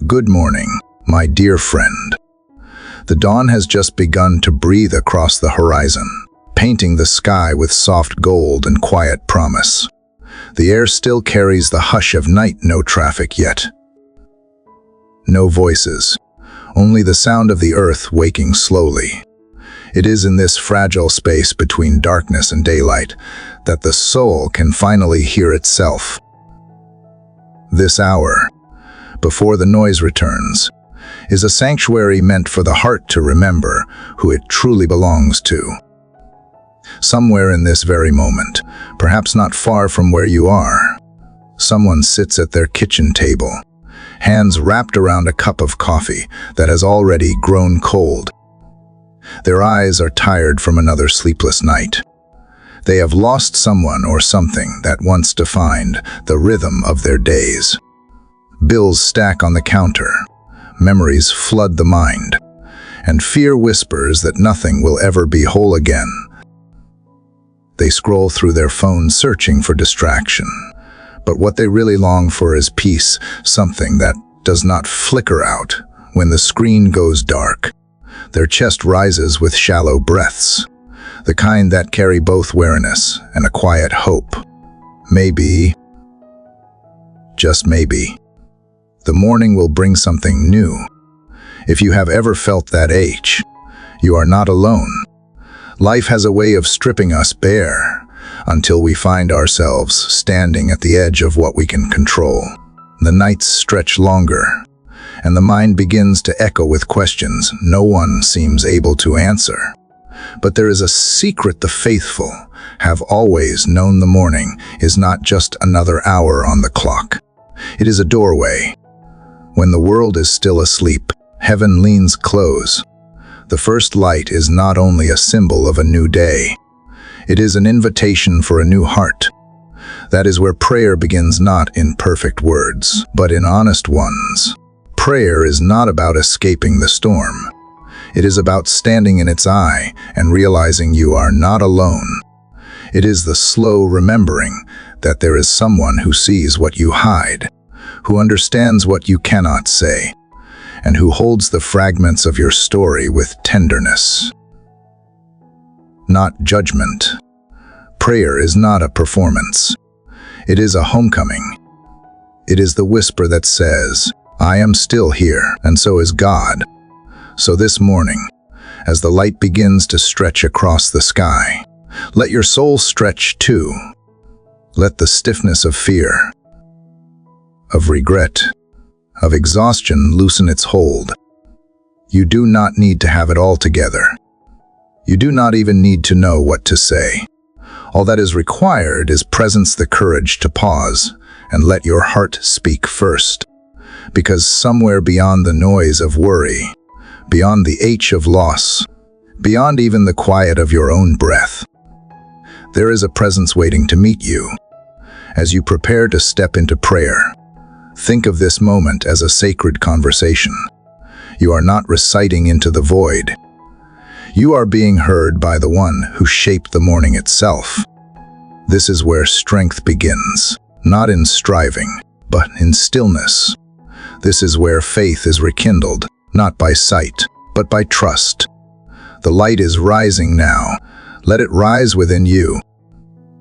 Good morning, my dear friend. The dawn has just begun to breathe across the horizon, painting the sky with soft gold and quiet promise. The air still carries the hush of night, no traffic yet. No voices, only the sound of the earth waking slowly. It is in this fragile space between darkness and daylight that the soul can finally hear itself. This hour, before the noise returns, is a sanctuary meant for the heart to remember who it truly belongs to. Somewhere in this very moment, perhaps not far from where you are, someone sits at their kitchen table, hands wrapped around a cup of coffee that has already grown cold. Their eyes are tired from another sleepless night. They have lost someone or something that once defined the rhythm of their days. Bills stack on the counter, memories flood the mind, and fear whispers that nothing will ever be whole again. They scroll through their phones searching for distraction, but what they really long for is peace, something that does not flicker out when the screen goes dark. Their chest rises with shallow breaths, the kind that carry both weariness and a quiet hope. Maybe, just maybe, the morning will bring something new. If you have ever felt that ache, you are not alone. Life has a way of stripping us bare until we find ourselves standing at the edge of what we can control. The nights stretch longer, and the mind begins to echo with questions no one seems able to answer. But there is a secret the faithful have always known: the morning is not just another hour on the clock. It is a doorway. When the world is still asleep, heaven leans close. The first light is not only a symbol of a new day, it is an invitation for a new heart. That is where prayer begins, not in perfect words, but in honest ones. Prayer is not about escaping the storm. It is about standing in its eye and realizing you are not alone. It is the slow remembering that there is someone who sees what you hide, who understands what you cannot say, and who holds the fragments of your story with tenderness, not judgment. Prayer is not a performance. It is a homecoming. It is the whisper that says, "I am still here, and so is God." So this morning, as the light begins to stretch across the sky, let your soul stretch too. Let the stiffness of fear, of regret, of exhaustion loosen its hold. You do not need to have it all together. You do not even need to know what to say. All that is required is presence, the courage to pause and let your heart speak first. Because somewhere beyond the noise of worry, beyond the ache of loss, beyond even the quiet of your own breath, there is a presence waiting to meet you. As you prepare to step into prayer, think of this moment as a sacred conversation. You are not reciting into the void. You are being heard by the one who shaped the morning itself. This is where strength begins, not in striving, but in stillness. This is where faith is rekindled, not by sight, but by trust. The light is rising now. Let it rise within you.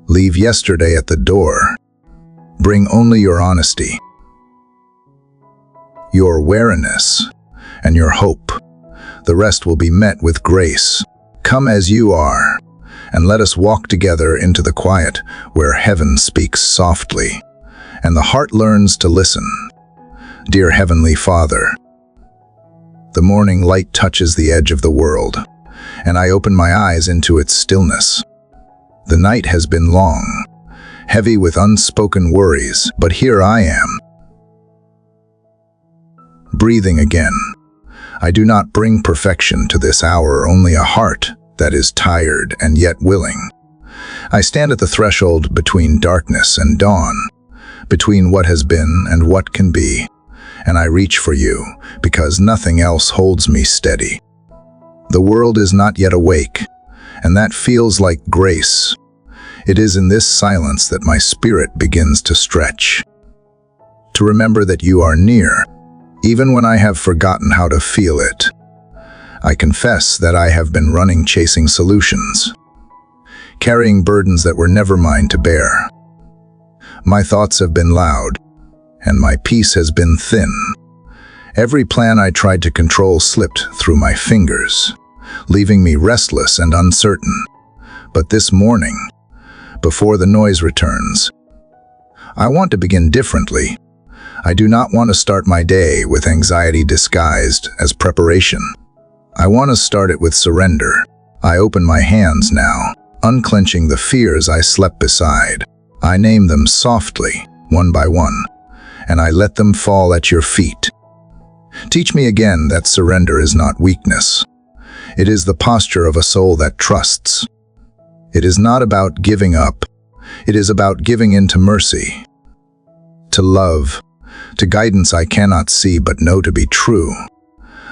Leave yesterday at the door. Bring only your honesty, your awareness, and your hope. The rest will be met with grace. Come as you are, and let us walk together into the quiet where heaven speaks softly, and the heart learns to listen. Dear Heavenly Father, the morning light touches the edge of the world, and I open my eyes into its stillness. The night has been long, heavy with unspoken worries, but here I am, breathing again. I do not bring perfection to this hour, only a heart that is tired and yet willing. I stand at the threshold between darkness and dawn, between what has been and what can be, and I reach for you because nothing else holds me steady. The world is not yet awake, and that feels like grace. It is in this silence that my spirit begins to stretch. To remember that you are near, even when I have forgotten how to feel it. I confess that I have been running chasing solutions, carrying burdens that were never mine to bear. My thoughts have been loud, and my peace has been thin. Every plan I tried to control slipped through my fingers, leaving me restless and uncertain. But this morning, before the noise returns, I want to begin differently. I do not want to start my day with anxiety disguised as preparation. I want to start it with surrender. I open my hands now, unclenching the fears I slept beside. I name them softly, one by one, and I let them fall at your feet. Teach me again that surrender is not weakness. It is the posture of a soul that trusts. It is not about giving up. It is about giving in to mercy, to love, to guidance I cannot see but know to be true.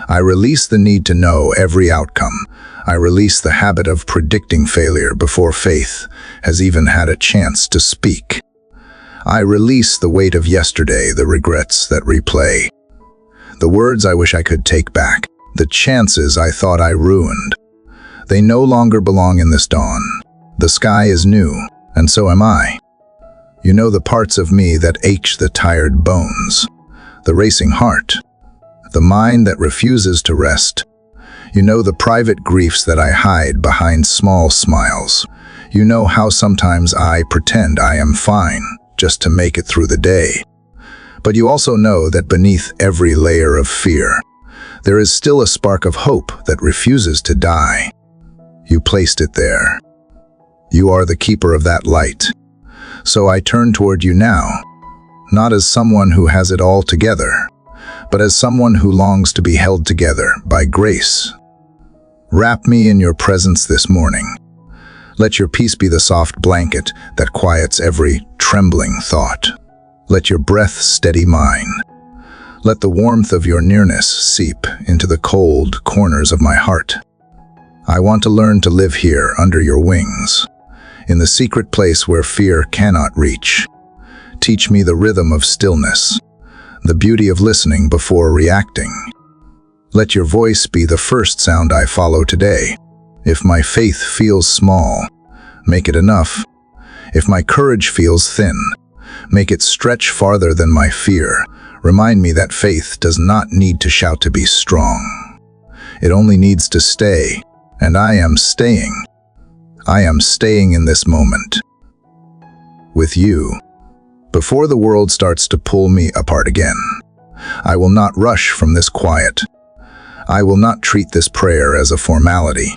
I release the need to know every outcome. I release the habit of predicting failure before faith has even had a chance to speak. I release the weight of yesterday, the regrets that replay, the words I wish I could take back, the chances I thought I ruined. They no longer belong in this dawn. The sky is new, and so am I. You know the parts of me that ache, the tired bones, the racing heart, the mind that refuses to rest. You know the private griefs that I hide behind small smiles. You know how sometimes I pretend I am fine just to make it through the day. But you also know that beneath every layer of fear, there is still a spark of hope that refuses to die. You placed it there. You are the keeper of that light. So I turn toward you now, not as someone who has it all together, but as someone who longs to be held together by grace. Wrap me in your presence this morning. Let your peace be the soft blanket that quiets every trembling thought. Let your breath steady mine. Let the warmth of your nearness seep into the cold corners of my heart. I want to learn to live here under your wings, in the secret place where fear cannot reach. Teach me the rhythm of stillness, the beauty of listening before reacting. Let your voice be the first sound I follow today. If my faith feels small, make it enough. If my courage feels thin, make it stretch farther than my fear. Remind me that faith does not need to shout to be strong. It only needs to stay, and I am staying. I am staying in this moment, with you. Before the world starts to pull me apart again, I will not rush from this quiet. I will not treat this prayer as a formality.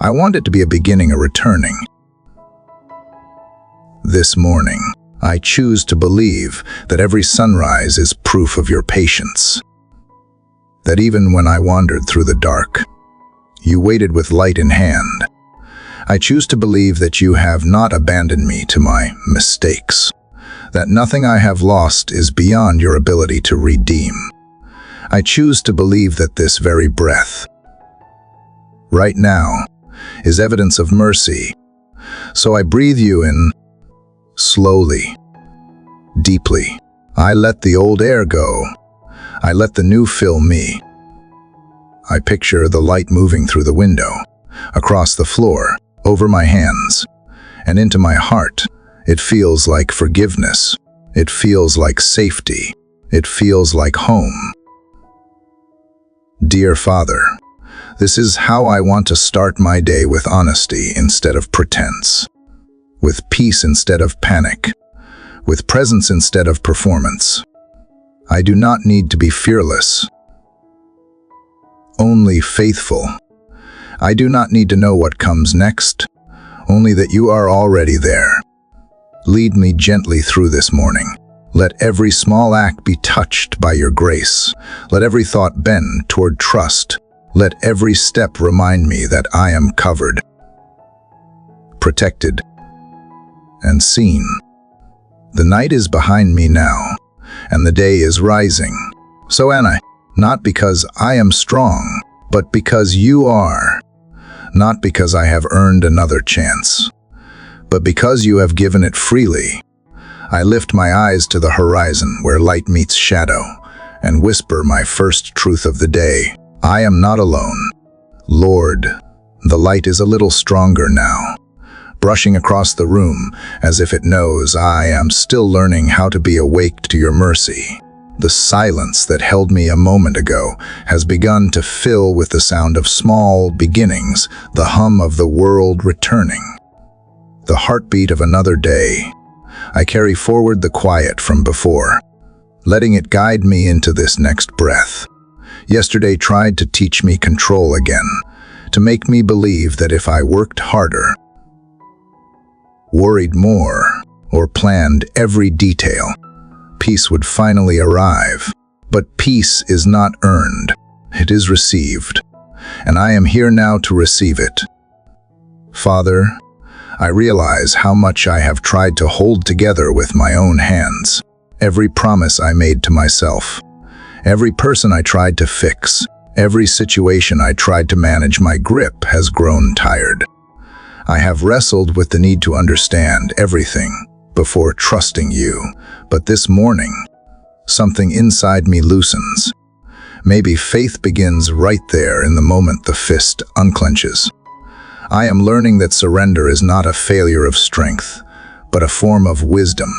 I want it to be a beginning, a returning. This morning, I choose to believe that every sunrise is proof of your patience. That even when I wandered through the dark, you waited with light in hand. I choose to believe that you have not abandoned me to my mistakes, that nothing I have lost is beyond your ability to redeem. I choose to believe that this very breath, right now, is evidence of mercy. So I breathe you in, slowly, deeply. I let the old air go. I let the new fill me. I picture the light moving through the window, across the floor, over my hands, and into my heart. It feels like forgiveness. It feels like safety. It feels like home. Dear Father, this is how I want to start my day, with honesty instead of pretense, with peace instead of panic, with presence instead of performance. I do not need to be fearless, only faithful. I do not need to know what comes next, only that you are already there. Lead me gently through this morning. Let every small act be touched by your grace. Let every thought bend toward trust. Let every step remind me that I am covered, protected, and seen. The night is behind me now, and the day is rising. So Anna, not because I am strong, but because you are. Not because I have earned another chance, but because you have given it freely. I lift my eyes to the horizon where light meets shadow, and whisper my first truth of the day. I am not alone. Lord, the light is a little stronger now, brushing across the room as if it knows I am still learning how to be awake to your mercy. The silence that held me a moment ago has begun to fill with the sound of small beginnings, the hum of the world returning. The heartbeat of another day. I carry forward the quiet from before, letting it guide me into this next breath. Yesterday tried to teach me control again, to make me believe that if I worked harder, worried more, or planned every detail, peace would finally arrive. But peace is not earned, it is received, and I am here now to receive it. Father, I realize how much I have tried to hold together with my own hands. Every promise I made to myself, every person I tried to fix, every situation I tried to manage, my grip has grown tired. I have wrestled with the need to understand everything before trusting you, but this morning, something inside me loosens. Maybe faith begins right there in the moment the fist unclenches. I am learning that surrender is not a failure of strength, but a form of wisdom.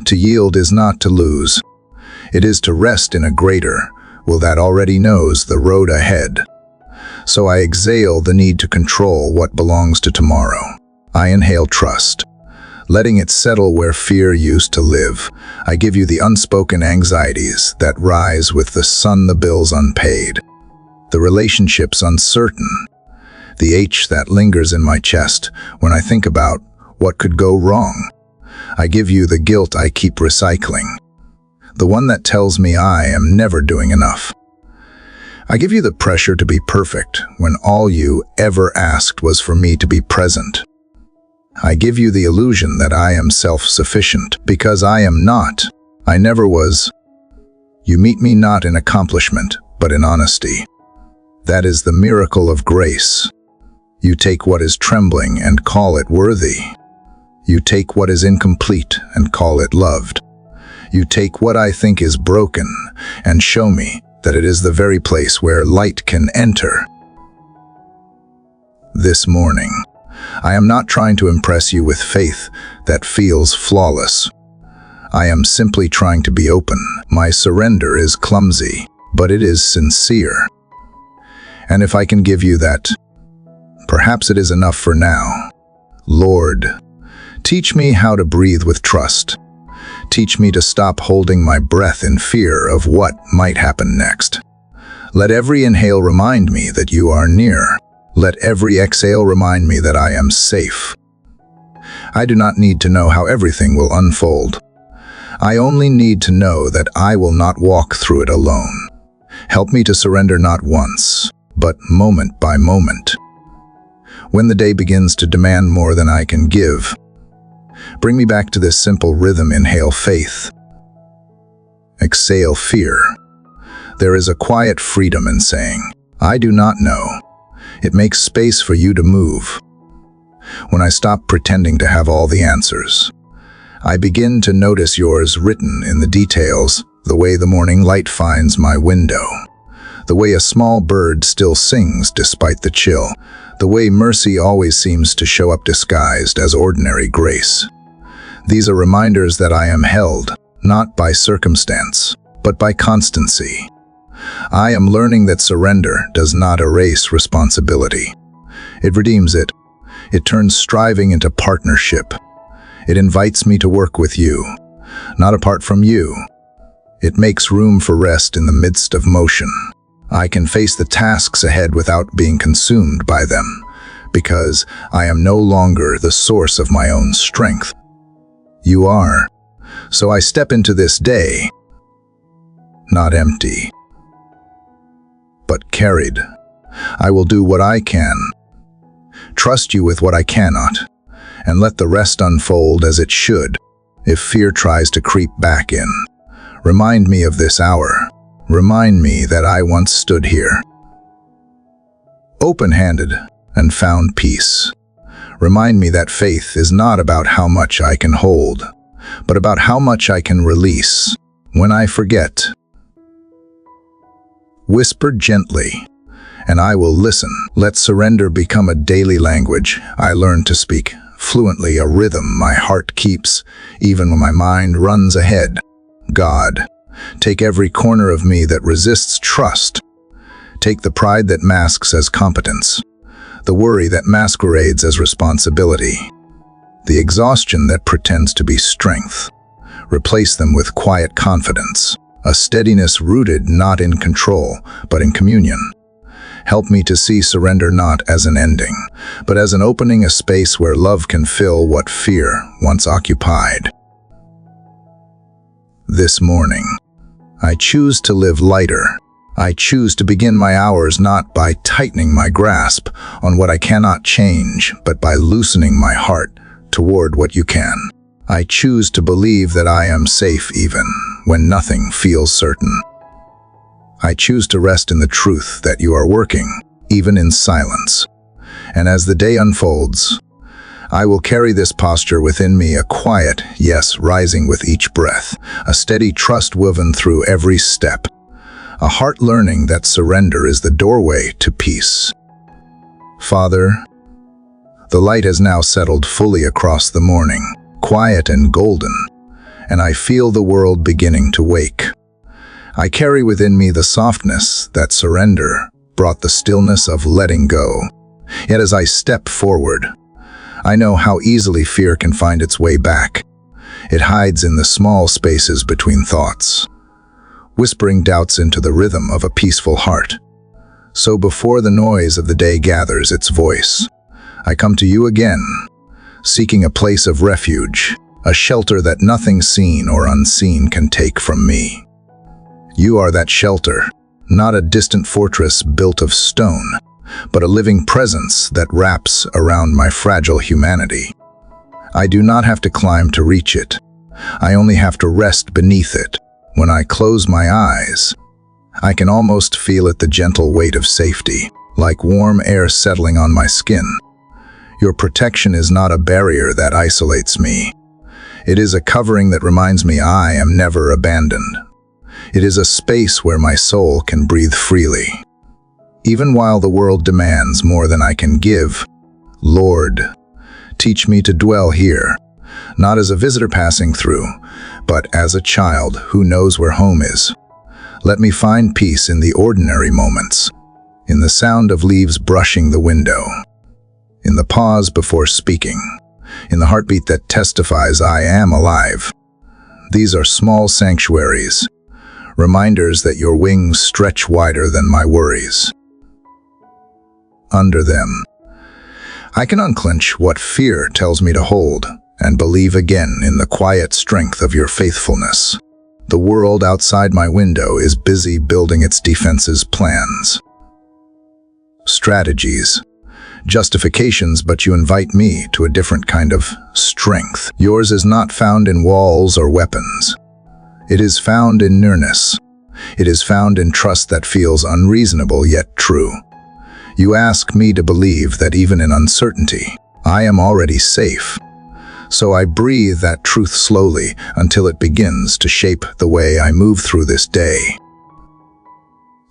To yield is not to lose. It is to rest in a greater will that already knows the road ahead. So I exhale the need to control what belongs to tomorrow. I inhale trust, letting it settle where fear used to live. I give you the unspoken anxieties that rise with the sun, the bills unpaid, the relationships uncertain, the ache that lingers in my chest when I think about what could go wrong. I give you the guilt I keep recycling, the one that tells me I am never doing enough. I give you the pressure to be perfect when all you ever asked was for me to be present. I give you the illusion that I am self-sufficient because I am not. I never was. You meet me not in accomplishment, but in honesty. That is the miracle of grace. You take what is trembling and call it worthy. You take what is incomplete and call it loved. You take what I think is broken and show me that it is the very place where light can enter. This morning, I am not trying to impress you with faith that feels flawless. I am simply trying to be open. My surrender is clumsy, but it is sincere. And if I can give you that, perhaps it is enough for now. Lord, teach me how to breathe with trust. Teach me to stop holding my breath in fear of what might happen next. Let every inhale remind me that you are near. Let every exhale remind me that I am safe. I do not need to know how everything will unfold. I only need to know that I will not walk through it alone. Help me to surrender not once, but moment by moment. When the day begins to demand more than I can give, bring me back to this simple rhythm. Inhale faith. Exhale fear. There is a quiet freedom in saying, I do not know. It makes space for you to move. When I stop pretending to have all the answers, I begin to notice yours written in the details, the way the morning light finds my window, the way a small bird still sings despite the chill, the way mercy always seems to show up disguised as ordinary grace. These are reminders that I am held, not by circumstance, but by constancy. I am learning that surrender does not erase responsibility. It redeems it. It turns striving into partnership. It invites me to work with you, not apart from you. It makes room for rest in the midst of motion. I can face the tasks ahead without being consumed by them, because I am no longer the source of my own strength. You are. So I step into this day, not empty, but carried. I will do what I can, trust you with what I cannot, and let the rest unfold as it should. If fear tries to creep back in, remind me of this hour. Remind me that I once stood here, open-handed, and found peace. Remind me that faith is not about how much I can hold, but about how much I can release. When I forget, Whisper gently, and I will listen. Let surrender become a daily language I learn to speak fluently, a rhythm my heart keeps, even when my mind runs ahead. God, take every corner of me that resists trust. Take the pride that masks as competence, the worry that masquerades as responsibility, the exhaustion that pretends to be strength. Replace them with quiet confidence, a steadiness rooted not in control, but in communion. Help me to see surrender not as an ending, but as an opening, a space where love can fill what fear once occupied. This morning, I choose to live lighter. I choose to begin my hours not by tightening my grasp on what I cannot change, but by loosening my heart toward what you can. I choose to believe that I am safe even when nothing feels certain. I choose to rest in the truth that you are working, even in silence. And as the day unfolds, I will carry this posture within me, a quiet yes rising with each breath, a steady trust woven through every step, a heart learning that surrender is the doorway to peace. Father, the light has now settled fully across the morning, quiet and golden, and I feel the world beginning to wake. I carry within me the softness that surrender brought, the stillness of letting go. Yet as I step forward, I know how easily fear can find its way back. It hides in the small spaces between thoughts, whispering doubts into the rhythm of a peaceful heart. So before the noise of the day gathers its voice, I come to you again, seeking a place of refuge, a shelter that nothing seen or unseen can take from me. You are that shelter, not a distant fortress built of stone, but a living presence that wraps around my fragile humanity. I do not have to climb to reach it. I only have to rest beneath it. When I close my eyes, I can almost feel it, the gentle weight of safety, like warm air settling on my skin. Your protection is not a barrier that isolates me. It is a covering that reminds me I am never abandoned. It is a space where my soul can breathe freely. Even while the world demands more than I can give, Lord, teach me to dwell here, not as a visitor passing through, but as a child who knows where home is. Let me find peace in the ordinary moments, in the sound of leaves brushing the window, in the pause before speaking, in the heartbeat that testifies I am alive. These are small sanctuaries, reminders that your wings stretch wider than my worries. Under them, I can unclench what fear tells me to hold and believe again in the quiet strength of your faithfulness. The world outside my window is busy building its defenses, plans, strategies, justifications, but you invite me to a different kind of strength. Yours is not found in walls or weapons. It is found in nearness. It is found in trust that feels unreasonable yet true. You ask me to believe that even in uncertainty, I am already safe. So I breathe that truth slowly until it begins to shape the way I move through this day.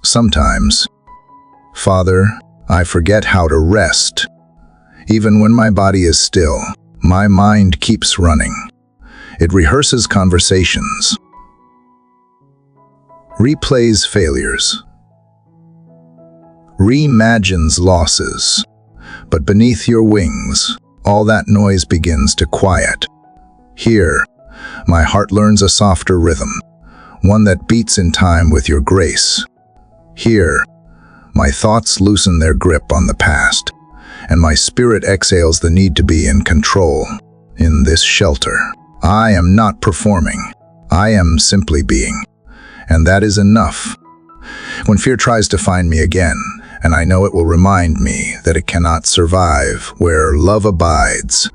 Sometimes, Father, I forget how to rest. Even when my body is still, my mind keeps running. It rehearses conversations, replays failures, reimagines losses. But beneath your wings, all that noise begins to quiet. Here, my heart learns a softer rhythm, one that beats in time with your grace. Here, my thoughts loosen their grip on the past, and my spirit exhales the need to be in control. In this shelter, I am not performing. I am simply being, and that is enough. When fear tries to find me again, and I know it will remind me that it cannot survive where love abides,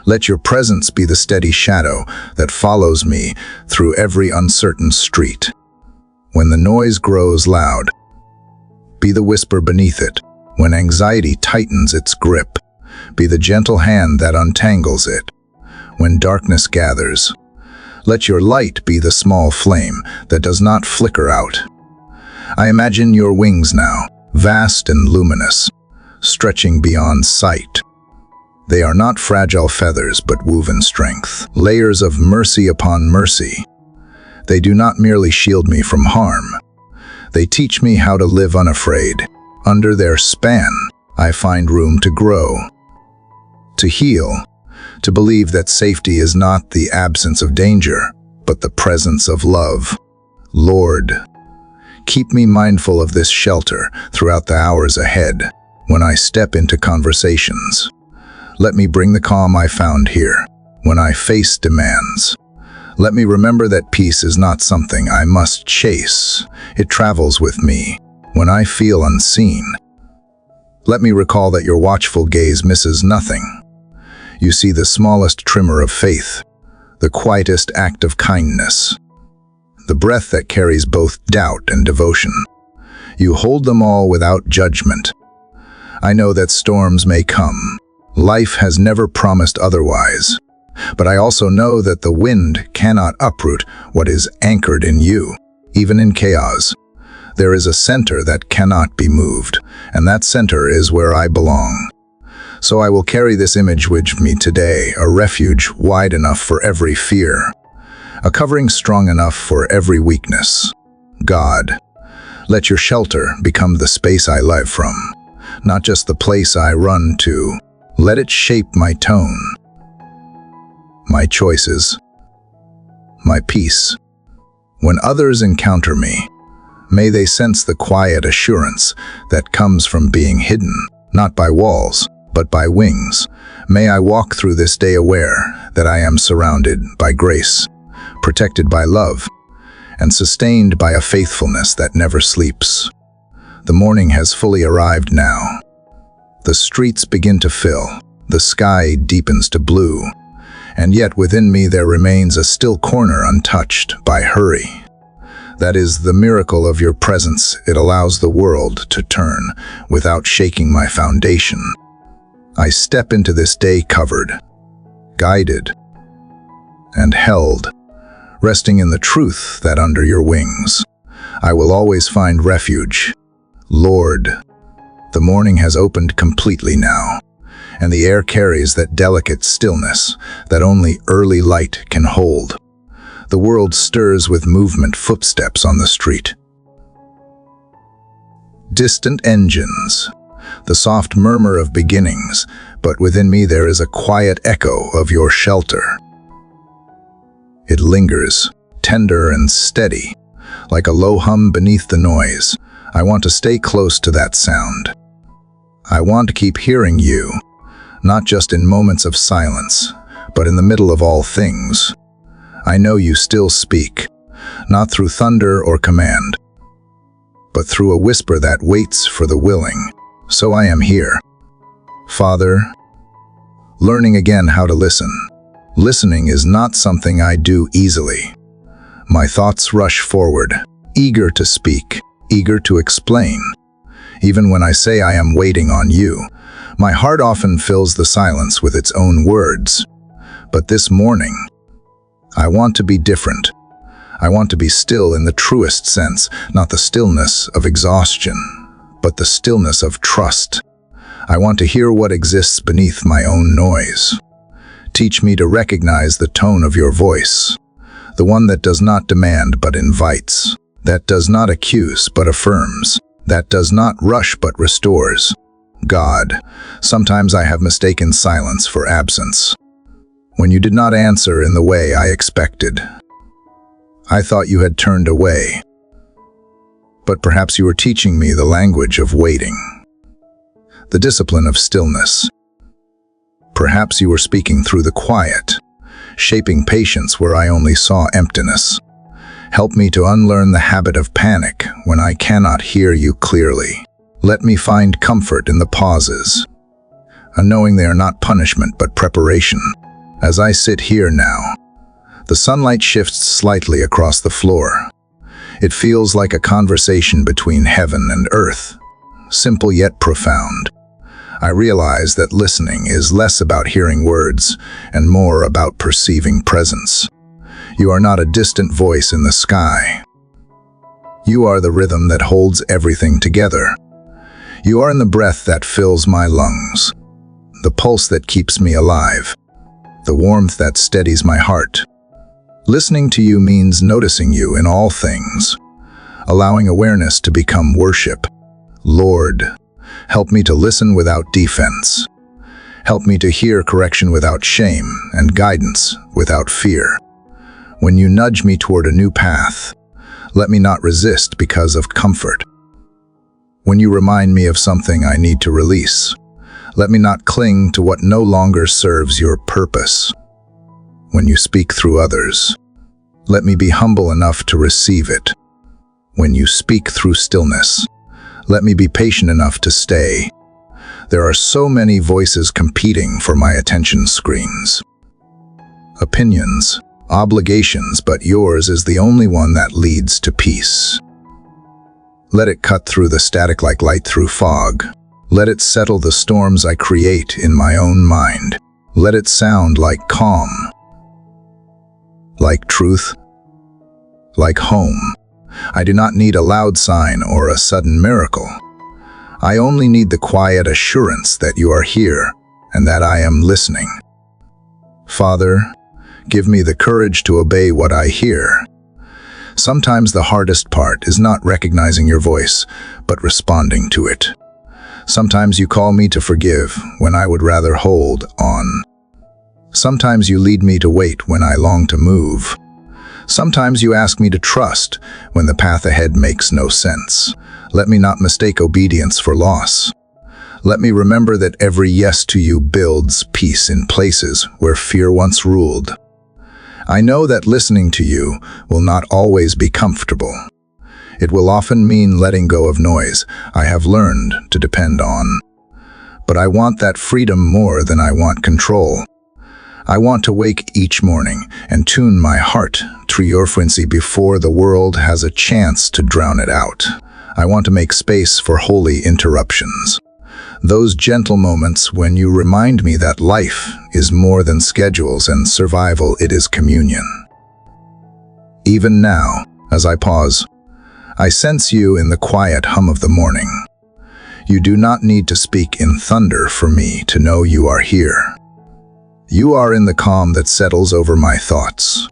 let your presence be the steady shadow that follows me through every uncertain street. When the noise grows loud, be the whisper beneath it. When anxiety tightens its grip, be the gentle hand that untangles it. When darkness gathers, let your light be the small flame that does not flicker out. I imagine your wings now, vast and luminous, stretching beyond sight. They are not fragile feathers but woven strength, layers of mercy upon mercy. They do not merely shield me from harm. They teach me how to live unafraid. Under their span, I find room to grow, to heal, to believe that safety is not the absence of danger, but the presence of love. Lord, keep me mindful of this shelter throughout the hours ahead when I step into conversations. Let me bring the calm I found here when I face demands. Let me remember that peace is not something I must chase. It travels with me when I feel unseen. Let me recall that your watchful gaze misses nothing. You see the smallest tremor of faith, the quietest act of kindness, the breath that carries both doubt and devotion. You hold them all without judgment. I know that storms may come. Life has never promised otherwise. But I also know that the wind cannot uproot what is anchored in you. Even in chaos, there is a center that cannot be moved, and that center is where I belong. So I will carry this image with me today, a refuge wide enough for every fear, a covering strong enough for every weakness. God, let your shelter become the space I live from, not just the place I run to. Let it shape my tone, my choices, my peace. When others encounter me, may they sense the quiet assurance that comes from being hidden, not by walls, but by wings. May I walk through this day aware that I am surrounded by grace, protected by love, and sustained by a faithfulness that never sleeps. The morning has fully arrived now. The streets begin to fill, the sky deepens to blue, and yet within me there remains a still corner untouched by hurry. That is the miracle of your presence. It allows the world to turn without shaking my foundation. I step into this day covered, guided, and held, resting in the truth that under your wings I will always find refuge. Lord, the morning has opened completely now, and the air carries that delicate stillness that only early light can hold. The world stirs with movement, footsteps on the street. Distant engines, the soft murmur of beginnings, but within me there is a quiet echo of your shelter. It lingers, tender and steady, like a low hum beneath the noise. I want to stay close to that sound. I want to keep hearing you, not just in moments of silence, but in the middle of all things. I know you still speak, not through thunder or command, but through a whisper that waits for the willing. So I am here, Father, learning again how to listen. Listening is not something I do easily. My thoughts rush forward, eager to speak, eager to explain. Even when I say I am waiting on you, my heart often fills the silence with its own words. But this morning, I want to be different. I want to be still in the truest sense, not the stillness of exhaustion, but the stillness of trust. I want to hear what exists beneath my own noise. Teach me to recognize the tone of your voice, the one that does not demand but invites, that does not accuse but affirms, that does not rush but restores. God, sometimes I have mistaken silence for absence. When you did not answer in the way I expected, I thought you had turned away. But perhaps you were teaching me the language of waiting, the discipline of stillness. Perhaps you were speaking through the quiet, shaping patience where I only saw emptiness. Help me to unlearn the habit of panic when I cannot hear you clearly. Let me find comfort in the pauses, knowing they are not punishment but preparation. As I sit here now, the sunlight shifts slightly across the floor. It feels like a conversation between heaven and earth, simple yet profound. I realize that listening is less about hearing words and more about perceiving presence. You are not a distant voice in the sky. You are the rhythm that holds everything together. You are in the breath that fills my lungs, the pulse that keeps me alive, the warmth that steadies my heart. Listening to you means noticing you in all things, allowing awareness to become worship. Lord, help me to listen without defense. Help me to hear correction without shame and guidance without fear. When you nudge me toward a new path, let me not resist because of comfort. When you remind me of something I need to release, let me not cling to what no longer serves your purpose. When you speak through others, let me be humble enough to receive it. When you speak through stillness, let me be patient enough to stay. There are so many voices competing for my attention screens. Opinions, obligations, but yours is the only one that leads to peace. Let it cut through the static like light through fog. Let it settle the storms I create in my own mind. Let it sound like calm, like truth, like home. I do not need a loud sign or a sudden miracle. I only need the quiet assurance that you are here and that I am listening. Father, give me the courage to obey what I hear. Sometimes the hardest part is not recognizing your voice, but responding to it. Sometimes you call me to forgive when I would rather hold on. Sometimes you lead me to wait when I long to move. Sometimes you ask me to trust when the path ahead makes no sense. Let me not mistake obedience for loss. Let me remember that every yes to you builds peace in places where fear once ruled. I know that listening to you will not always be comfortable. It will often mean letting go of noise I have learned to depend on. But I want that freedom more than I want control. I want to wake each morning and tune my heart to your frequency before the world has a chance to drown it out. I want to make space for holy interruptions. Those gentle moments when you remind me that life is more than schedules and survival, it is communion. Even now, as I pause, I sense you in the quiet hum of the morning. You do not need to speak in thunder for me to know you are here. You are in the calm that settles over my thoughts,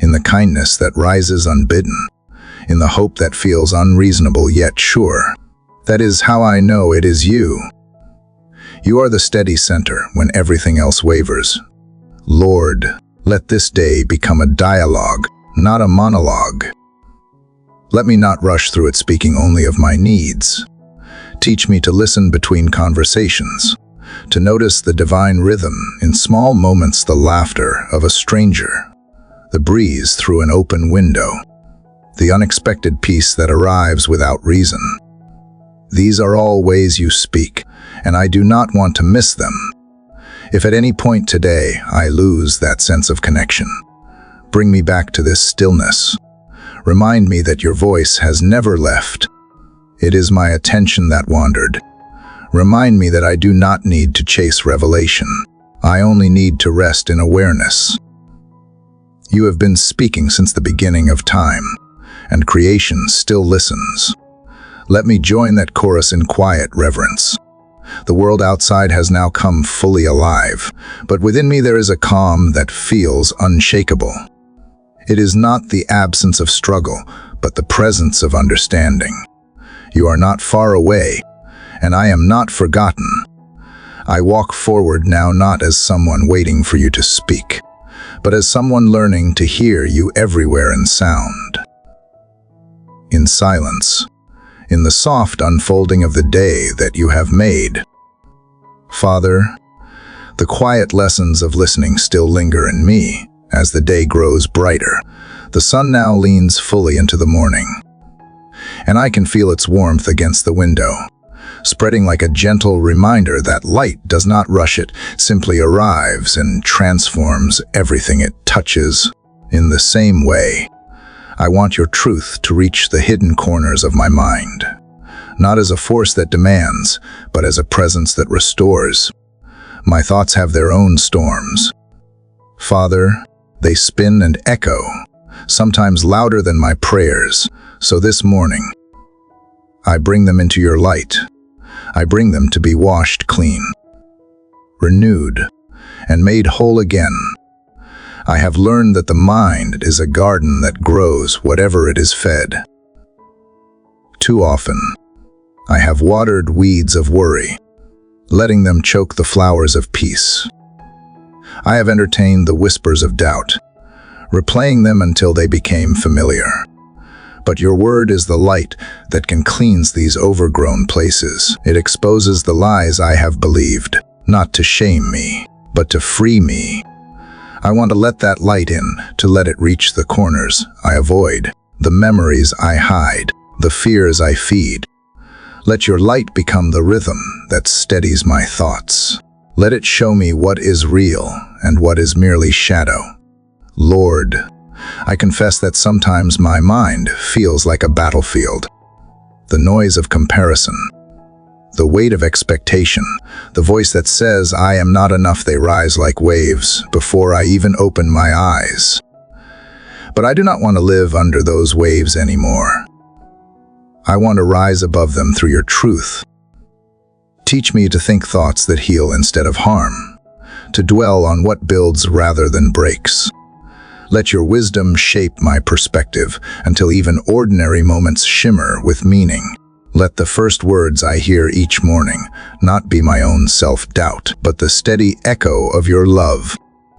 in the kindness that rises unbidden, in the hope that feels unreasonable yet sure. That is how I know it is you. You are the steady center when everything else wavers. Lord, let this day become a dialogue, not a monologue. Let me not rush through it speaking only of my needs. Teach me to listen between conversations, to notice the divine rhythm in small moments, the laughter of a stranger, the breeze through an open window, the unexpected peace that arrives without reason. These are all ways you speak, and I do not want to miss them. If at any point today I lose that sense of connection, bring me back to this stillness. Remind me that your voice has never left. It is my attention that wandered. Remind me that I do not need to chase revelation. I only need to rest in awareness. You have been speaking since the beginning of time, and creation still listens. Let me join that chorus in quiet reverence. The world outside has now come fully alive, but within me there is a calm that feels unshakable. It is not the absence of struggle, but the presence of understanding. You are not far away, and I am not forgotten. I walk forward now not as someone waiting for you to speak, but as someone learning to hear you everywhere in sound. In silence, in the soft unfolding of the day that you have made. Father, the quiet lessons of listening still linger in me as the day grows brighter. The sun now leans fully into the morning, and I can feel its warmth against the window, spreading like a gentle reminder that light does not rush, it simply arrives and transforms everything it touches. In the same way, I want your truth to reach the hidden corners of my mind, not as a force that demands, but as a presence that restores. My thoughts have their own storms. Father, they spin and echo, sometimes louder than my prayers, So this morning, I bring them into your light. I bring them to be washed clean, renewed, and made whole again. I have learned that the mind is a garden that grows whatever it is fed. Too often, I have watered weeds of worry, letting them choke the flowers of peace. I have entertained the whispers of doubt, replaying them until they became familiar. But your word is the light that can cleanse these overgrown places. It exposes the lies I have believed, not to shame me, but to free me. I want to let that light in, to let it reach the corners I avoid, the memories I hide, the fears I feed. Let your light become the rhythm that steadies my thoughts. Let it show me what is real and what is merely shadow. Lord, I confess that sometimes my mind feels like a battlefield. The noise of comparison, the weight of expectation, the voice that says I am not enough, they rise like waves before I even open my eyes. But I do not want to live under those waves anymore. I want to rise above them through your truth. Teach me to think thoughts that heal instead of harm, to dwell on what builds rather than breaks. Let your wisdom shape my perspective until even ordinary moments shimmer with meaning. Let the first words I hear each morning not be my own self-doubt, but the steady echo of your love.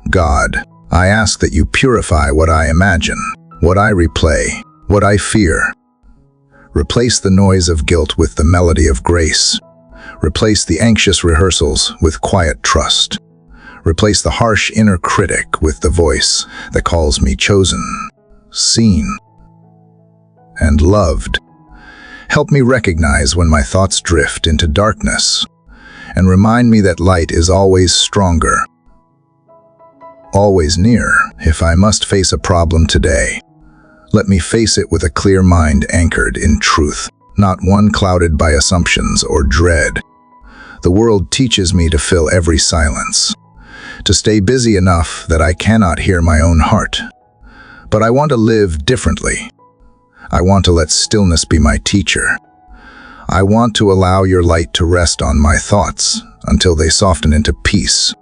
God, I ask that you purify what I imagine, what I replay, what I fear. Replace the noise of guilt with the melody of grace. Replace the anxious rehearsals with quiet trust. Replace the harsh inner critic with the voice that calls me chosen, seen, and loved. Help me recognize when my thoughts drift into darkness, and remind me that light is always stronger, always near. If I must face a problem today, let me face it with a clear mind anchored in truth, not one clouded by assumptions or dread. The world teaches me to fill every silence, to stay busy enough that I cannot hear my own heart. But I want to live differently. I want to let stillness be my teacher. I want to allow your light to rest on my thoughts until they soften into peace.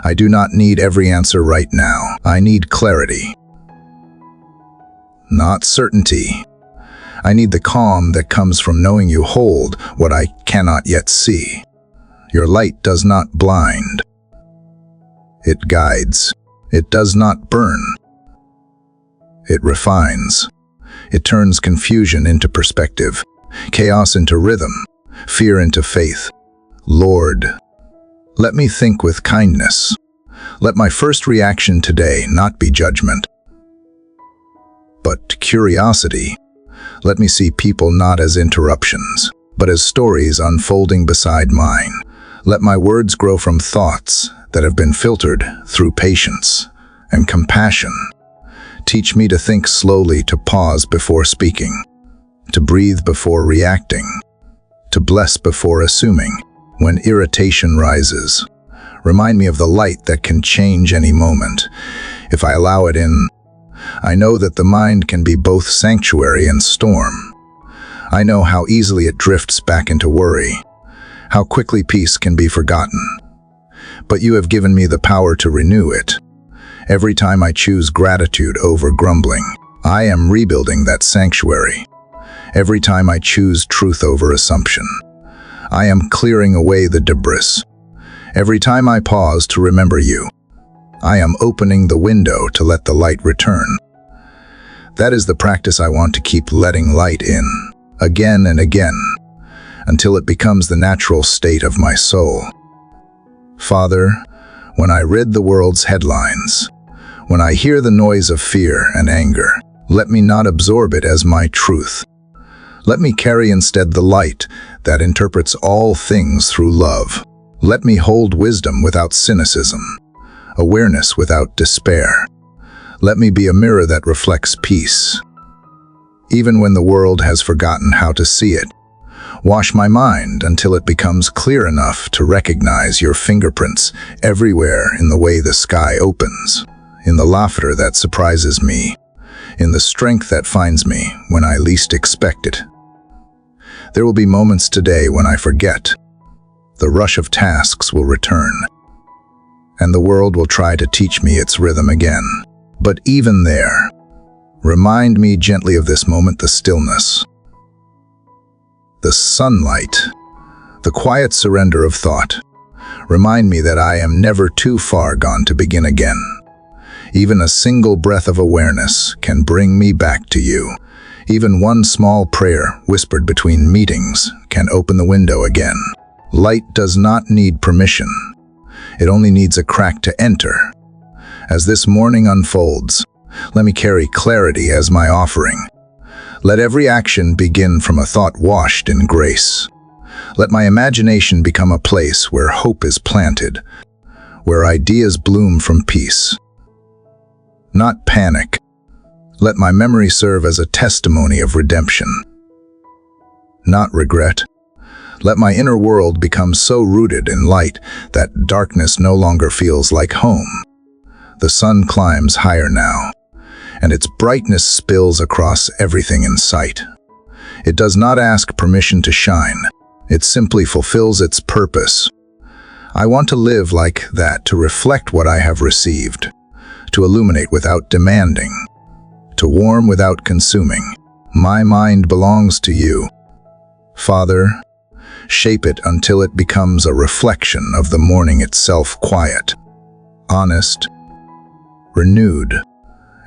I do not need every answer right now. I need clarity, not certainty. I need the calm that comes from knowing you hold what I cannot yet see. Your light does not blind. It guides. It does not burn. It refines. It turns confusion into perspective, chaos into rhythm, fear into faith. Lord, let me think with kindness. Let my first reaction today not be judgment, but curiosity. Let me see people not as interruptions, but as stories unfolding beside mine. Let my words grow from thoughts that have been filtered through patience and compassion. Teach me to think slowly, to pause before speaking, to breathe before reacting, to bless before assuming. When irritation rises, remind me of the light that can change any moment. If I allow it in, I know that the mind can be both sanctuary and storm. I know how easily it drifts back into worry, how quickly peace can be forgotten. But you have given me the power to renew it. Every time I choose gratitude over grumbling, I am rebuilding that sanctuary. Every time I choose truth over assumption, I am clearing away the debris. Every time I pause to remember you, I am opening the window to let the light return. That is the practice I want to keep letting light in, again and again, until it becomes the natural state of my soul. Father, when I read the world's headlines, when I hear the noise of fear and anger, let me not absorb it as my truth. Let me carry instead the light that interprets all things through love. Let me hold wisdom without cynicism, awareness without despair. Let me be a mirror that reflects peace, even when the world has forgotten how to see it. Wash my mind until it becomes clear enough to recognize your fingerprints everywhere, in the way the sky opens, in the laughter that surprises me, in the strength that finds me when I least expect it. There will be moments today when I forget. The rush of tasks will return, and the world will try to teach me its rhythm again. But even there, remind me gently of this moment, the stillness, the sunlight, the quiet surrender of thought. Remind me that I am never too far gone to begin again. Even a single breath of awareness can bring me back to you. Even one small prayer whispered between meetings can open the window again. Light does not need permission. It only needs a crack to enter. As this morning unfolds, let me carry clarity as my offering. Let every action begin from a thought washed in grace. Let my imagination become a place where hope is planted, where ideas bloom from peace, not panic. Let my memory serve as a testimony of redemption, not regret. Let my inner world become so rooted in light that darkness no longer feels like home. The sun climbs higher now, and its brightness spills across everything in sight. It does not ask permission to shine. It simply fulfills its purpose. I want to live like that, to reflect what I have received, to illuminate without demanding, to warm without consuming. My mind belongs to you. Father, shape it until it becomes a reflection of the morning itself, quiet, honest, renewed,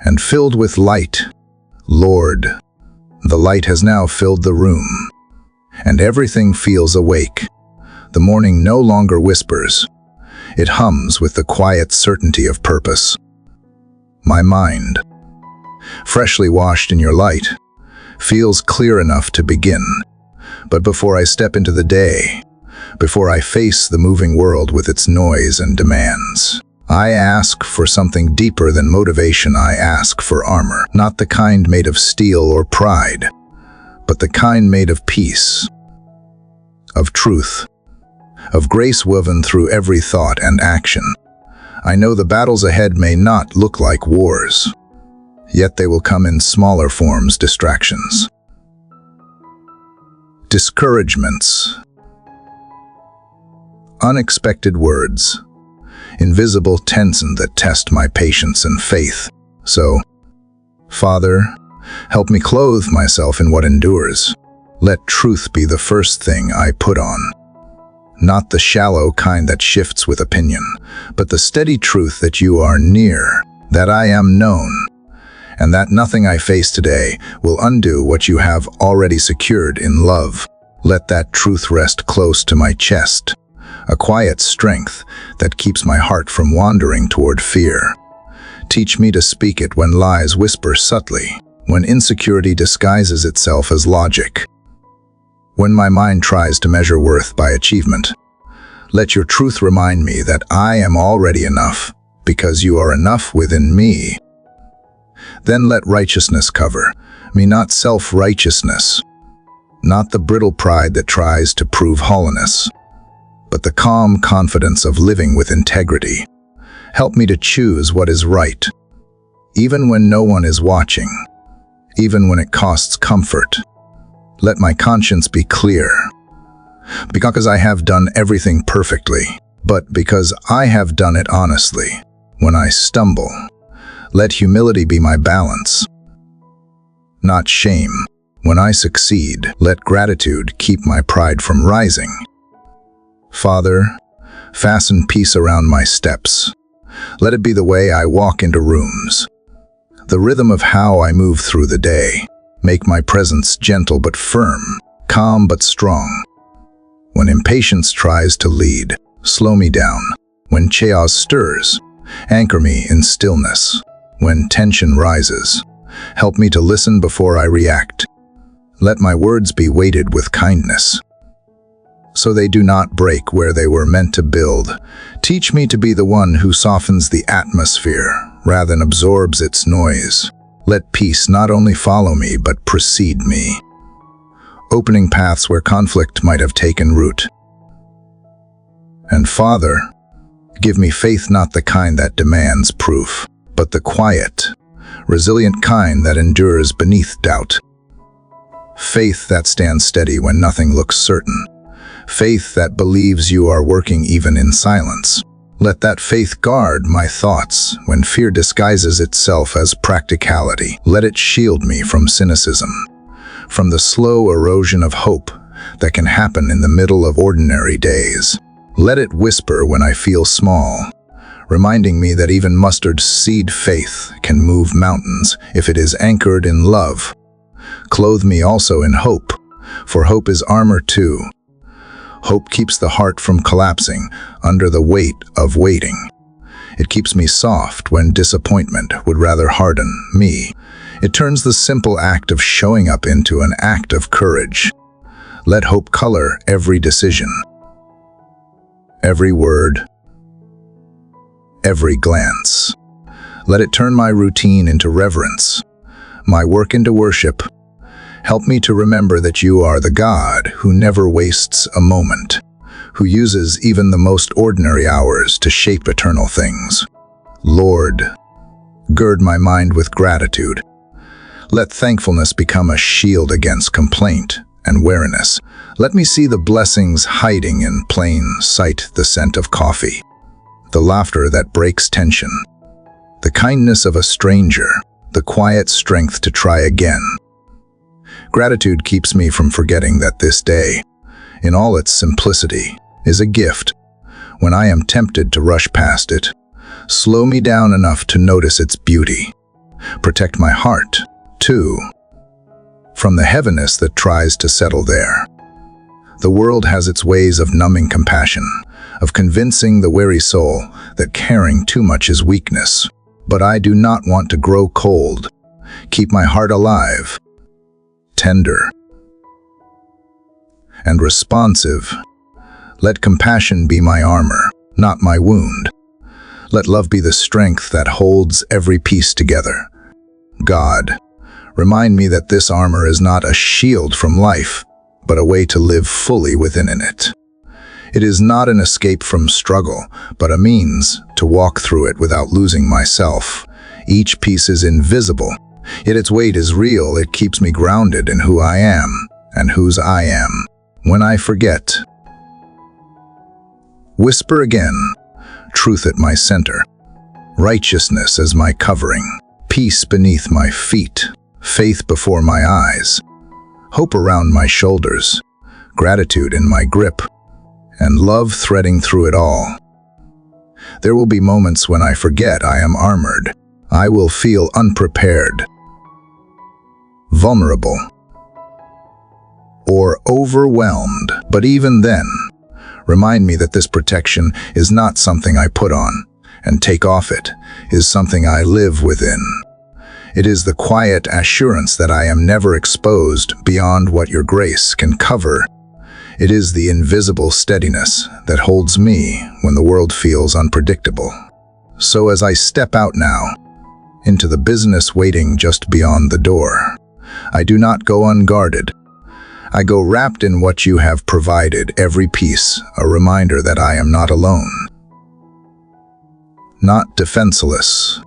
and filled with light. Lord, the light has now filled the room, and everything feels awake. The morning no longer whispers. It hums with the quiet certainty of purpose. My mind, freshly washed in your light, feels clear enough to begin. But before I step into the day, before I face the moving world with its noise and demands, I ask for something deeper than motivation. I ask for armor, not the kind made of steel or pride, but the kind made of peace, of truth, of grace woven through every thought and action. I know the battles ahead may not look like wars, yet they will come in smaller forms, distractions, discouragements, unexpected words, invisible tension that test my patience and faith. So, Father, help me clothe myself in what endures. Let truth be the first thing I put on. Not the shallow kind that shifts with opinion, but the steady truth that you are near, that I am known, and that nothing I face today will undo what you have already secured in love. Let that truth rest close to my chest, a quiet strength that keeps my heart from wandering toward fear. Teach me to speak it when lies whisper subtly, when insecurity disguises itself as logic. When my mind tries to measure worth by achievement, let your truth remind me that I am already enough, because you are enough within me. Then let righteousness cover me, not self-righteousness, not the brittle pride that tries to prove holiness, but the calm confidence of living with integrity. Help me to choose what is right, even when no one is watching, even when it costs comfort. Let my conscience be clear, because I have done everything perfectly, but because I have done it honestly. When I stumble, let humility be my balance, not shame. When I succeed, let gratitude keep my pride from rising. Father, fasten peace around my steps. Let it be the way I walk into rooms, the rhythm of how I move through the day. Make my presence gentle but firm, calm but strong. When impatience tries to lead, slow me down. When chaos stirs, anchor me in stillness. When tension rises, help me to listen before I react. Let my words be weighted with kindness, so they do not break where they were meant to build. Teach me to be the one who softens the atmosphere rather than absorbs its noise. Let peace not only follow me, but precede me, opening paths where conflict might have taken root. And Father, give me faith, not the kind that demands proof, but the quiet, resilient kind that endures beneath doubt. Faith that stands steady when nothing looks certain. Faith that believes you are working even in silence. Let that faith guard my thoughts when fear disguises itself as practicality. Let it shield me from cynicism, from the slow erosion of hope that can happen in the middle of ordinary days. Let it whisper when I feel small, reminding me that even mustard seed faith can move mountains if it is anchored in love. Clothe me also in hope, for hope is armor too. Hope keeps the heart from collapsing under the weight of waiting. It keeps me soft when disappointment would rather harden me. It turns the simple act of showing up into an act of courage. Let hope color every decision, every word, every glance. Let it turn my routine into reverence, my work into worship. Help me to remember that you are the God who never wastes a moment, who uses even the most ordinary hours to shape eternal things. Lord, gird my mind with gratitude. Let thankfulness become a shield against complaint and weariness. Let me see the blessings hiding in plain sight, the scent of coffee, the laughter that breaks tension, the kindness of a stranger, the quiet strength to try again. Gratitude keeps me from forgetting that this day, in all its simplicity, is a gift. When I am tempted to rush past it, slow me down enough to notice its beauty. Protect my heart, too, from the heaviness that tries to settle there. The world has its ways of numbing compassion, of convincing the weary soul that caring too much is weakness. But I do not want to grow cold. Keep my heart alive, tender, and responsive. Let compassion be my armor, not my wound. Let love be the strength that holds every piece together. God, remind me that this armor is not a shield from life, but a way to live fully within it. It is not an escape from struggle, but a means to walk through it without losing myself. Each piece is invisible, yet its weight is real. It keeps me grounded in who I am and whose I am. When I forget, whisper again, truth at my center, righteousness as my covering, peace beneath my feet, faith before my eyes, hope around my shoulders, gratitude in my grip, and love threading through it all. There will be moments when I forget I am armored. I will feel unprepared, vulnerable, or overwhelmed. But even then, remind me that this protection is not something I put on and take off. It is something I live within. It is the quiet assurance that I am never exposed beyond what your grace can cover. It is the invisible steadiness that holds me when the world feels unpredictable. So as I step out now, into the business waiting just beyond the door, I do not go unguarded. I go wrapped in what you have provided, every piece, a reminder that I am not alone, not defenseless,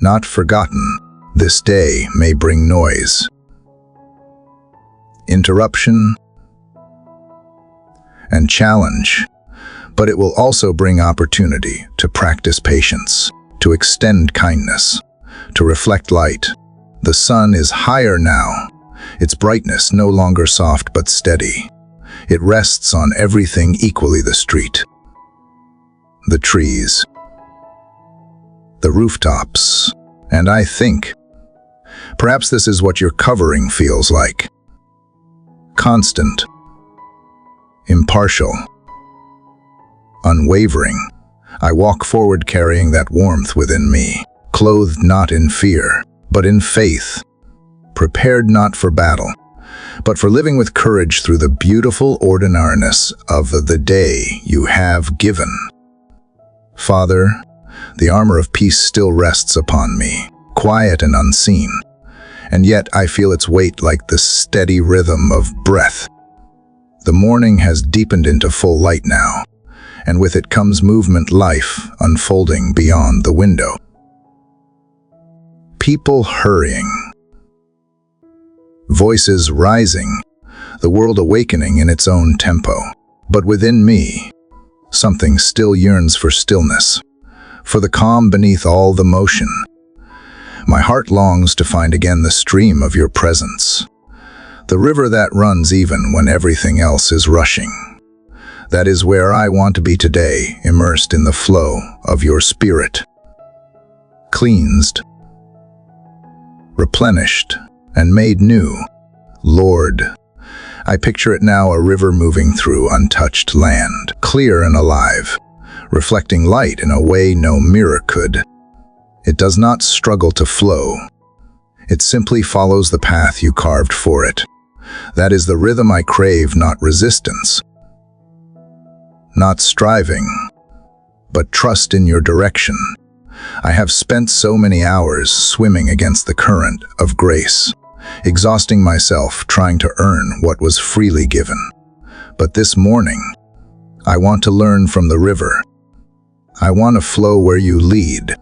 not forgotten. This day may bring noise, interruption, and challenge, but it will also bring opportunity to practice patience, to extend kindness, to reflect light. The sun is higher now, its brightness no longer soft but steady. It rests on everything equally: the street, the trees, the rooftops, and I think, perhaps this is what your covering feels like. Constant, impartial, unwavering. I walk forward carrying that warmth within me, clothed not in fear, but in faith, prepared not for battle, but for living with courage through the beautiful ordinariness of the day you have given. Father, the armor of peace still rests upon me, quiet and unseen, and yet I feel its weight like the steady rhythm of breath. The morning has deepened into full light now, and with it comes movement, life unfolding beyond the window. people hurrying, voices rising, the world awakening in its own tempo. But within me, something still yearns for stillness, for the calm beneath all the motion. My heart longs to find again the stream of your presence, the river that runs even when everything else is rushing. That is where I want to be today, immersed in the flow of your spirit. Cleansed, replenished, and made new. Lord, I picture it now, a river moving through untouched land, clear and alive, reflecting light in a way no mirror could. It does not struggle to flow. It simply follows the path you carved for it. That is the rhythm I crave, not resistance, not striving, but trust in your direction. I have spent so many hours swimming against the current of grace, exhausting myself trying to earn what was freely given. But this morning, I want to learn from the river. I want to flow where you lead.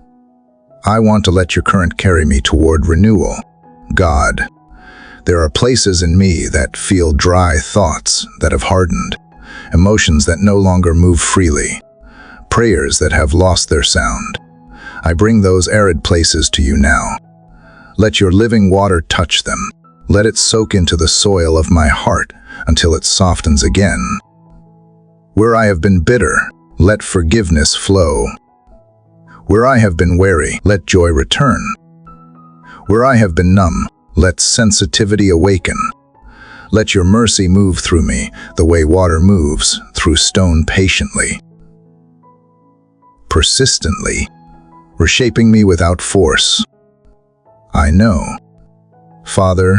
I want to let your current carry me toward renewal. God, there are places in me that feel dry, thoughts that have hardened, emotions that no longer move freely, prayers that have lost their sound. I bring those arid places to you now. Let your living water touch them. Let it soak into the soil of my heart until it softens again. Where I have been bitter, let forgiveness flow. Where I have been wary, let joy return. Where I have been numb, let sensitivity awaken. Let your mercy move through me the way water moves through stone, patiently, persistently, reshaping me without force. I know, Father,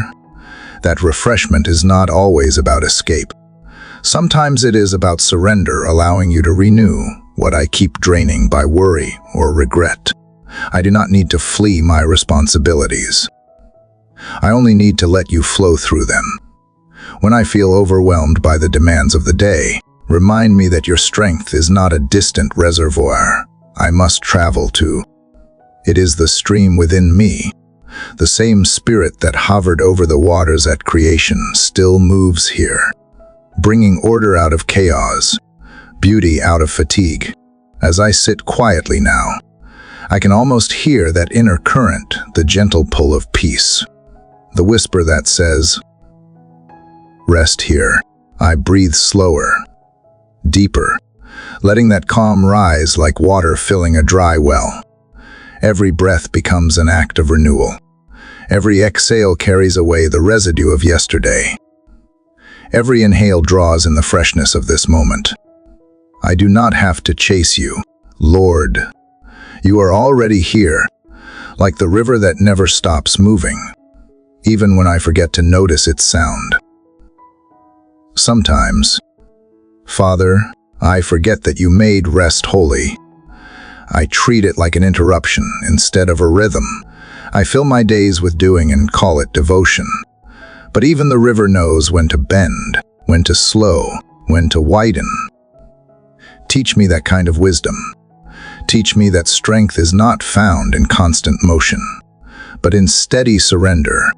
that refreshment is not always about escape. Sometimes it is about surrender, allowing you to renew what I keep draining by worry or regret. I do not need to flee my responsibilities. I only need to let you flow through them. When I feel overwhelmed by the demands of the day, remind me that your strength is not a distant reservoir I must travel to. It is the stream within me. The same spirit that hovered over the waters at creation still moves here, bringing order out of chaos, beauty out of fatigue. As I sit quietly now, I can almost hear that inner current, the gentle pull of peace, the whisper that says, "Rest here." I breathe slower, deeper, letting that calm rise like water filling a dry well. Every breath becomes an act of renewal. Every exhale carries away the residue of yesterday. Every inhale draws in the freshness of this moment. I do not have to chase you, Lord. You are already here, like the river that never stops moving, even when I forget to notice its sound. Sometimes, Father, I forget that you made rest holy. I treat it like an interruption instead of a rhythm. I fill my days with doing and call it devotion. But even the river knows when to bend, when to slow, when to widen. Teach me that kind of wisdom. Teach me that strength is not found in constant motion, but in steady surrender.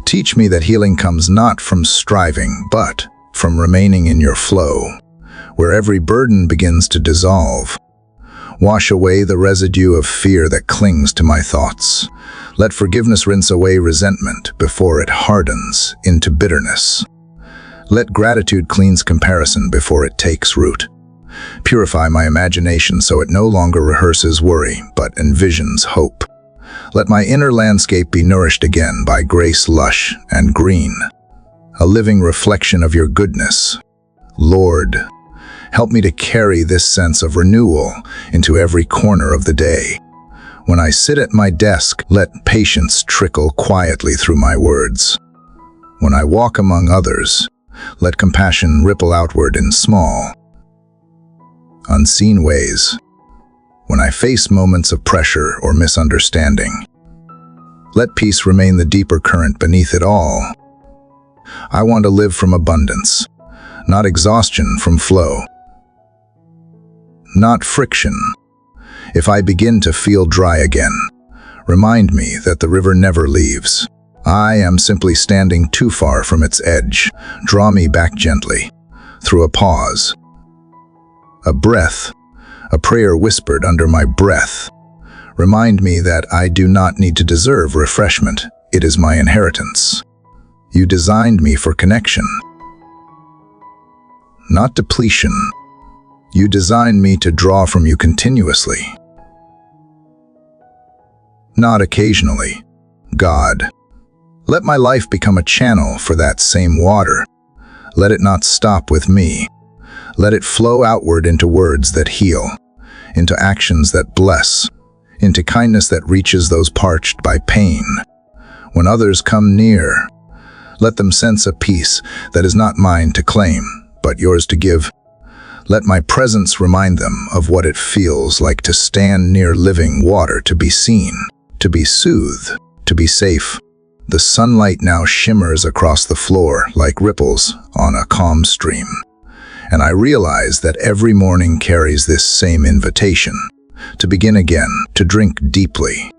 Teach me that healing comes not from striving, but from remaining in your flow, where every burden begins to dissolve. Wash away the residue of fear that clings to my thoughts. Let forgiveness rinse away resentment before it hardens into bitterness. Let gratitude cleanse comparison before it takes root. Purify my imagination so it no longer rehearses worry, but envisions hope. Let my inner landscape be nourished again by grace lush and green, a living reflection of your goodness. Lord, help me to carry this sense of renewal into every corner of the day. When I sit at my desk, let patience trickle quietly through my words. When I walk among others, let compassion ripple outward in small, unseen ways. When I face moments of pressure or misunderstanding, let peace remain the deeper current beneath it all. I want to live from abundance, not exhaustion, from flow, not friction. If I begin to feel dry again, Remind me that the river never leaves. I am simply standing too far from its edge. Draw me back gently, through a pause, a breath, a prayer whispered under my breath. Remind me that I do not need to deserve refreshment. It is my inheritance. You designed me for connection, not depletion. You designed me to draw from you continuously, not occasionally. God, let my life become a channel for that same water. Let it not stop with me. Let it flow outward into words that heal, into actions that bless, into kindness that reaches those parched by pain. When others come near, let them sense a peace that is not mine to claim, but yours to give. Let my presence remind them of what it feels like to stand near living water, to be seen, to be soothed, to be safe. The sunlight now shimmers across the floor like ripples on a calm stream. And I realize that every morning carries this same invitation, to begin again, to drink deeply,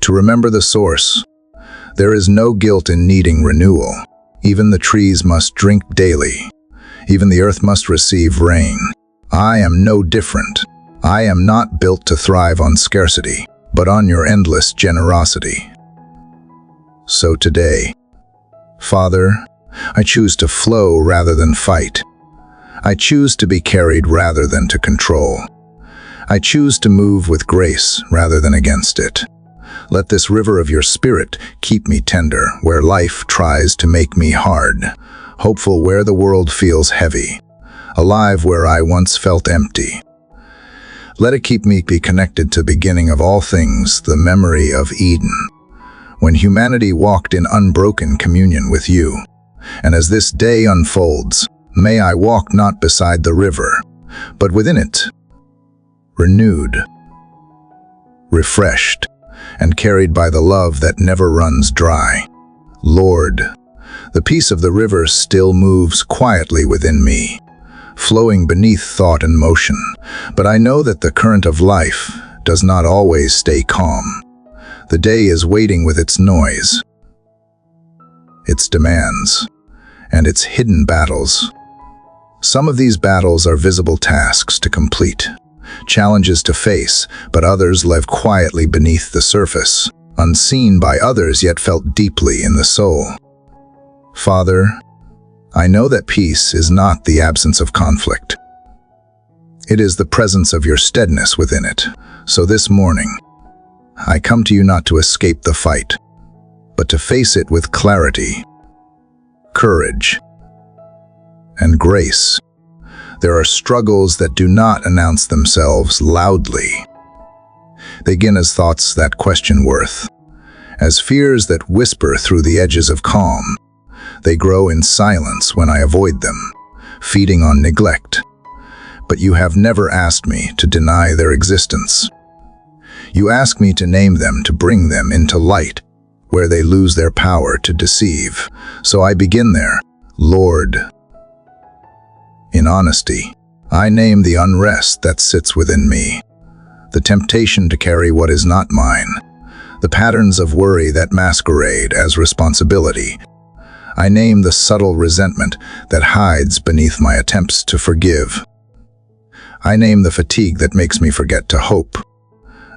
to remember the source. There is no guilt in needing renewal. Even the trees must drink daily. Even the earth must receive rain. I am no different. I am not built to thrive on scarcity, but on your endless generosity. So today, Father, I choose to flow rather than fight. I choose to be carried rather than to control. I choose to move with grace rather than against it. Let this river of your spirit keep me tender where life tries to make me hard, hopeful where the world feels heavy, alive where I once felt empty. Let it keep me be connected to the beginning of all things, the memory of Eden, when humanity walked in unbroken communion with you. And as this day unfolds, may I walk not beside the river, but within it, renewed, refreshed, and carried by the love that never runs dry. Lord, the peace of the river still moves quietly within me, flowing beneath thought and motion, but I know that the current of life does not always stay calm. The day is waiting with its noise, its demands, and its hidden battles. Some of these battles are visible tasks to complete, challenges to face, but others live quietly beneath the surface, unseen by others yet felt deeply in the soul. Father, I know that peace is not the absence of conflict. It is the presence of your steadiness within it. So this morning, I come to you not to escape the fight, but to face it with clarity, courage, and grace. There are struggles that do not announce themselves loudly. They begin as thoughts that question worth, as fears that whisper through the edges of calm. They grow in silence when I avoid them, feeding on neglect. But you have never asked me to deny their existence. You ask me to name them, to bring them into light, where they lose their power to deceive. So I begin there, Lord. In honesty, I name the unrest that sits within me, the temptation to carry what is not mine, the patterns of worry that masquerade as responsibility. I name the subtle resentment that hides beneath my attempts to forgive. I name the fatigue that makes me forget to hope.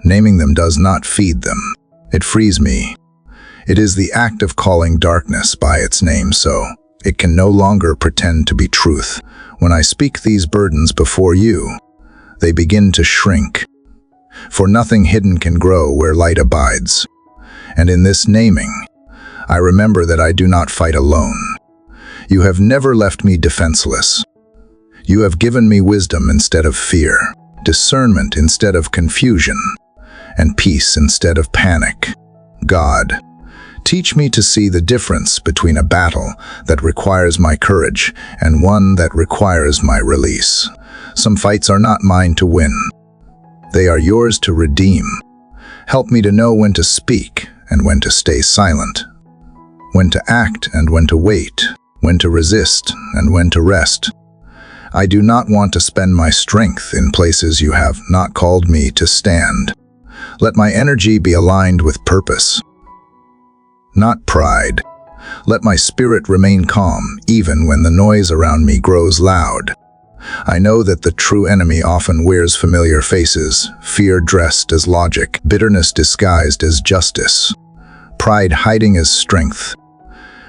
Naming them does not feed them. It frees me. It is the act of calling darkness by its name so it can no longer pretend to be truth. When I speak these burdens before you, they begin to shrink. For nothing hidden can grow where light abides. And in this naming, I remember that I do not fight alone. You have never left me defenseless. You have given me wisdom instead of fear, discernment instead of confusion, and peace instead of panic. God, teach me to see the difference between a battle that requires my courage and one that requires my release. Some fights are not mine to win. They are yours to redeem. Help me to know when to speak and when to stay silent, when to act and when to wait, when to resist and when to rest. I do not want to spend my strength in places you have not called me to stand. Let my energy be aligned with purpose, not pride. Let my spirit remain calm, even when the noise around me grows loud. I know that the true enemy often wears familiar faces, fear dressed as logic, bitterness disguised as justice, pride hiding as strength.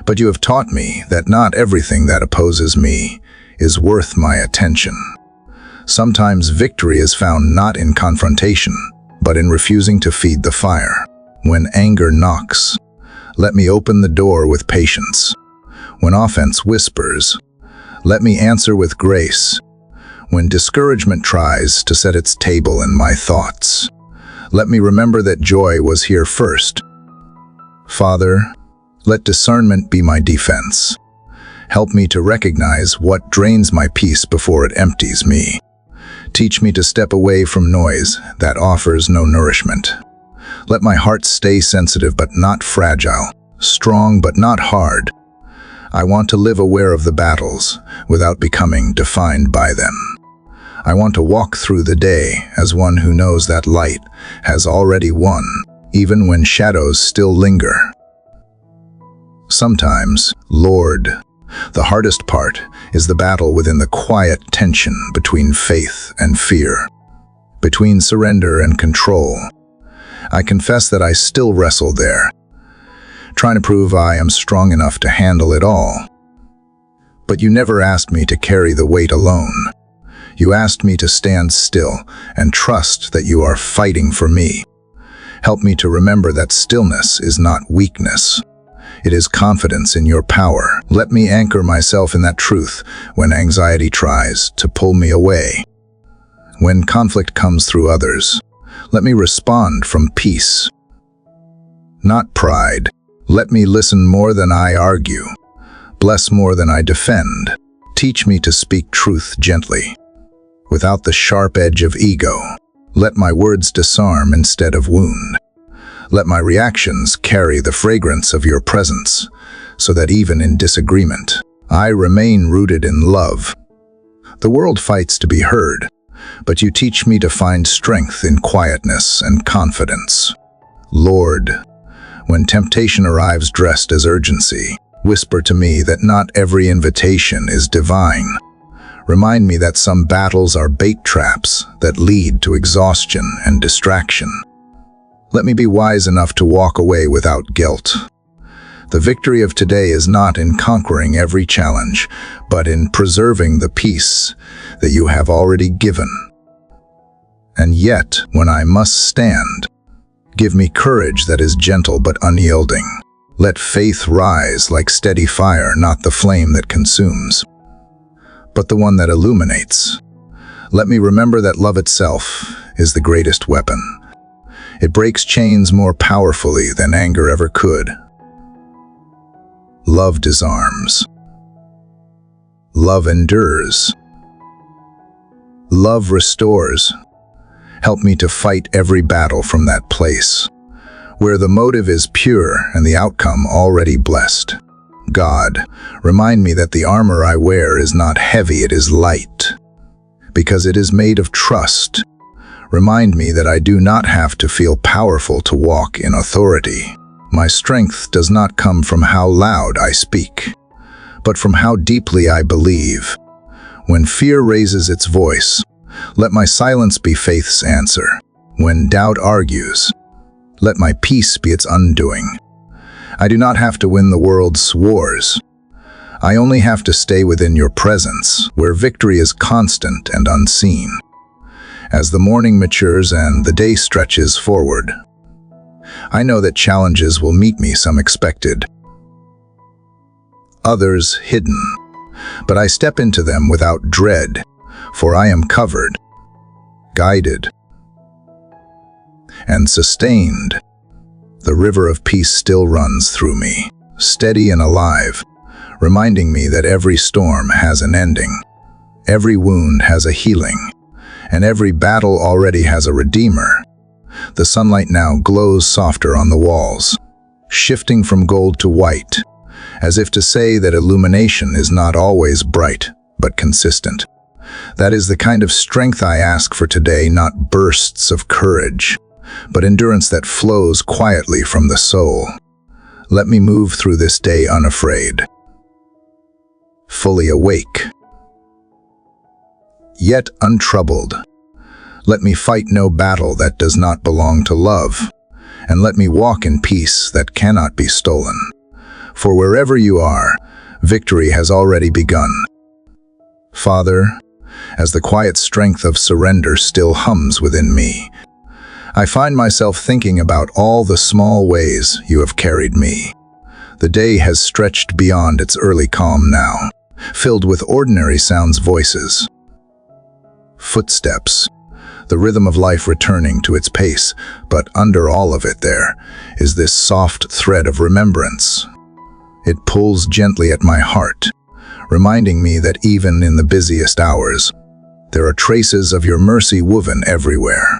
But you have taught me that not everything that opposes me is worth my attention. Sometimes victory is found not in confrontation, but in refusing to feed the fire. When anger knocks, let me open the door with patience. When offense whispers, let me answer with grace. When discouragement tries to set its table in my thoughts, let me remember that joy was here first. Father, let discernment be my defense. Help me to recognize what drains my peace before it empties me. Teach me to step away from noise that offers no nourishment. Let my heart stay sensitive but not fragile, strong but not hard. I want to live aware of the battles without becoming defined by them. I want to walk through the day as one who knows that light has already won, even when shadows still linger. Sometimes, Lord, the hardest part is the battle within the quiet tension between faith and fear, between surrender and control. I confess that I still wrestle there, trying to prove I am strong enough to handle it all. But you never asked me to carry the weight alone. You asked me to stand still and trust that you are fighting for me. Help me to remember that stillness is not weakness. It is confidence in your power. Let me anchor myself in that truth when anxiety tries to pull me away. When conflict comes through others, let me respond from peace, not pride. Let me listen more than I argue, bless more than I defend. Teach me to speak truth gently, without the sharp edge of ego. Let my words disarm instead of wound. Let my reactions carry the fragrance of your presence, so that even in disagreement, I remain rooted in love. The world fights to be heard, but you teach me to find strength in quietness and confidence. Lord, when temptation arrives dressed as urgency, whisper to me that not every invitation is divine. Remind me that some battles are bait traps that lead to exhaustion and distraction. Let me be wise enough to walk away without guilt. The victory of today is not in conquering every challenge, but in preserving the peace that you have already given. And yet, when I must stand, give me courage that is gentle but unyielding. Let faith rise like steady fire, not the flame that consumes, but the one that illuminates. Let me remember that love itself is the greatest weapon. It breaks chains more powerfully than anger ever could. Love disarms. Love endures. Love restores. Help me to fight every battle from that place, where the motive is pure and the outcome already blessed. God, remind me that the armor I wear is not heavy, it is light, because it is made of trust. Remind me that I do not have to feel powerful to walk in authority. My strength does not come from how loud I speak, but from how deeply I believe. When fear raises its voice, let my silence be faith's answer. When doubt argues, let my peace be its undoing. I do not have to win the world's wars. I only have to stay within your presence, where victory is constant and unseen. As the morning matures and the day stretches forward, I know that challenges will meet me, some expected, others hidden. But I step into them without dread, for I am covered, guided, and sustained. The river of peace still runs through me, steady and alive, reminding me that every storm has an ending, every wound has a healing, and every battle already has a redeemer. The sunlight now glows softer on the walls, shifting from gold to white, as if to say that illumination is not always bright, but consistent. That is the kind of strength I ask for today, not bursts of courage, but endurance that flows quietly from the soul. Let me move through this day unafraid, fully awake, yet untroubled. Let me fight no battle that does not belong to love, and let me walk in peace that cannot be stolen. For wherever you are, victory has already begun. Father, as the quiet strength of surrender still hums within me, I find myself thinking about all the small ways you have carried me. The day has stretched beyond its early calm now, filled with ordinary sounds, voices, footsteps, the rhythm of life returning to its pace, but under all of it there is this soft thread of remembrance. It pulls gently at my heart, reminding me that even in the busiest hours, there are traces of your mercy woven everywhere.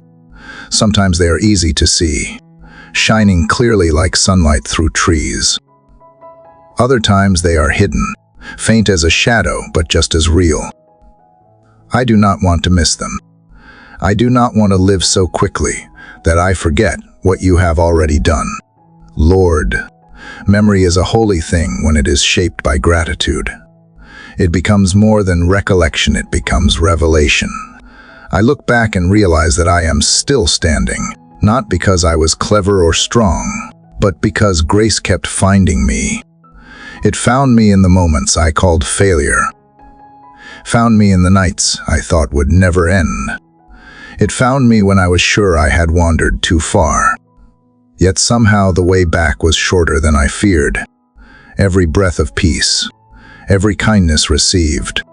Sometimes they are easy to see, shining clearly like sunlight through trees. Other times they are hidden, faint as a shadow, but just as real. I do not want to miss them. I do not want to live so quickly that I forget what you have already done. Lord, memory is a holy thing when it is shaped by gratitude. It becomes more than recollection, it becomes revelation. I look back and realize that I am still standing, not because I was clever or strong, but because grace kept finding me. It found me in the moments I called failure, found me in the nights I thought would never end. It found me when I was sure I had wandered too far. Yet somehow the way back was shorter than I feared. Every breath of peace, every kindness received,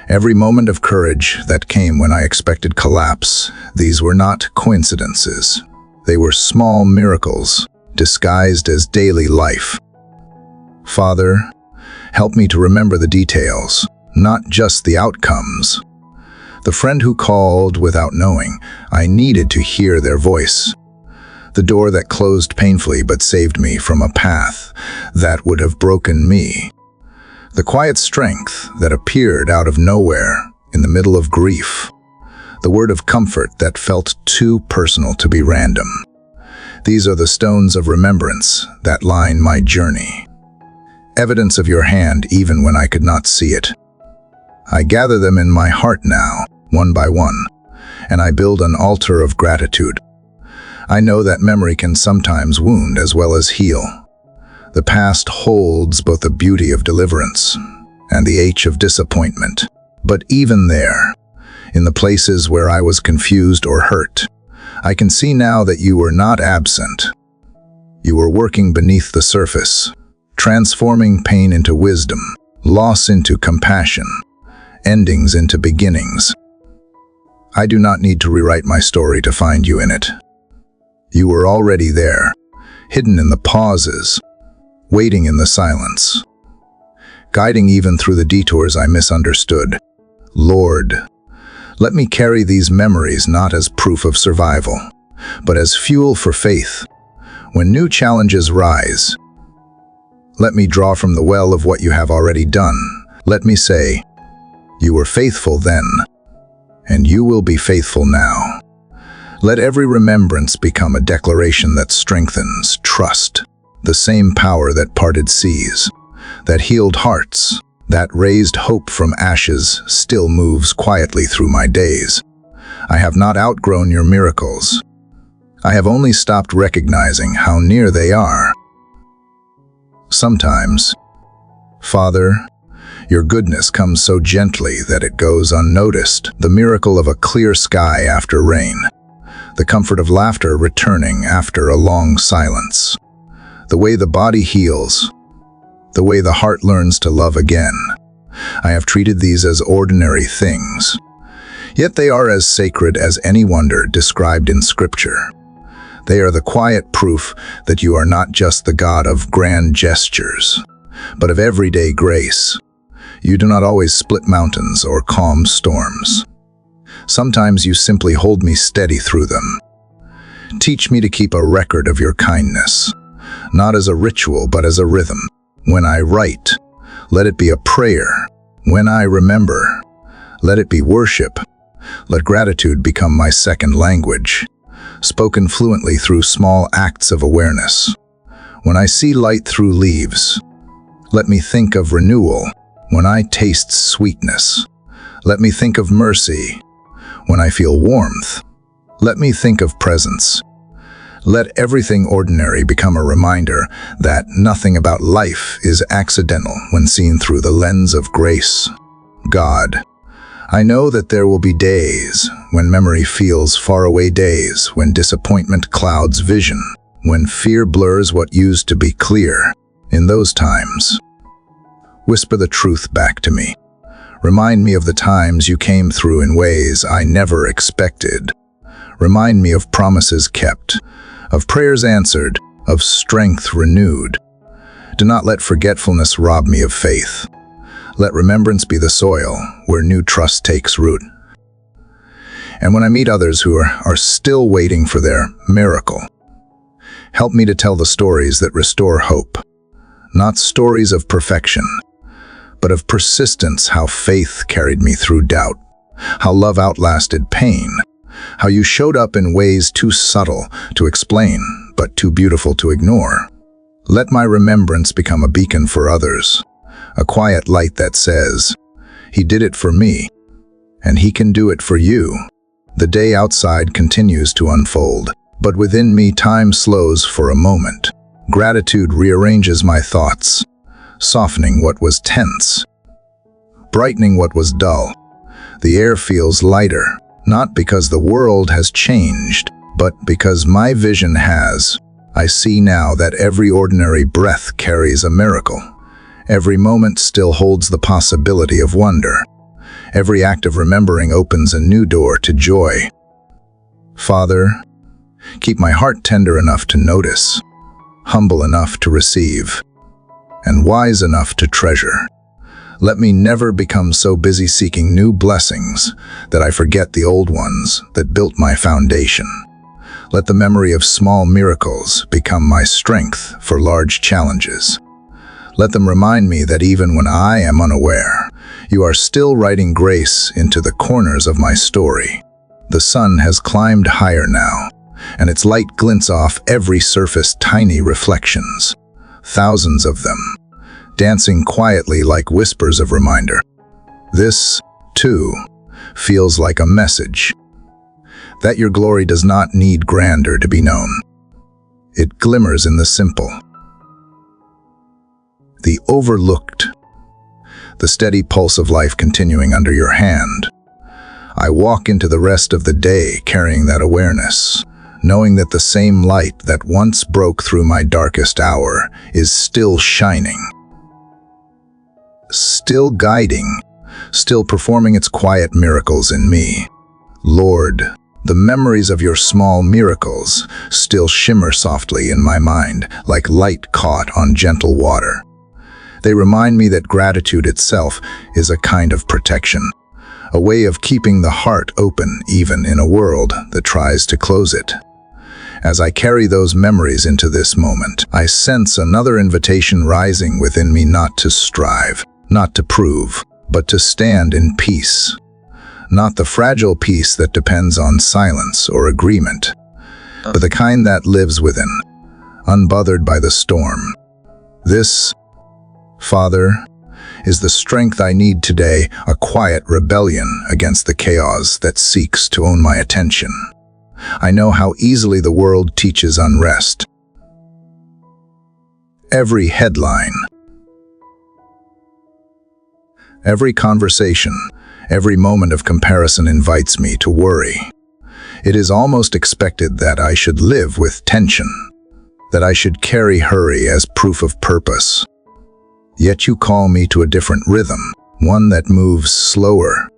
every moment of courage that came when I expected collapse, these were not coincidences. They were small miracles, disguised as daily life. Father, help me to remember the details, not just the outcomes. The friend who called without knowing I needed to hear their voice. The door that closed painfully but saved me from a path that would have broken me. The quiet strength that appeared out of nowhere in the middle of grief. The word of comfort that felt too personal to be random. These are the stones of remembrance that line my journey. Evidence of your hand even when I could not see it. I gather them in my heart now, one by one, and I build an altar of gratitude. I know that memory can sometimes wound as well as heal. The past holds both the beauty of deliverance and the ache of disappointment. But even there, in the places where I was confused or hurt, I can see now that you were not absent. You were working beneath the surface, transforming pain into wisdom, loss into compassion, endings into beginnings. I do not need to rewrite my story to find you in it. You were already there, hidden in the pauses, waiting in the silence, guiding even through the detours I misunderstood. Lord, let me carry these memories not as proof of survival, but as fuel for faith. When new challenges rise, let me draw from the well of what you have already done. Let me say, you were faithful then, and you will be faithful now. Let every remembrance become a declaration that strengthens trust, the same power that parted seas, that healed hearts, that raised hope from ashes still moves quietly through my days. I have not outgrown your miracles. I have only stopped recognizing how near they are. Sometimes, Father, your goodness comes so gently that it goes unnoticed. The miracle of a clear sky after rain. The comfort of laughter returning after a long silence. The way the body heals. The way the heart learns to love again. I have treated these as ordinary things. Yet they are as sacred as any wonder described in Scripture. They are the quiet proof that you are not just the God of grand gestures, but of everyday grace. You do not always split mountains or calm storms. Sometimes you simply hold me steady through them. Teach me to keep a record of your kindness, not as a ritual but as a rhythm. When I write, let it be a prayer. When I remember, let it be worship. Let gratitude become my second language. spoken fluently through small acts of awareness. When I see light through leaves, let me think of renewal. When I taste sweetness, let me think of mercy. When I feel warmth, let me think of presence. Let everything ordinary become a reminder that nothing about life is accidental when seen through the lens of grace. God, I know that there will be days when memory feels far away, days when disappointment clouds vision, when fear blurs what used to be clear. In those times, whisper the truth back to me. Remind me of the times you came through in ways I never expected. Remind me of promises kept, of prayers answered, of strength renewed. Do not let forgetfulness rob me of faith. Let remembrance be the soil where new trust takes root. And when I meet others who are still waiting for their miracle, help me to tell the stories that restore hope. Not stories of perfection, but of persistence, how faith carried me through doubt, how love outlasted pain, how you showed up in ways too subtle to explain, but too beautiful to ignore. Let my remembrance become a beacon for others, a quiet light that says, He did it for me, and He can do it for you. The day outside continues to unfold, but within me time slows for a moment. Gratitude rearranges my thoughts, softening what was tense, brightening what was dull. The air feels lighter, not because the world has changed, but because my vision has. I see now that every ordinary breath carries a miracle. Every moment still holds the possibility of wonder. Every act of remembering opens a new door to joy. Father, keep my heart tender enough to notice, humble enough to receive, and wise enough to treasure. Let me never become so busy seeking new blessings that I forget the old ones that built my foundation. Let the memory of small miracles become my strength for large challenges. Let them remind me that even when I am unaware, you are still writing grace into the corners of my story. The sun has climbed higher now, and its light glints off every surface, tiny reflections, thousands of them, dancing quietly like whispers of reminder. This, too, feels like a message that your glory does not need grandeur to be known. It glimmers in the simple, the overlooked, the steady pulse of life continuing under your hand. I walk into the rest of the day carrying that awareness, knowing that the same light that once broke through my darkest hour is still shining, still guiding, still performing its quiet miracles in me. Lord, the memories of your small miracles still shimmer softly in my mind like light caught on gentle water. They remind me that gratitude itself is a kind of protection, a way of keeping the heart open even in a world that tries to close it. As I carry those memories into this moment, I sense another invitation rising within me, not to strive, not to prove, but to stand in peace. Not the fragile peace that depends on silence or agreement, but the kind that lives within, unbothered by the storm. This, Father, is the strength I need today, a quiet rebellion against the chaos that seeks to own my attention. I know how easily the world teaches unrest. Every headline, every conversation, every moment of comparison invites me to worry. It is almost expected that I should live with tension, that I should carry hurry as proof of purpose. Yet you call me to a different rhythm, one that moves slower,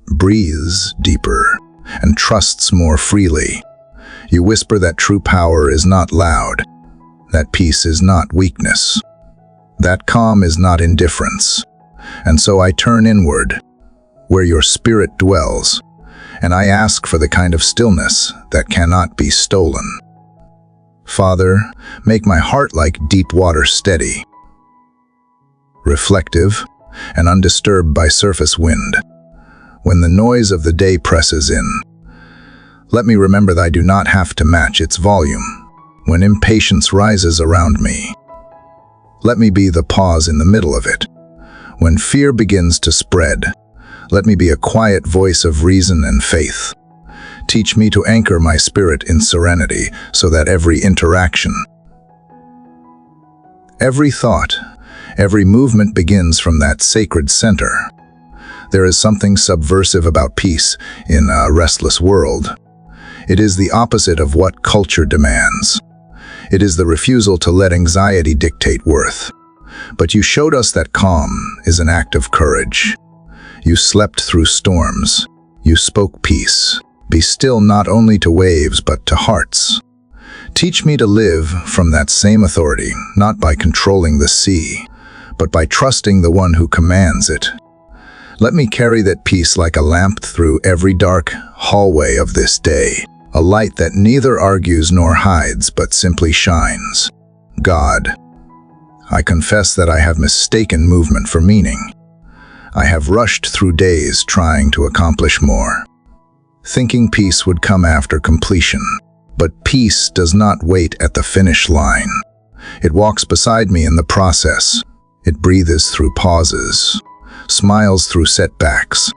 breathes deeper, and trusts more freely. You whisper that true power is not loud, that peace is not weakness, that calm is not indifference. And so I turn inward, where your spirit dwells, and I ask for the kind of stillness that cannot be stolen. Father, make my heart like deep water, steady, reflective, and undisturbed by surface wind. When the noise of the day presses in, Let me remember that I do not have to match its volume. When impatience rises around me, let me be the pause in the middle of it. When fear begins to spread, let me be a quiet voice of reason and faith. Teach me to anchor my spirit in serenity so that every interaction, every thought, every movement begins from that sacred center. There is something subversive about peace in a restless world. It is the opposite of what culture demands. It is the refusal to let anxiety dictate worth. But you showed us that calm is an act of courage. You slept through storms. You spoke peace. Be still not only to waves but to hearts. Teach me to live from that same authority, not by controlling the sea, but by trusting the one who commands it. Let me carry that peace like a lamp through every dark hallway of this day, a light that neither argues nor hides but simply shines. God, I confess that I have mistaken movement for meaning. I have rushed through days trying to accomplish more, thinking peace would come after completion. But peace does not wait at the finish line. It walks beside me in the process. It breathes through pauses, smiles through setbacks,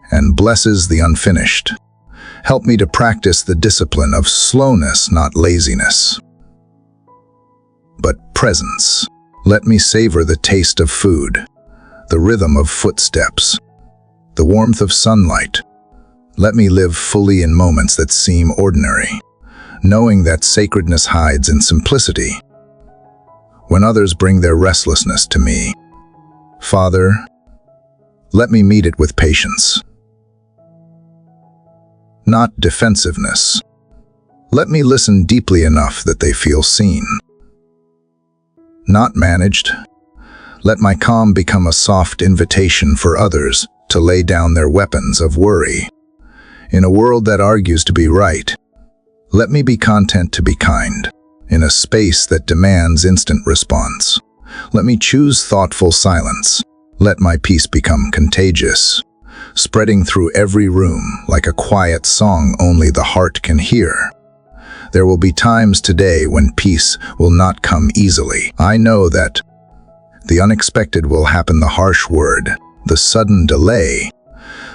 and blesses the unfinished. Help me to practice the discipline of slowness, not laziness, but presence. Let me savor the taste of food, the rhythm of footsteps, the warmth of sunlight. Let me live fully in moments that seem ordinary, knowing that sacredness hides in simplicity. When others bring their restlessness to me, Father, let me meet it with patience, not defensiveness. Let me listen deeply enough that they feel seen, not managed. Let my calm become a soft invitation for others to lay down their weapons of worry. In a world that argues to be right, let me be content to be kind. In a space that demands instant response, let me choose thoughtful silence. Let my peace become contagious, spreading through every room like a quiet song only the heart can hear. There will be times today when peace will not come easily. I know that the unexpected will happen, the harsh word, the sudden delay,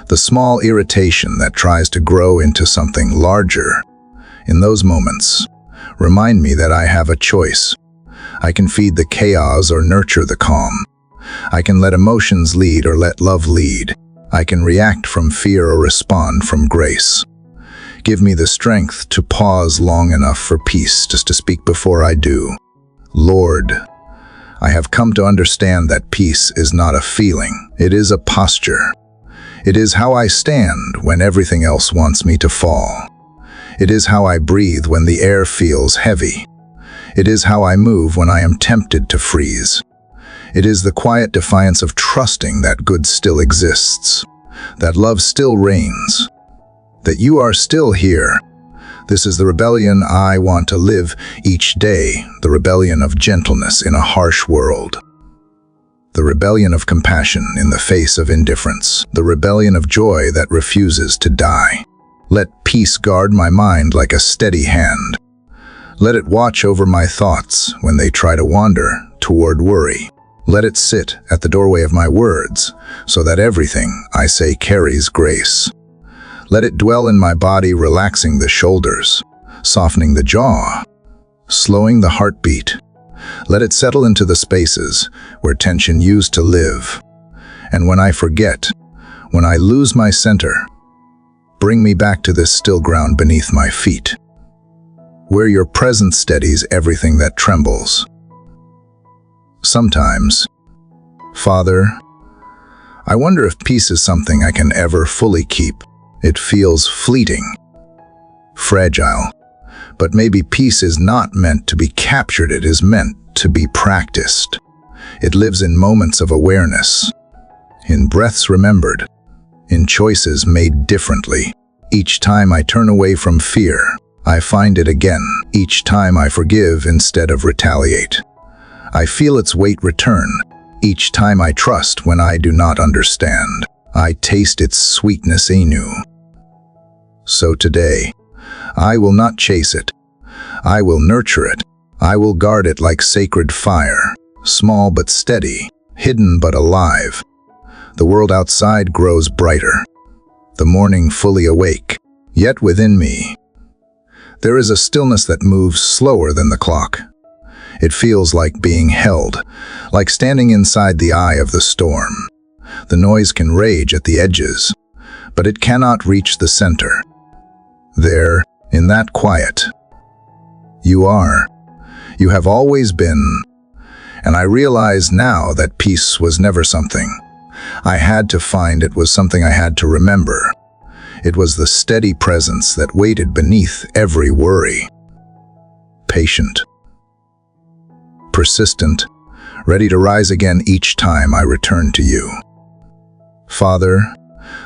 the small irritation that tries to grow into something larger. In those moments, remind me that I have a choice. I can feed the chaos or nurture the calm. I can let emotions lead or let love lead. I can react from fear or respond from grace. Give me the strength to pause long enough for peace just to speak before I do. Lord, I have come to understand that peace is not a feeling. It is a posture. It is how I stand when everything else wants me to fall. It is how I breathe when the air feels heavy. It is how I move when I am tempted to freeze. It is the quiet defiance of trusting that good still exists, that love still reigns, that you are still here. This is the rebellion I want to live each day, the rebellion of gentleness in a harsh world, the rebellion of compassion in the face of indifference, the rebellion of joy that refuses to die. Let peace guard my mind like a steady hand. Let it watch over my thoughts when they try to wander toward worry. Let it sit at the doorway of my words so that everything I say carries grace. Let it dwell in my body, relaxing the shoulders, softening the jaw, slowing the heartbeat. Let it settle into the spaces where tension used to live. And when I forget, when I lose my center, bring me back to this still ground beneath my feet, where your presence steadies everything that trembles. Sometimes, Father, I wonder if peace is something I can ever fully keep. It feels fleeting, fragile, but maybe peace is not meant to be captured, it is meant to be practiced. It lives in moments of awareness, in breaths remembered, in choices made differently. Each time I turn away from fear, I find it again. Each time I forgive instead of retaliate, I feel its weight return. Each time I trust when I do not understand, I taste its sweetness anew. So today, I will not chase it. I will nurture it. I will guard it like sacred fire, small but steady, hidden but alive. The world outside grows brighter, the morning fully awake. Yet within me, there is a stillness that moves slower than the clock. It feels like being held, like standing inside the eye of the storm. The noise can rage at the edges, but it cannot reach the center. There, in that quiet, you are. You have always been. And I realize now that peace was never something I had to find, it was something I had to remember. It was the steady presence that waited beneath every worry. Patient, persistent, ready to rise again each time I return to you. Father,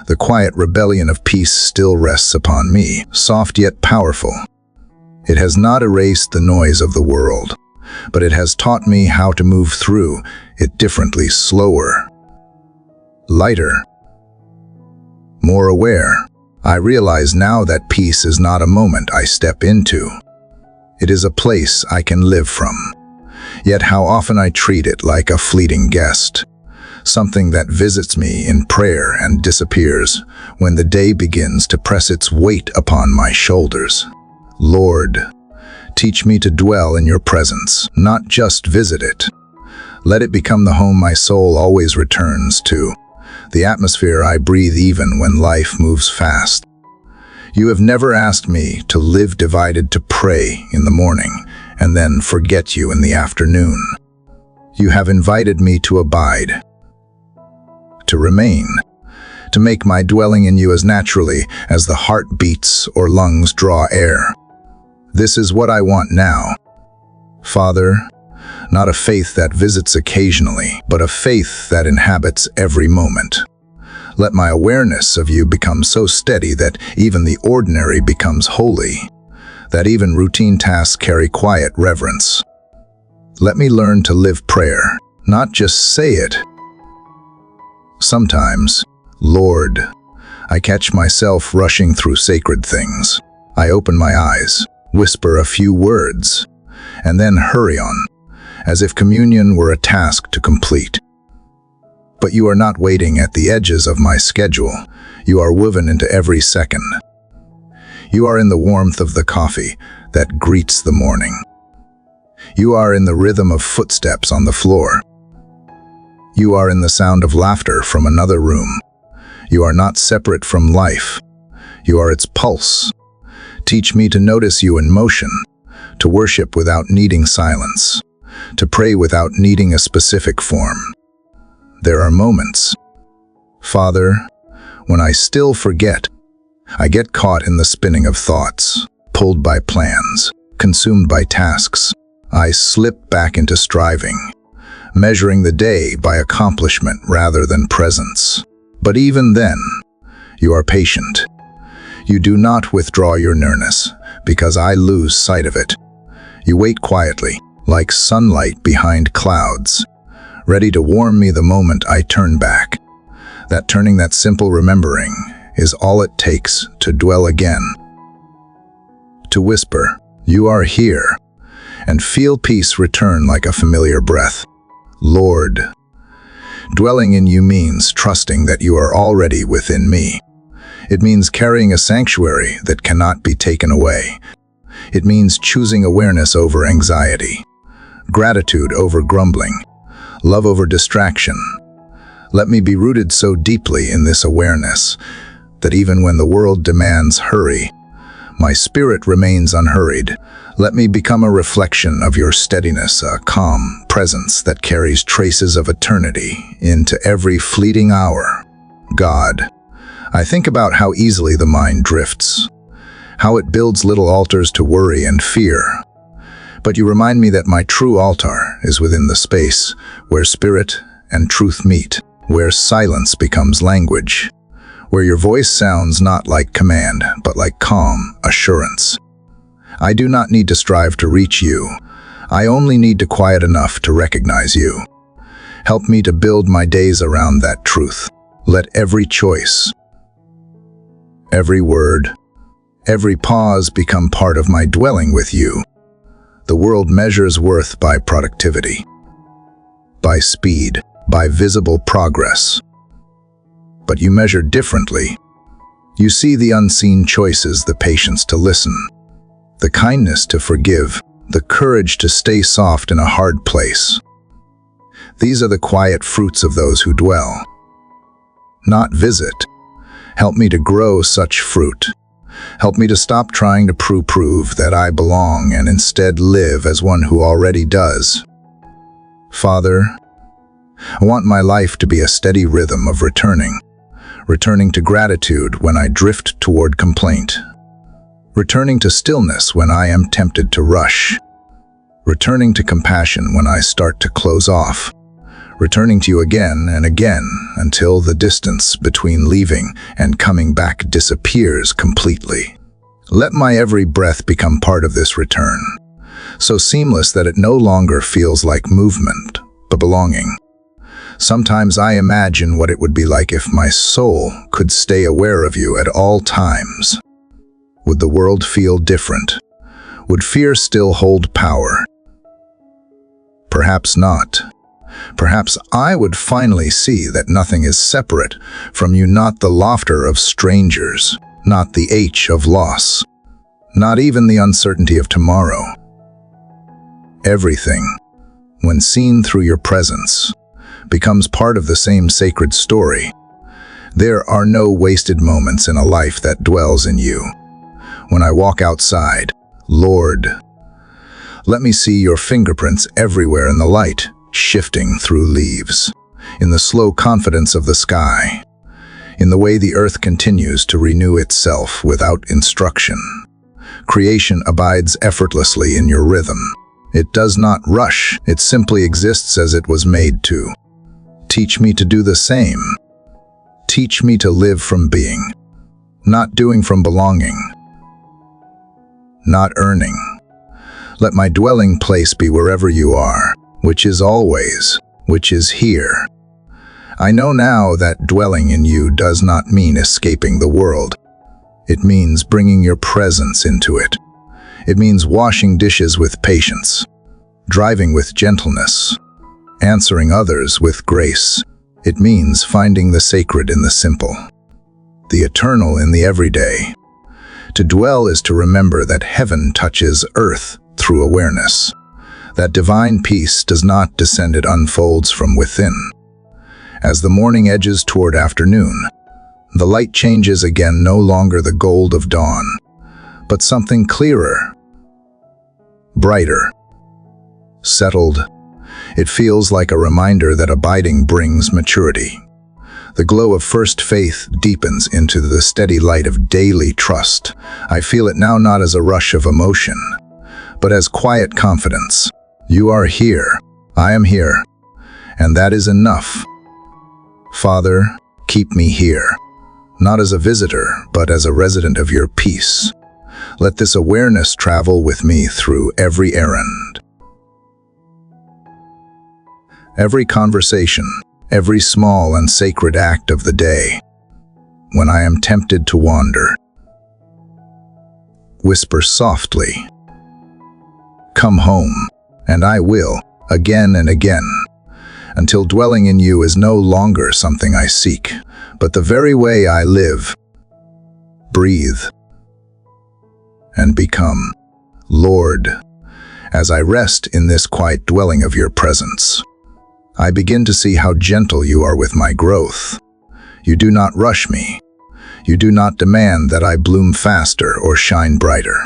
the quiet rebellion of peace still rests upon me, soft yet powerful. It has not erased the noise of the world, but it has taught me how to move through it differently, slower, lighter, more aware. I realize now that peace is not a moment I step into. It is a place I can live from. Yet how often I treat it like a fleeting guest, something that visits me in prayer and disappears when the day begins to press its weight upon my shoulders. Lord, teach me to dwell in your presence, not just visit it. Let it become the home my soul always returns to, the atmosphere I breathe even when life moves fast. You have never asked me to live divided, to pray in the morning and then forget you in the afternoon. You have invited me to abide, to remain, to make my dwelling in you as naturally as the heart beats or lungs draw air. This is what I want now. Father, not a faith that visits occasionally, but a faith that inhabits every moment. Let my awareness of you become so steady that even the ordinary becomes holy, that even routine tasks carry quiet reverence. Let me learn to live prayer, not just say it. Sometimes, Lord, I catch myself rushing through sacred things. I open my eyes, whisper a few words, and then hurry on, as if communion were a task to complete. But you are not waiting at the edges of my schedule. You are woven into every second. You are in the warmth of the coffee that greets the morning. You are in the rhythm of footsteps on the floor. You are in the sound of laughter from another room. You are not separate from life. You are its pulse. Teach me to notice you in motion, to worship without needing silence, to pray without needing a specific form. There are moments, Father, when I still forget. I get caught in the spinning of thoughts, pulled by plans, consumed by tasks. I slip back into striving, measuring the day by accomplishment rather than presence. But even then, you are patient. You do not withdraw your nearness, because I lose sight of it. You wait quietly, like sunlight behind clouds, ready to warm me the moment I turn back. That simple remembering is all it takes to dwell again. To whisper, you are here, and feel peace return like a familiar breath. Lord, dwelling in you means trusting that you are already within me. It means carrying a sanctuary that cannot be taken away. It means choosing awareness over anxiety, gratitude over grumbling, love over distraction. Let me be rooted so deeply in this awareness that even when the world demands hurry, my spirit remains unhurried. Let me become a reflection of your steadiness, a calm presence that carries traces of eternity into every fleeting hour. God, I think about how easily the mind drifts, how it builds little altars to worry and fear. But you remind me that my true altar is within the space where spirit and truth meet, where silence becomes language, where your voice sounds not like command, but like calm assurance. I do not need to strive to reach you. I only need to quiet enough to recognize you. Help me to build my days around that truth. Let every choice, every word, Every pause become part of my dwelling with you. The world measures worth by productivity, by speed, by visible progress. But you measure differently. You see the unseen choices, the patience to listen, the kindness to forgive, the courage to stay soft in a hard place. These are the quiet fruits of those who dwell, not visit. Help me to grow such fruit. Help me to stop trying to prove that I belong and instead live as one who already does. Father, I want my life to be a steady rhythm of returning to gratitude when I drift toward complaint, returning to stillness when I am tempted to rush, returning to compassion when I start to close off, returning to you again and again until the distance between leaving and coming back disappears completely. Let my every breath become part of this return, so seamless that it no longer feels like movement, but belonging. Sometimes I imagine what it would be like if my soul could stay aware of you at all times. Would the world feel different? Would fear still hold power? Perhaps not. Perhaps I would finally see that nothing is separate from you, not the laughter of strangers, not the ache of loss, not even the uncertainty of tomorrow. Everything, when seen through your presence, becomes part of the same sacred story. There are no wasted moments in a life that dwells in you. When I walk outside, Lord, let me see your fingerprints everywhere in the light, shifting through leaves, in the slow confidence of the sky, in the way the earth continues to renew itself without instruction. Creation abides effortlessly in your rhythm. It does not rush, it simply exists as it was made to. Teach me to do the same. Teach me to live from being, not doing from belonging, not earning. Let my dwelling place be wherever you are, which is always, which is here. I know now that dwelling in you does not mean escaping the world. It means bringing your presence into it. It means washing dishes with patience, driving with gentleness, answering others with grace. It means finding the sacred in the simple, the eternal in the everyday. To dwell is to remember that heaven touches earth through awareness, that divine peace does not descend, it unfolds from within. As the morning edges toward afternoon, the light changes again, no longer the gold of dawn, but something clearer, brighter, settled. It feels like a reminder that abiding brings maturity. The glow of first faith deepens into the steady light of daily trust. I feel it now not as a rush of emotion, but as quiet confidence. You are here, I am here, and that is enough. Father, keep me here, not as a visitor, but as a resident of your peace. Let this awareness travel with me through every errand, every conversation, every small and sacred act of the day. When I am tempted to wander, whisper softly, "Come home," and I will, again and again, until dwelling in you is no longer something I seek, but the very way I live, breathe, and become. Lord, as I rest in this quiet dwelling of your presence, I begin to see how gentle you are with my growth. You do not rush me. You do not demand that I bloom faster or shine brighter.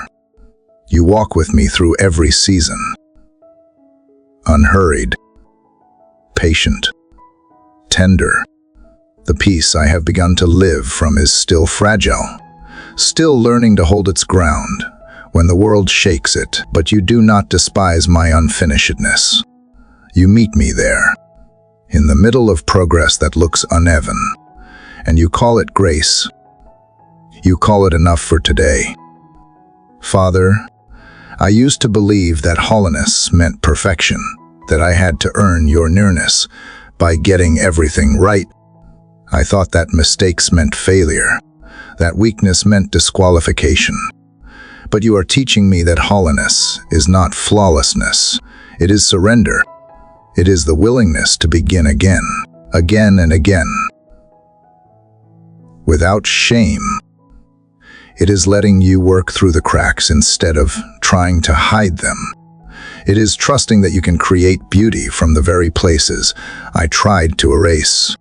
You walk with me through every season, unhurried, patient, tender. The peace I have begun to live from is still fragile, still learning to hold its ground when the world shakes it, but you do not despise my unfinishedness. You meet me there, in the middle of progress that looks uneven, and you call it grace. You call it enough for today. Father, I used to believe that holiness meant perfection, that I had to earn your nearness by getting everything right. I thought that mistakes meant failure, That weakness meant disqualification. But you are teaching me that holiness is not flawlessness. It is surrender. It is the willingness to begin again and again. Without shame. It is letting you work through the cracks instead of trying to hide them. It is trusting that you can create beauty from the very places I tried to erase.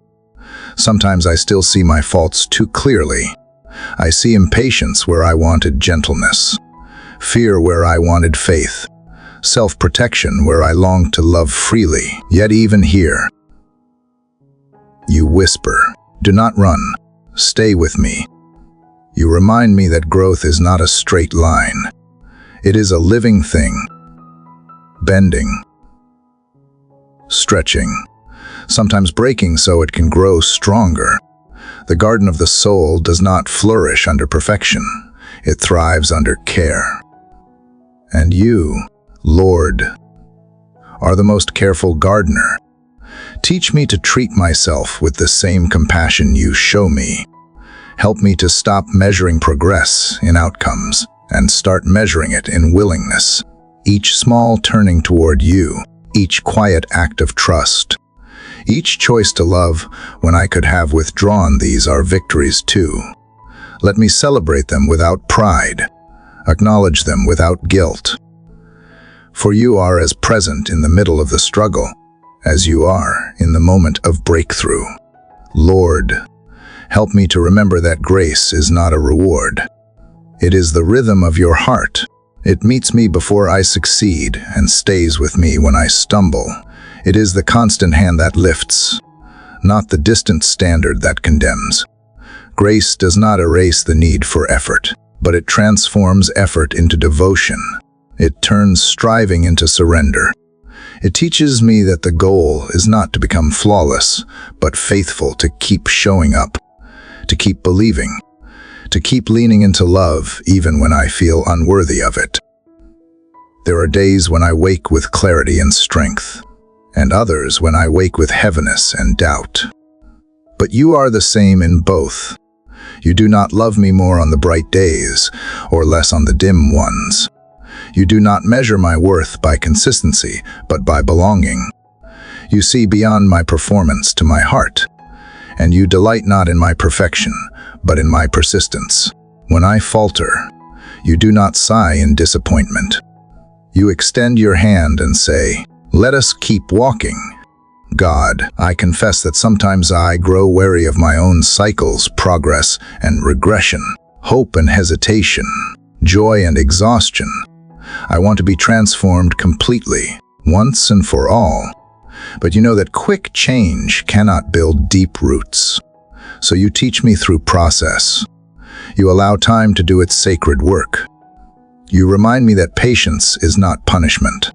Sometimes I still see my faults too clearly. I see impatience where I wanted gentleness, fear where I wanted faith, self-protection where I longed to love freely. Yet even here, you whisper, "Do not run, stay with me." You remind me that growth is not a straight line. It is a living thing, bending, stretching, sometimes breaking so it can grow stronger. The garden of the soul does not flourish under perfection. It thrives under care. And you, Lord, are the most careful gardener. Teach me to treat myself with the same compassion you show me. Help me to stop measuring progress in outcomes and start measuring it in willingness. Each small turning toward you, each quiet act of trust, each choice to love when I could have withdrawn, these are victories too. Let me celebrate them without pride, acknowledge them without guilt. For you are as present in the middle of the struggle as you are in the moment of breakthrough. Lord, help me to remember that grace is not a reward. It is the rhythm of your heart. It meets me before I succeed and stays with me when I stumble. It is the constant hand that lifts, not the distant standard that condemns. Grace does not erase the need for effort, but it transforms effort into devotion. It turns striving into surrender. It teaches me that the goal is not to become flawless, but faithful, to keep showing up, to keep believing, to keep leaning into love even when I feel unworthy of it. There are days when I wake with clarity and strength, and others when I wake with heaviness and doubt. But you are the same in both. You do not love me more on the bright days or less on the dim ones. You do not measure my worth by consistency, but by belonging. You see beyond my performance to my heart, and you delight not in my perfection, but in my persistence. When I falter, you do not sigh in disappointment. You extend your hand and say, "Let us keep walking." God, I confess that sometimes I grow weary of my own cycles, progress and regression, hope and hesitation, joy and exhaustion. I want to be transformed completely, once and for all. But you know that quick change cannot build deep roots. So you teach me through process. You allow time to do its sacred work. You remind me that patience is not punishment.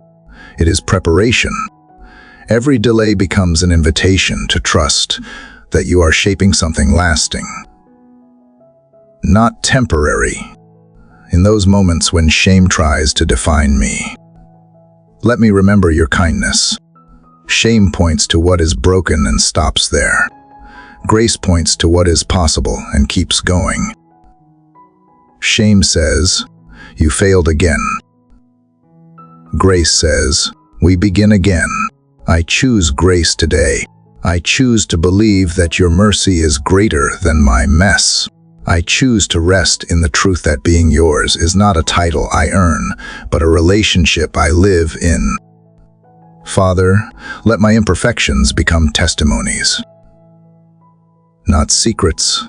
It is preparation. Every delay becomes an invitation to trust that you are shaping something lasting, not temporary. In those moments when shame tries to define me, let me remember your kindness. Shame points to what is broken and stops there. Grace points to what is possible and keeps going. Shame says, "You failed again." Grace says, "We begin again." I choose grace today. I choose to believe that your mercy is greater than my mess. I choose to rest in the truth that being yours is not a title I earn, but a relationship I live in. Father, let my imperfections become testimonies, not secrets.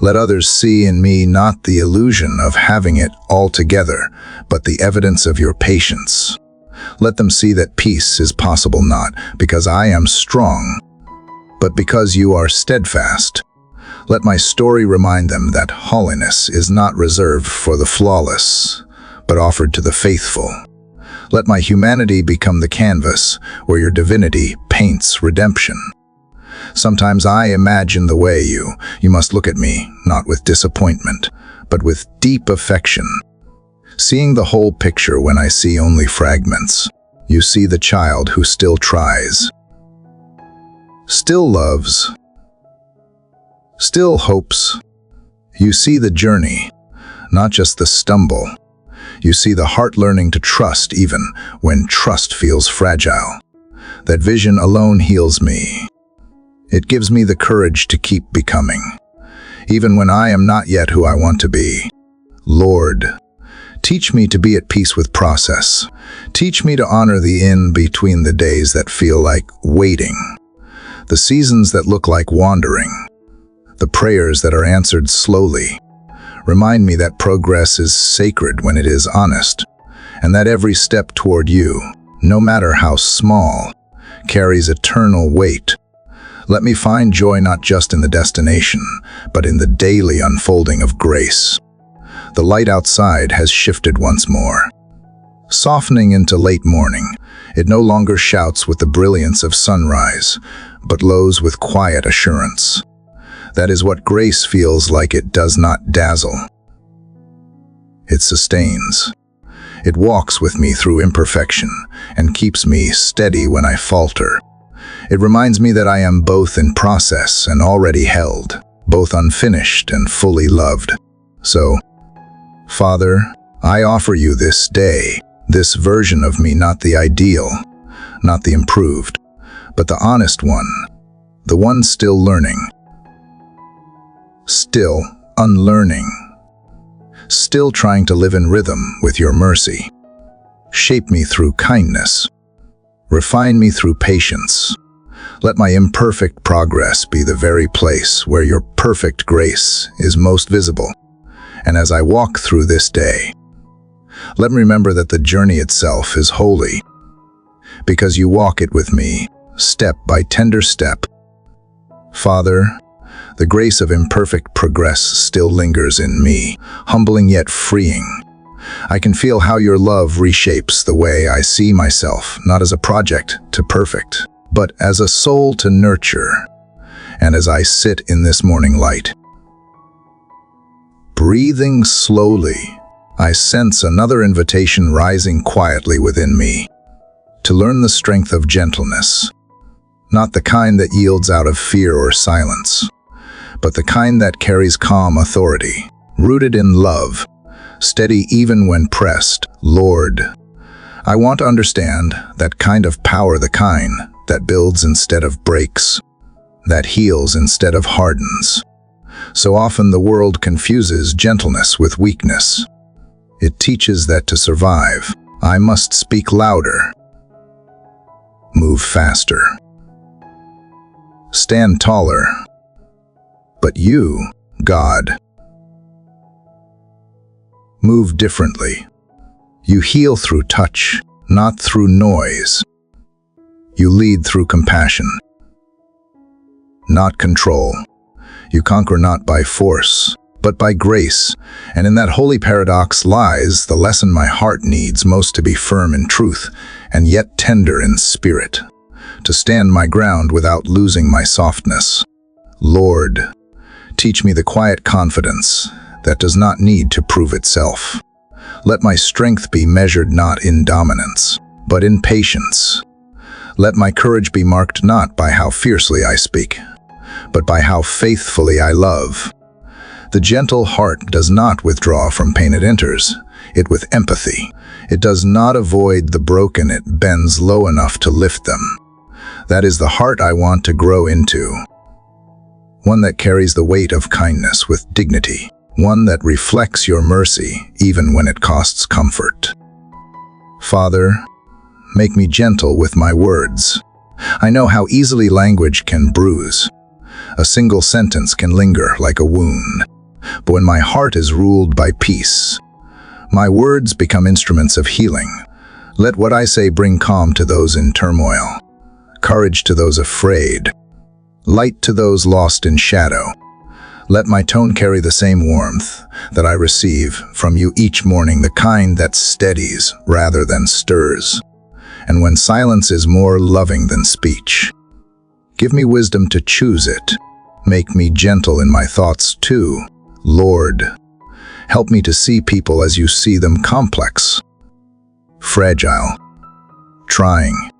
Let others see in me not the illusion of having it all together, but the evidence of your patience. Let them see that peace is possible not because I am strong, but because you are steadfast. Let my story remind them that holiness is not reserved for the flawless, but offered to the faithful. Let my humanity become the canvas where your divinity paints redemption. Sometimes I imagine the way you must look at me, not with disappointment, but with deep affection. Seeing the whole picture when I see only fragments. You see the child who still tries, still loves, still hopes. You see the journey, not just the stumble. You see the heart learning to trust even when trust feels fragile. That vision alone heals me. It gives me the courage to keep becoming, even when I am not yet who I want to be. Lord, teach me to be at peace with process. Teach me to honor the in-between, the days that feel like waiting, the seasons that look like wandering, the prayers that are answered slowly. Remind me that progress is sacred when it is honest, and that every step toward you, no matter how small, carries eternal weight. Let me find joy not just in the destination, but in the daily unfolding of grace. The light outside has shifted once more. Softening into late morning, it no longer shouts with the brilliance of sunrise, but glows with quiet assurance. That is what grace feels like. It does not dazzle. It sustains. It walks with me through imperfection and keeps me steady when I falter. It reminds me that I am both in process and already held, both unfinished and fully loved. So, Father, I offer you this day, this version of me, not the ideal, not the improved, but the honest one, the one still learning, still unlearning, still trying to live in rhythm with your mercy. Shape me through kindness. Refine me through patience. Let my imperfect progress be the very place where your perfect grace is most visible. And as I walk through this day, let me remember that the journey itself is holy, because you walk it with me, step by tender step. Father, the grace of imperfect progress still lingers in me, humbling yet freeing. I can feel how your love reshapes the way I see myself, not as a project to perfect, but as a soul to nurture. And as I sit in this morning light, breathing slowly, I sense another invitation rising quietly within me, to learn the strength of gentleness, not the kind that yields out of fear or silence, but the kind that carries calm authority, rooted in love, steady even when pressed. Lord, I want to understand that kind of power, the kind that builds instead of breaks, that heals instead of hardens. So often the world confuses gentleness with weakness. It teaches that to survive, I must speak louder, move faster, stand taller. But you, God, move differently. You heal through touch, not through noise. You lead through compassion, not control. You conquer not by force, but by grace. And in that holy paradox lies the lesson my heart needs most: to be firm in truth and yet tender in spirit, to stand my ground without losing my softness. Lord, teach me the quiet confidence that does not need to prove itself. Let my strength be measured not in dominance, but in patience. Let my courage be marked not by how fiercely I speak, but by how faithfully I love. The gentle heart does not withdraw from pain it enters, it with empathy. It does not avoid the broken, it bends low enough to lift them. That is the heart I want to grow into. One that carries the weight of kindness with dignity. One that reflects your mercy even when it costs comfort. Father, make me gentle with my words. I know how easily language can bruise. A single sentence can linger like a wound. But when my heart is ruled by peace, my words become instruments of healing. Let what I say bring calm to those in turmoil, courage to those afraid, light to those lost in shadow. Let my tone carry the same warmth that I receive from you each morning, the kind that steadies rather than stirs. And when silence is more loving than speech, give me wisdom to choose it. Make me gentle in my thoughts too. Lord, help me to see people as you see them: complex, fragile, trying,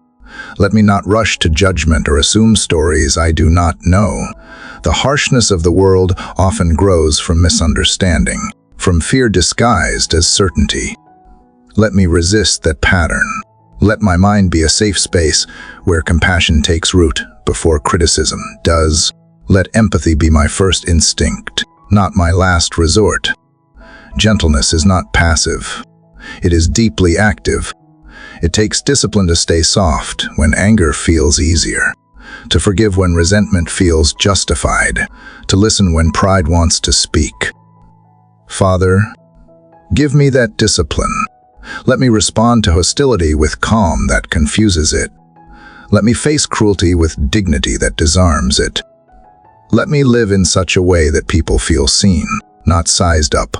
Let me not rush to judgment or assume stories I do not know. The harshness of the world often grows from misunderstanding, from fear disguised as certainty. Let me resist that pattern. Let my mind be a safe space where compassion takes root before criticism does. Let empathy be my first instinct, not my last resort. Gentleness is not passive. It is deeply active. It takes discipline to stay soft when anger feels easier, to forgive when resentment feels justified, to listen when pride wants to speak. Father, give me that discipline. Let me respond to hostility with calm that confuses it. Let me face cruelty with dignity that disarms it. Let me live in such a way that people feel seen, not sized up.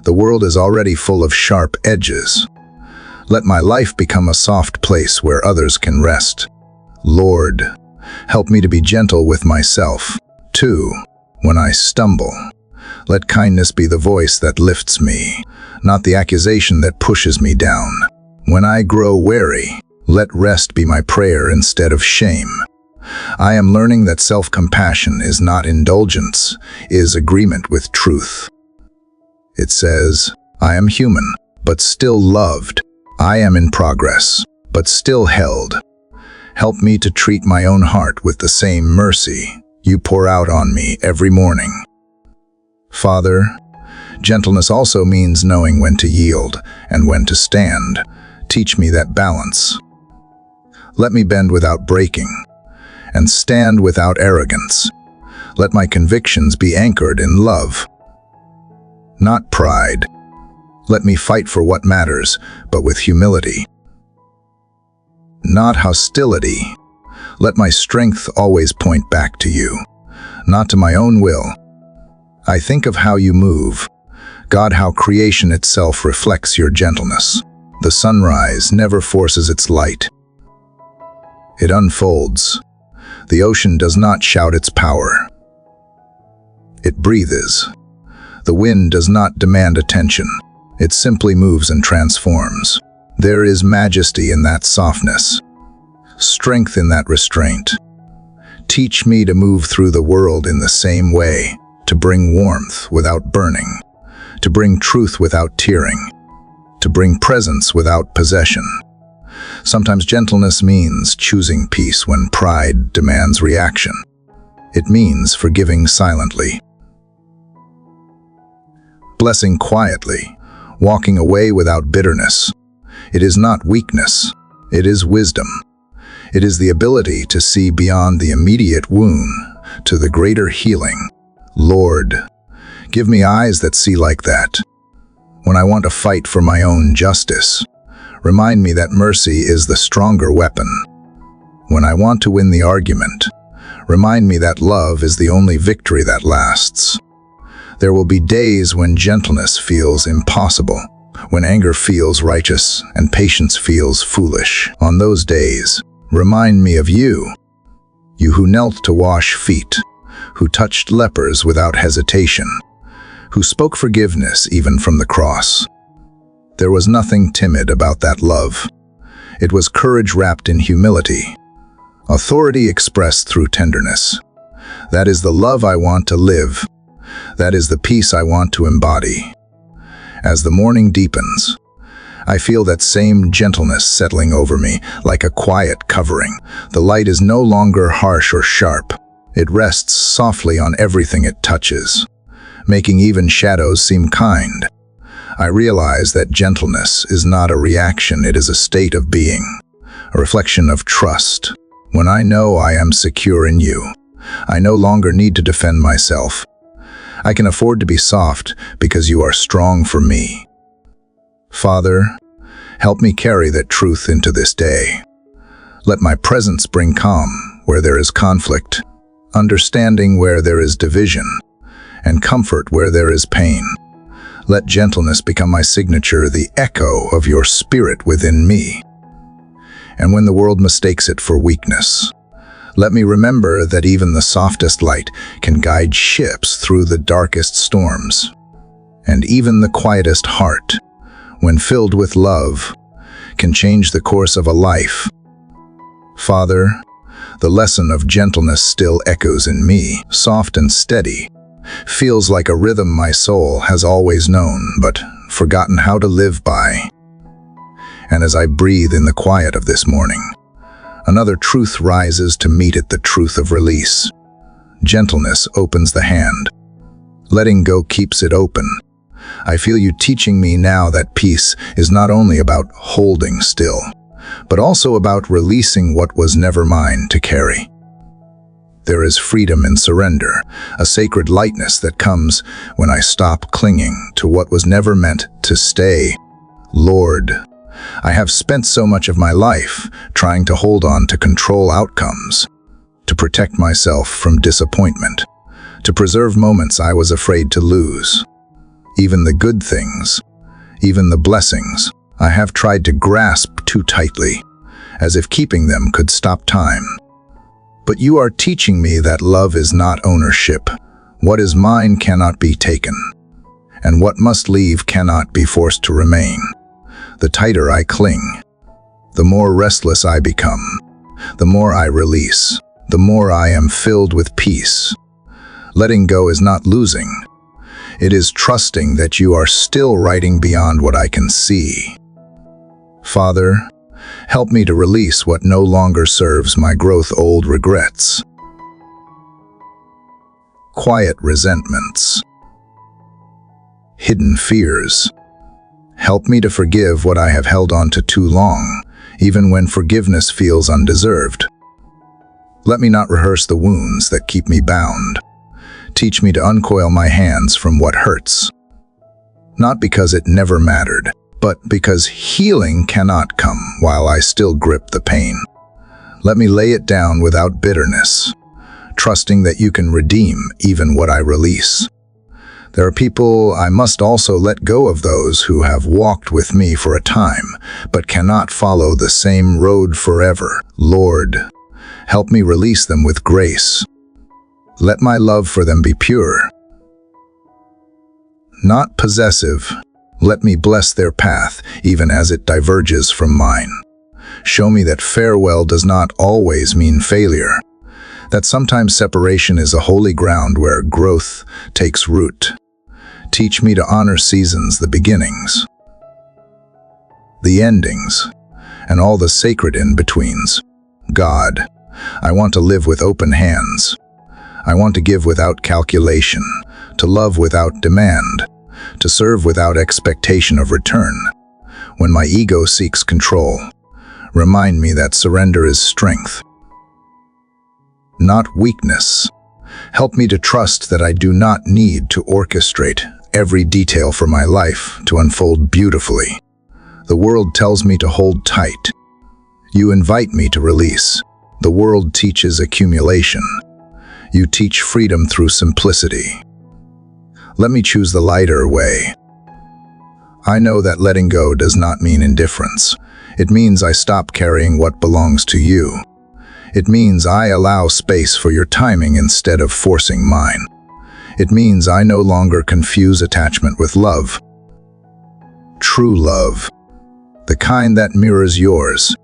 The world is already full of sharp edges. Let my life become a soft place where others can rest. Lord, help me to be gentle with myself, too, when I stumble. Let kindness be the voice that lifts me, not the accusation that pushes me down. When I grow weary, let rest be my prayer instead of shame. I am learning that self-compassion is not indulgence, is agreement with truth. It says, I am human, but still loved. I am in progress, but still held. Help me to treat my own heart with the same mercy you pour out on me every morning. Father, gentleness also means knowing when to yield and when to stand. Teach me that balance. Let me bend without breaking and stand without arrogance. Let my convictions be anchored in love, not pride. Let me fight for what matters, but with humility, not hostility. Let my strength always point back to you, not to my own will. I think of how you move. God, how creation itself reflects your gentleness. The sunrise never forces its light. It unfolds. The ocean does not shout its power. It breathes. The wind does not demand attention. It simply moves and transforms. There is majesty in that softness, strength in that restraint. Teach me to move through the world in the same way, to bring warmth without burning, to bring truth without tearing, to bring presence without possession. Sometimes gentleness means choosing peace when pride demands reaction. It means forgiving silently, blessing quietly, walking away without bitterness. It is not weakness, it is wisdom. It is the ability to see beyond the immediate wound to the greater healing. Lord, give me eyes that see like that. When I want to fight for my own justice, remind me that mercy is the stronger weapon. When I want to win the argument, remind me that love is the only victory that lasts. There will be days when gentleness feels impossible, when anger feels righteous and patience feels foolish. On those days, remind me of you, you who knelt to wash feet, who touched lepers without hesitation, who spoke forgiveness even from the cross. There was nothing timid about that love. It was courage wrapped in humility, authority expressed through tenderness. That is the love I want to live. That is the peace I want to embody. As the morning deepens, I feel that same gentleness settling over me, like a quiet covering. The light is no longer harsh or sharp. It rests softly on everything it touches, making even shadows seem kind. I realize that gentleness is not a reaction, it is a state of being, a reflection of trust. When I know I am secure in you, I no longer need to defend myself. I can afford to be soft because you are strong for me. Father, help me carry that truth into this day. Let my presence bring calm where there is conflict, understanding where there is division, and comfort where there is pain. Let gentleness become my signature, the echo of your spirit within me. And when the world mistakes it for weakness, let me remember that even the softest light can guide ships through the darkest storms. And even the quietest heart, when filled with love, can change the course of a life. Father, the lesson of gentleness still echoes in me, soft and steady. Feels like a rhythm my soul has always known, but forgotten how to live by. And as I breathe in the quiet of this morning, another truth rises to meet it, the truth of release. Gentleness opens the hand. Letting go keeps it open. I feel you teaching me now that peace is not only about holding still, but also about releasing what was never mine to carry. There is freedom in surrender, a sacred lightness that comes when I stop clinging to what was never meant to stay. Lord, I have spent so much of my life trying to hold on to control outcomes, to protect myself from disappointment, to preserve moments I was afraid to lose. Even the good things, even the blessings, I have tried to grasp too tightly, as if keeping them could stop time. But you are teaching me that love is not ownership. What is mine cannot be taken, and what must leave cannot be forced to remain. The tighter I cling, the more restless I become. The more I release, the more I am filled with peace. Letting go is not losing. It is trusting that you are still writing beyond what I can see. Father, help me to release what no longer serves my growth, old regrets, quiet resentments, hidden fears. Help me to forgive what I have held on to too long, even when forgiveness feels undeserved. Let me not rehearse the wounds that keep me bound. Teach me to uncoil my hands from what hurts. Not because it never mattered, but because healing cannot come while I still grip the pain. Let me lay it down without bitterness, trusting that you can redeem even what I release. There are people I must also let go of, those who have walked with me for a time, but cannot follow the same road forever. Lord, help me release them with grace. Let my love for them be pure, not possessive. Let me bless their path, even as it diverges from mine. Show me that farewell does not always mean failure, that sometimes separation is a holy ground where growth takes root. Teach me to honor seasons, the beginnings, the endings, and all the sacred in-betweens. God, I want to live with open hands. I want to give without calculation, to love without demand, to serve without expectation of return. When my ego seeks control, remind me that surrender is strength, not weakness. Help me to trust that I do not need to orchestrate every detail for my life to unfold beautifully. The world tells me to hold tight. You invite me to release. The world teaches accumulation. You teach freedom through simplicity. Let me choose the lighter way. I know that letting go does not mean indifference. It means I stop carrying what belongs to you. It means I allow space for your timing instead of forcing mine. It means I no longer confuse attachment with love. True love, the kind that mirrors yours,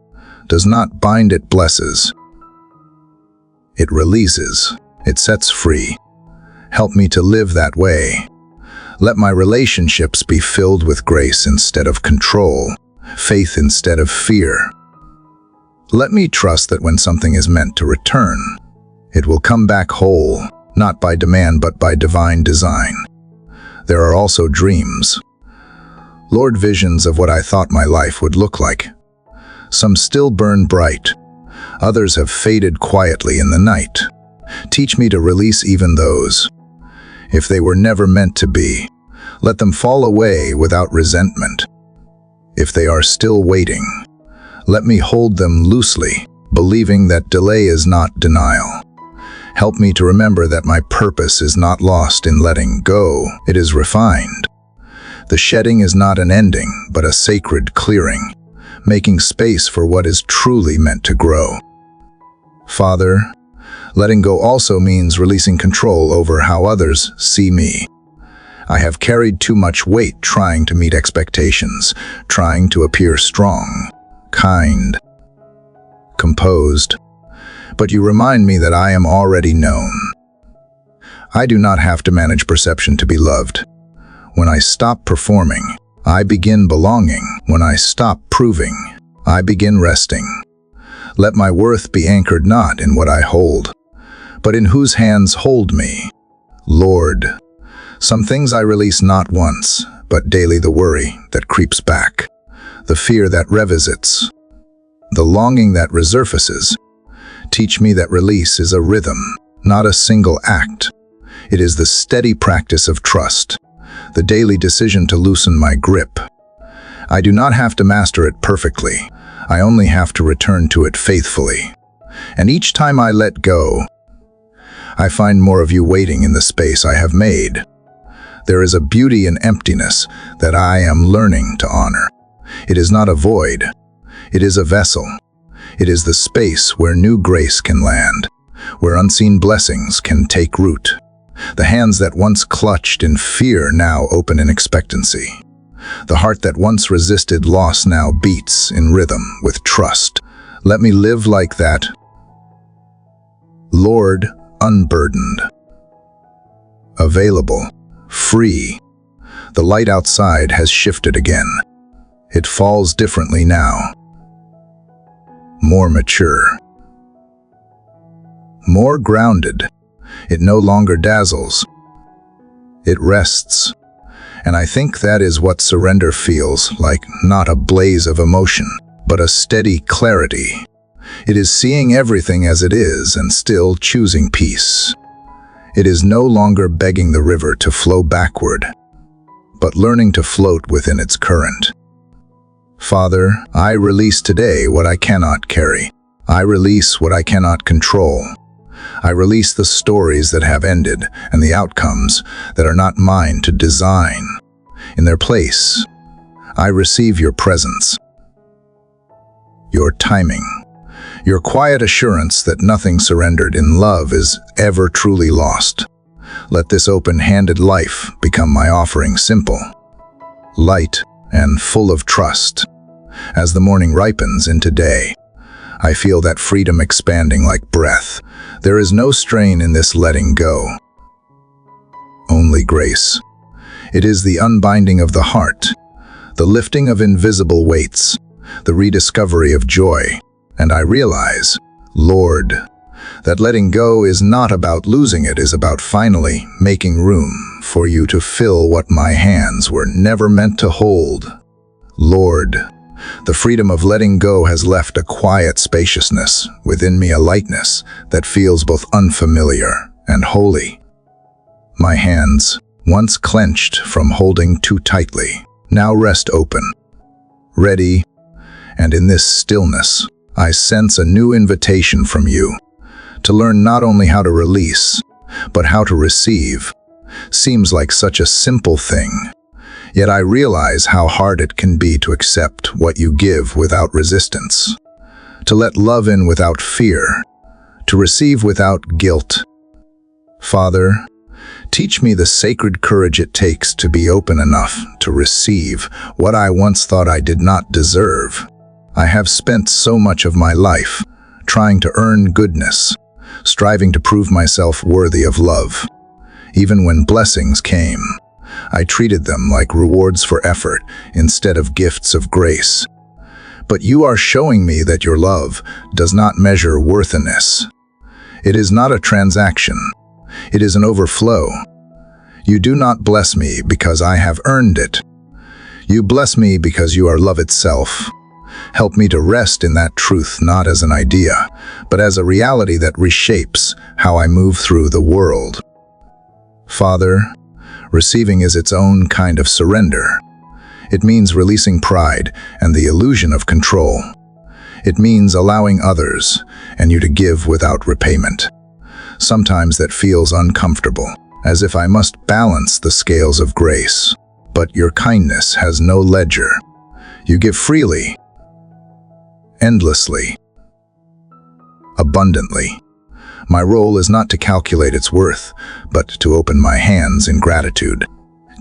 does not bind, it blesses. It releases, it sets free. Help me to live that way. Let my relationships be filled with grace instead of control, faith instead of fear. Let me trust that when something is meant to return, it will come back whole, not by demand but by divine design. There are also dreams. Lord, visions of what I thought my life would look like. Some still burn bright. Others have faded quietly in the night. Teach me to release even those. If they were never meant to be, let them fall away without resentment. If they are still waiting, let me hold them loosely, believing that delay is not denial. Help me to remember that my purpose is not lost in letting go, it is refined. The shedding is not an ending, but a sacred clearing, making space for what is truly meant to grow. Father, letting go also means releasing control over how others see me. I have carried too much weight trying to meet expectations, trying to appear strong, kind, composed, but you remind me that I am already known. I do not have to manage perception to be loved. When I stop performing, I begin belonging. When I stop proving, I begin resting. Let my worth be anchored not in what I hold, but in whose hands hold me. Lord, some things I release not once, but daily the worry that creeps back, the fear that revisits, the longing that resurfaces. Teach me that release is a rhythm, not a single act. It is the steady practice of trust, the daily decision to loosen my grip. I do not have to master it perfectly. I only have to return to it faithfully. And each time I let go, I find more of you waiting in the space I have made. There is a beauty in emptiness that I am learning to honor. It is not a void. It is a vessel. It is the space where new grace can land, where unseen blessings can take root. The hands that once clutched in fear now open in expectancy. The heart that once resisted loss now beats in rhythm with trust. Let me live like that. Lord, unburdened, available, free. The light outside has shifted again. It falls differently now. More mature. More grounded. It no longer dazzles. It rests. And I think that is what surrender feels like, not a blaze of emotion, but a steady clarity. It is seeing everything as it is and still choosing peace. It is no longer begging the river to flow backward, but learning to float within its current. Father, I release today what I cannot carry. I release what I cannot control. I release the stories that have ended and the outcomes that are not mine to design. In their place, I receive your presence, your timing, your quiet assurance that nothing surrendered in love is ever truly lost. Let this open-handed life become my offering, simple, light, and full of trust. As the morning ripens into day, I feel that freedom expanding like breath. There is no strain in this letting go, only grace. It is the unbinding of the heart, the lifting of invisible weights, the rediscovery of joy. And I realize, Lord, that letting go is not about losing it, is about finally making room for you to fill what my hands were never meant to hold. Lord, the freedom of letting go has left a quiet spaciousness within me, a lightness that feels both unfamiliar and holy. My hands, once clenched from holding too tightly, now rest open, ready, and in this stillness, I sense a new invitation from you to learn not only how to release, but how to receive. Seems like such a simple thing. Yet I realize how hard it can be to accept what you give without resistance, to let love in without fear, to receive without guilt. Father, teach me the sacred courage it takes to be open enough to receive what I once thought I did not deserve. I have spent so much of my life trying to earn goodness, striving to prove myself worthy of love. Even when blessings came, I treated them like rewards for effort instead of gifts of grace. But you are showing me that your love does not measure worthiness. It is not a transaction. It is an overflow. You do not bless me because I have earned it. You bless me because you are love itself. Help me to rest in that truth not as an idea, but as a reality that reshapes how I move through the world. Father, receiving is its own kind of surrender. It means releasing pride and the illusion of control. It means allowing others and you to give without repayment. Sometimes that feels uncomfortable, as if I must balance the scales of grace. But your kindness has no ledger. You give freely, endlessly, abundantly. My role is not to calculate its worth, but to open my hands in gratitude.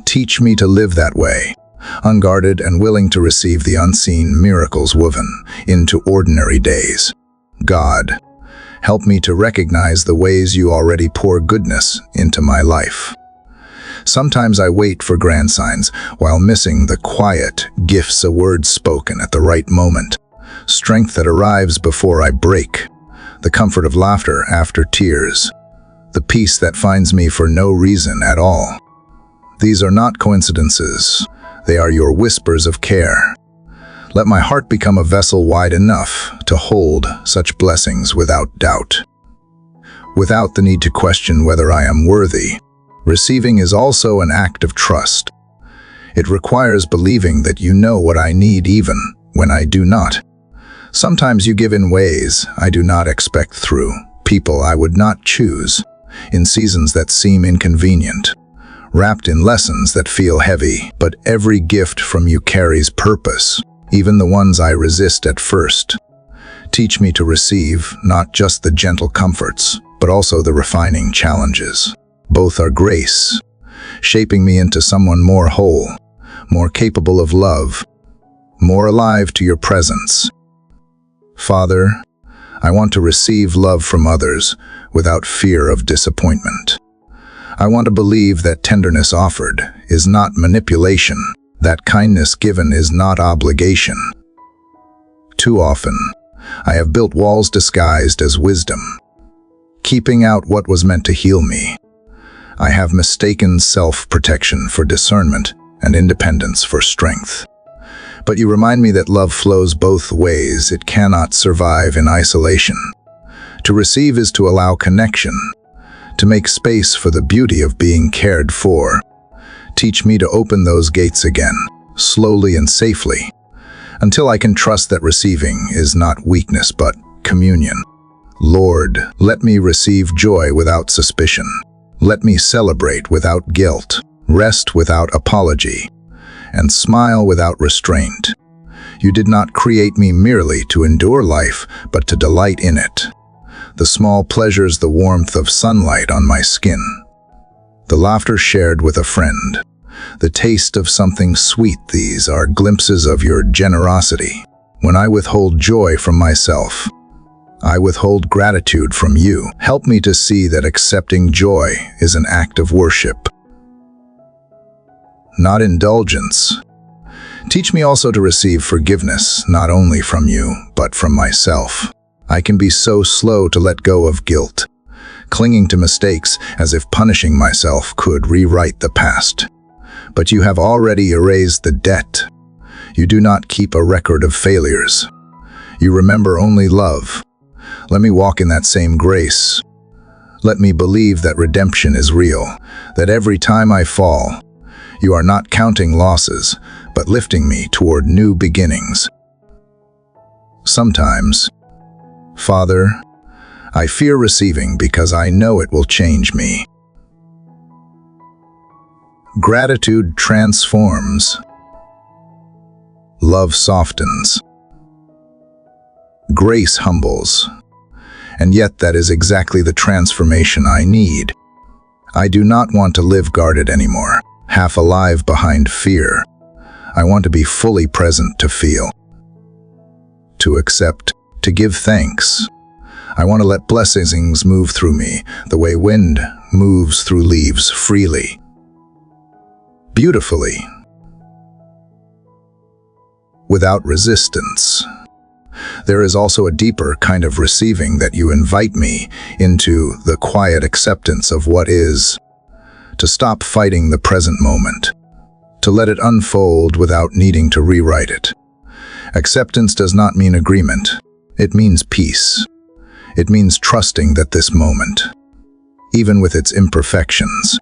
Teach me to live that way, unguarded and willing to receive the unseen miracles woven into ordinary days. God, help me to recognize the ways you already pour goodness into my life. Sometimes I wait for grand signs while missing the quiet gifts of words spoken at the right moment, strength that arrives before I break, the comfort of laughter after tears, the peace that finds me for no reason at all. These are not coincidences. They are your whispers of care. Let my heart become a vessel wide enough to hold such blessings without doubt. Without the need to question whether I am worthy, receiving is also an act of trust. It requires believing that you know what I need even when I do not. Sometimes you give in ways I do not expect, through people I would not choose, in seasons that seem inconvenient, wrapped in lessons that feel heavy. But every gift from you carries purpose, even the ones I resist at first. Teach me to receive not just the gentle comforts, but also the refining challenges. Both are grace, shaping me into someone more whole, more capable of love, more alive to your presence. Father, I want to receive love from others without fear of disappointment. I want to believe that tenderness offered is not manipulation, that kindness given is not obligation. Too often, I have built walls disguised as wisdom, keeping out what was meant to heal me. I have mistaken self-protection for discernment and independence for strength. But you remind me that love flows both ways. It cannot survive in isolation. To receive is to allow connection, to make space for the beauty of being cared for. Teach me to open those gates again, slowly and safely, until I can trust that receiving is not weakness but communion. Lord, let me receive joy without suspicion. Let me celebrate without guilt, rest without apology, and smile without restraint. You did not create me merely to endure life, but to delight in it. The small pleasures, the warmth of sunlight on my skin, the laughter shared with a friend, the taste of something sweet, these are glimpses of your generosity. When I withhold joy from myself, I withhold gratitude from you. Help me to see that accepting joy is an act of worship, not indulgence. Teach me also to receive forgiveness, not only from you, but from myself. I can be so slow to let go of guilt, clinging to mistakes as if punishing myself could rewrite the past. But you have already erased the debt. You do not keep a record of failures. You remember only love. Let me walk in that same grace. Let me believe that redemption is real, that every time I fall, you are not counting losses, but lifting me toward new beginnings. Sometimes, Father, I fear receiving because I know it will change me. Gratitude transforms. Love softens. Grace humbles. And yet that is exactly the transformation I need. I do not want to live guarded anymore, half alive behind fear. I want to be fully present, to feel, to accept, to give thanks. I want to let blessings move through me, the way wind moves through leaves, freely, beautifully, without resistance. There is also a deeper kind of receiving that you invite me into, the quiet acceptance of what is, to stop fighting the present moment, to let it unfold without needing to rewrite it. Acceptance does not mean agreement. It means peace. It means trusting that this moment, even with its imperfections,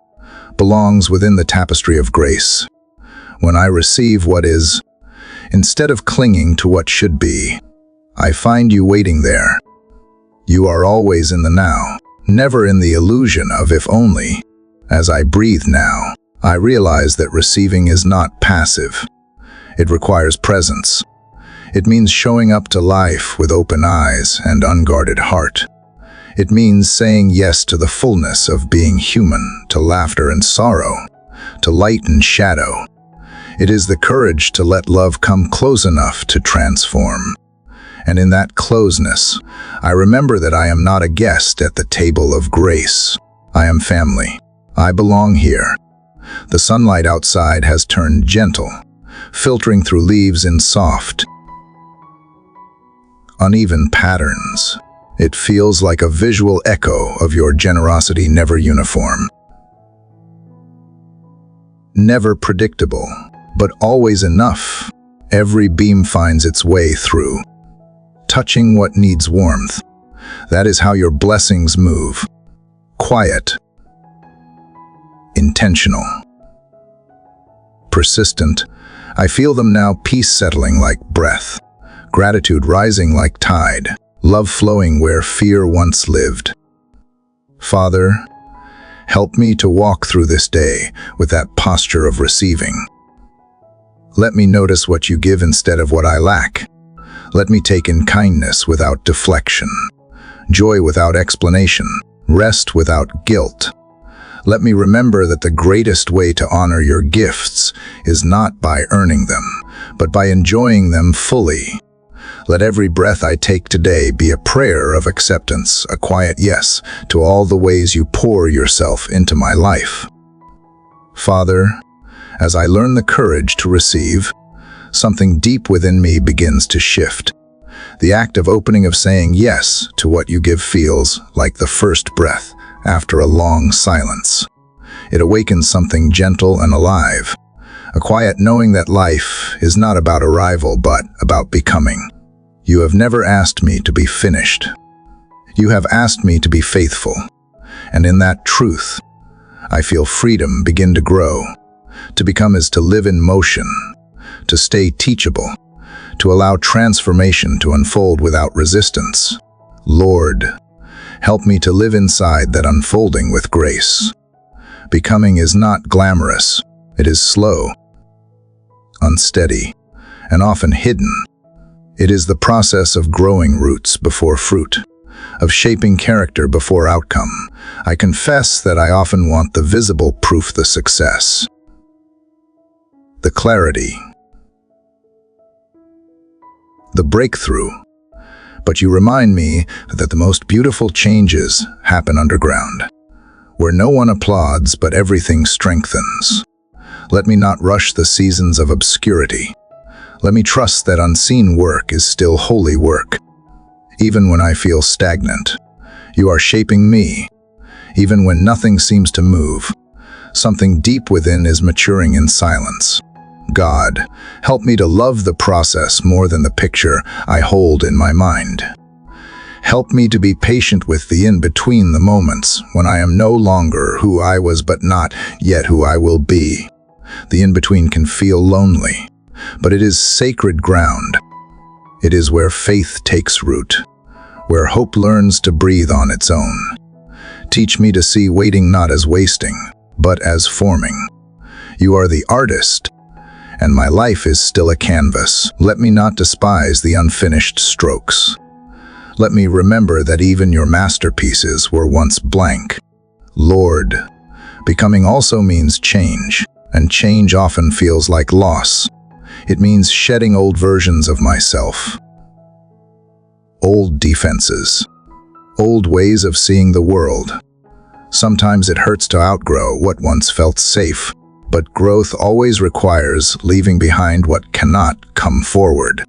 belongs within the tapestry of grace. When I receive what is, instead of clinging to what should be, I find you waiting there. You are always in the now, never in the illusion of if only. As I breathe now, I realize that receiving is not passive. It requires presence. It means showing up to life with open eyes and unguarded heart. It means saying yes to the fullness of being human, to laughter and sorrow, to light and shadow. It is the courage to let love come close enough to transform, And in that closeness, I remember that I am not a guest at the table of grace. I am family. I belong here. The sunlight outside has turned gentle, filtering through leaves in soft, uneven patterns. It feels like a visual echo of your generosity, never uniform, never predictable, but always enough. Every beam finds its way through, touching what needs warmth. That is how your blessings move. Quiet, intentional, persistent. I feel them now, peace settling like breath, gratitude rising like tide, love flowing where fear once lived. Father, help me to walk through this day with that posture of receiving. Let me notice what you give instead of what I lack. Let me take in kindness without deflection, joy without explanation, rest without guilt. Let me remember that the greatest way to honor your gifts is not by earning them, but by enjoying them fully. Let every breath I take today be a prayer of acceptance, a quiet yes to all the ways you pour yourself into my life. Father, as I learn the courage to receive, something deep within me begins to shift. The act of opening, of saying yes to what you give, feels like the first breath after a long silence. It awakens something gentle and alive, a quiet knowing that life is not about arrival but about becoming. You have never asked me to be finished. You have asked me to be faithful, and in that truth, I feel freedom begin to grow. To become is to live in motion, to stay teachable, to allow transformation to unfold without resistance. Lord, help me to live inside that unfolding with grace. Becoming is not glamorous. It is slow, unsteady, and often hidden. It is the process of growing roots before fruit, of shaping character before outcome. I confess that I often want the visible proof, the success, the clarity, the breakthrough. But you remind me that the most beautiful changes happen underground, where no one applauds but everything strengthens. Let me not rush the seasons of obscurity. Let me trust that unseen work is still holy work. Even when I feel stagnant, you are shaping me. Even when nothing seems to move, something deep within is maturing in silence. God, help me to love the process more than the picture I hold in my mind. Help me to be patient with the in-between, the moments when I am no longer who I was but not yet who I will be. The in-between can feel lonely, but it is sacred ground. It is where faith takes root, where hope learns to breathe on its own. Teach me to see waiting not as wasting, but as forming. You are the artist, and my life is still a canvas. Let me not despise the unfinished strokes. Let me remember that even your masterpieces were once blank. Lord, becoming also means change, and change often feels like loss. It means shedding old versions of myself, old defenses, old ways of seeing the world. Sometimes it hurts to outgrow what once felt safe, but growth always requires leaving behind what cannot come forward.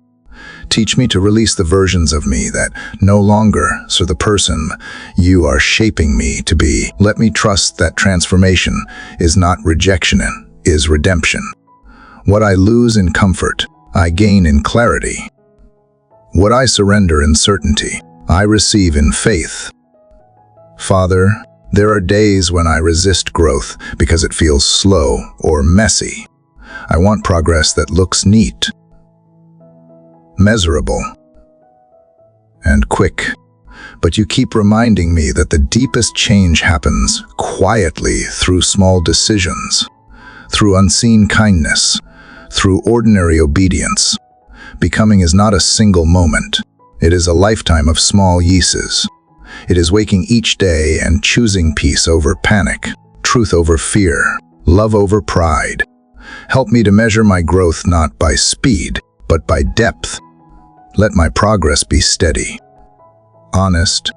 Teach me to release the versions of me that no longer serve the person you are shaping me to be. Let me trust that transformation is not rejection, is redemption. What I lose in comfort, I gain in clarity. What I surrender in certainty, I receive in faith. Father, there are days when I resist growth because it feels slow or messy. I want progress that looks neat, measurable, and quick. But you keep reminding me that the deepest change happens quietly through small decisions, through unseen kindness, through ordinary obedience. Becoming is not a single moment. It is a lifetime of small yeses. It is waking each day and choosing peace over panic, truth over fear, love over pride. Help me to measure my growth not by speed, but by depth. Let my progress be steady, honest,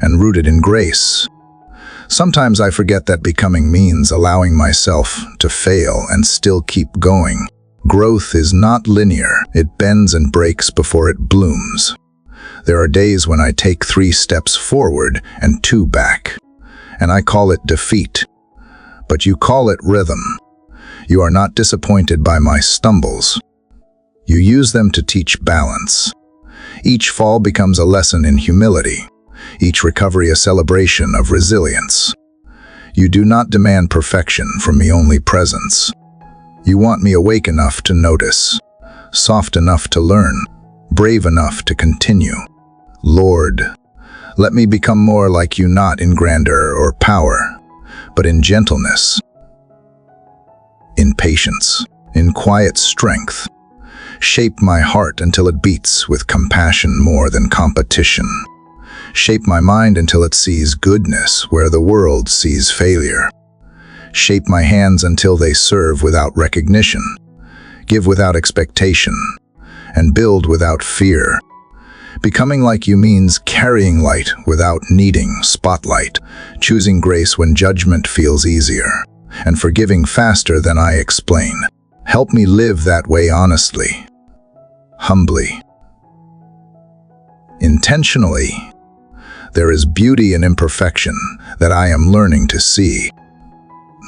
and rooted in grace. Sometimes I forget that becoming means allowing myself to fail and still keep going. Growth is not linear. It bends and breaks before it blooms. There are days when I take 3 steps forward and 2 back, and I call it defeat. But you call it rhythm. You are not disappointed by my stumbles. You use them to teach balance. Each fall becomes a lesson in humility. Each recovery a celebration of resilience. You do not demand perfection from me, only presence. You want me awake enough to notice, soft enough to learn, brave enough to continue. Lord, let me become more like you, not in grandeur or power, but in gentleness, in patience, in quiet strength. Shape my heart until it beats with compassion more than competition. Shape my mind until it sees goodness where the world sees failure. Shape my hands until they serve without recognition, give without expectation, and build without fear. Becoming like you means carrying light without needing spotlight, choosing grace when judgment feels easier, and forgiving faster than I explain. Help me live that way honestly, humbly, intentionally. There is beauty in imperfection that I am learning to see.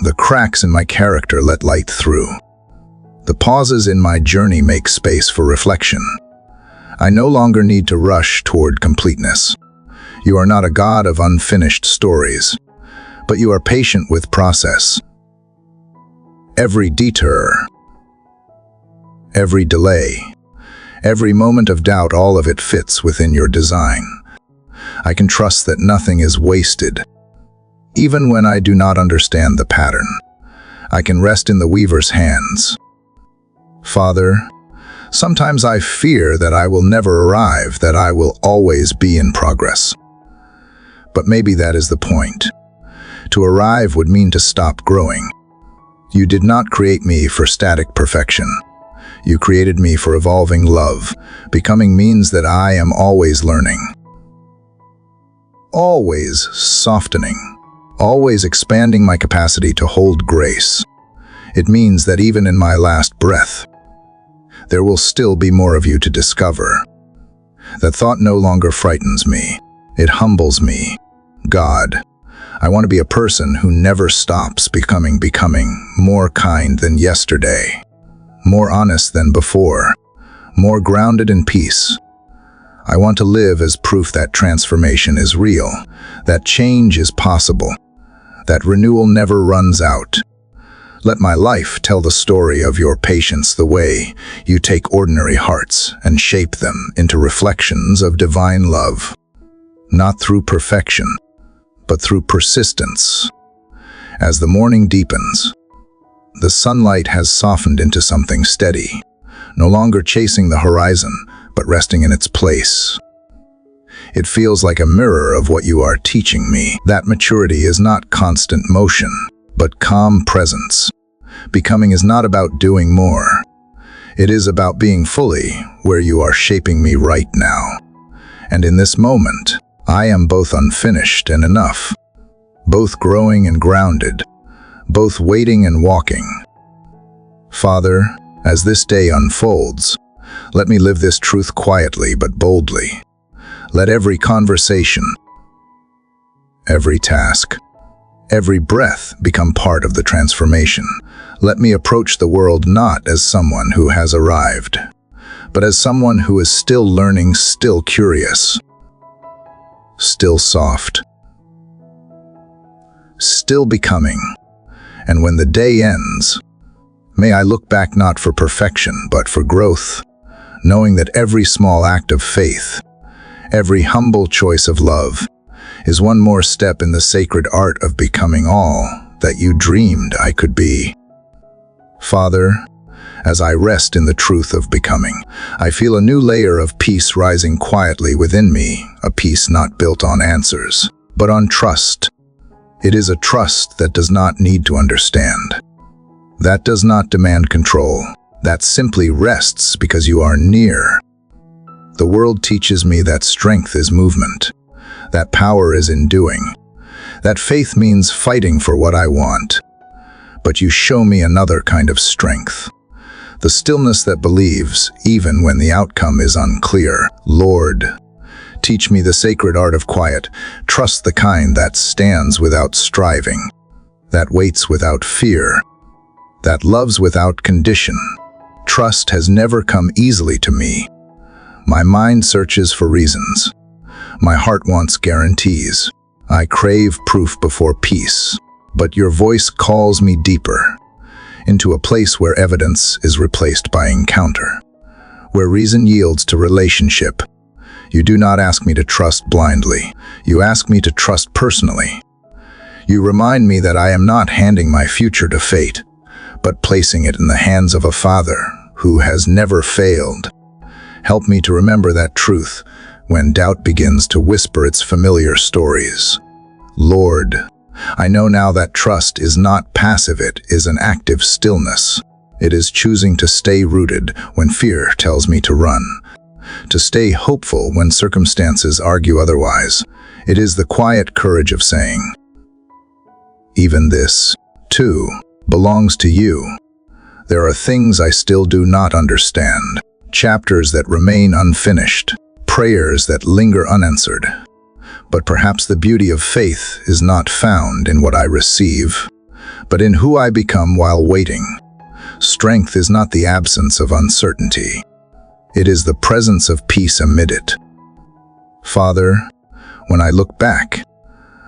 The cracks in my character let light through. The pauses in my journey make space for reflection. I no longer need to rush toward completeness. You are not a God of unfinished stories, but you are patient with process. Every detour, every delay, every moment of doubt, all of it fits within your design. I can trust that nothing is wasted. Even when I do not understand the pattern, I can rest in the weaver's hands. Father, sometimes I fear that I will never arrive, that I will always be in progress. But maybe that is the point. To arrive would mean to stop growing. You did not create me for static perfection. You created me for evolving love. Becoming means that I am always learning, always softening, always expanding my capacity to hold grace. It means that even in my last breath, there will still be more of you to discover. That thought no longer frightens me. It humbles me. God, I want to be a person who never stops becoming, more kind than yesterday, more honest than before, more grounded in peace. I want to live as proof that transformation is real, that change is possible, that renewal never runs out. Let my life tell the story of your patience, the way you take ordinary hearts and shape them into reflections of divine love, not through perfection, but through persistence. As the morning deepens, the sunlight has softened into something steady, no longer chasing the horizon, but resting in its place. It feels like a mirror of what you are teaching me. That maturity is not constant motion, but calm presence. Becoming is not about doing more. It is about being fully where you are shaping me right now. And in this moment, I am both unfinished and enough, both growing and grounded, both waiting and walking. Father, as this day unfolds, let me live this truth quietly but boldly. Let every conversation, every task, every breath become part of the transformation. Let me approach the world not as someone who has arrived, but as someone who is still learning, still curious, still soft, still becoming. And when the day ends, may I look back not for perfection, but for growth, knowing that every small act of faith, every humble choice of love, is one more step in the sacred art of becoming all that you dreamed I could be. Father, as I rest in the truth of becoming, I feel a new layer of peace rising quietly within me, a peace not built on answers, but on trust. It is a trust that does not need to understand, that does not demand control, that simply rests because you are near. The world teaches me that strength is movement, that power is in doing, that faith means fighting for what I want. But you show me another kind of strength, the stillness that believes, even when the outcome is unclear. Lord, teach me the sacred art of quiet, trust the kind that stands without striving, that waits without fear, that loves without condition. Trust has never come easily to me. My mind searches for reasons. My heart wants guarantees. I crave proof before peace. But your voice calls me deeper, into a place where evidence is replaced by encounter, where reason yields to relationship. You do not ask me to trust blindly. You ask me to trust personally. You remind me that I am not handing my future to fate, but placing it in the hands of a Father who has never failed. Help me to remember that truth when doubt begins to whisper its familiar stories. Lord, I know now that trust is not passive, it is an active stillness. It is choosing to stay rooted when fear tells me to run, to stay hopeful when circumstances argue otherwise. It is the quiet courage of saying, even this, too, belongs to you. There are things I still do not understand, chapters that remain unfinished, prayers that linger unanswered. But perhaps the beauty of faith is not found in what I receive, but in who I become while waiting. Strength is not the absence of uncertainty. It is the presence of peace amid it. Father, when I look back,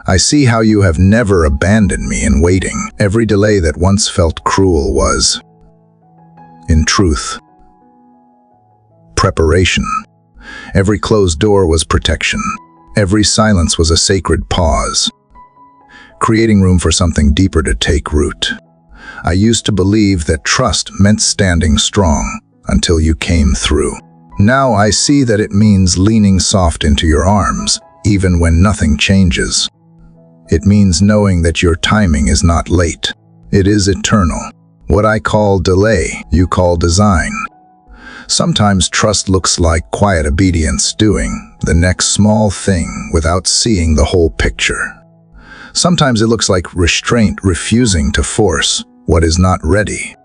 I see how you have never abandoned me in waiting. Every delay that once felt cruel was, in truth, preparation. Every closed door was protection. Every silence was a sacred pause, creating room for something deeper to take root. I used to believe that trust meant standing strong until you came through. Now I see that it means leaning soft into your arms, even when nothing changes. It means knowing that your timing is not late. It is eternal. What I call delay, you call design. Sometimes trust looks like quiet obedience, doing the next small thing without seeing the whole picture. Sometimes it looks like restraint, refusing to force what is not ready.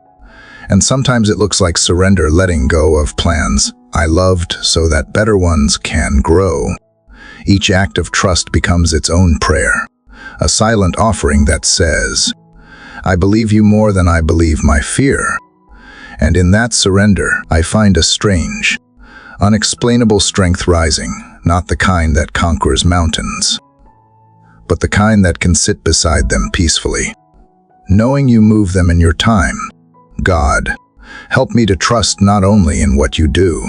And sometimes it looks like surrender, letting go of plans I loved so that better ones can grow. Each act of trust becomes its own prayer, a silent offering that says, I believe you more than I believe my fear. And in that surrender, I find a strange, unexplainable strength rising, not the kind that conquers mountains, but the kind that can sit beside them peacefully, knowing you move them in your time. God, help me to trust not only in what you do,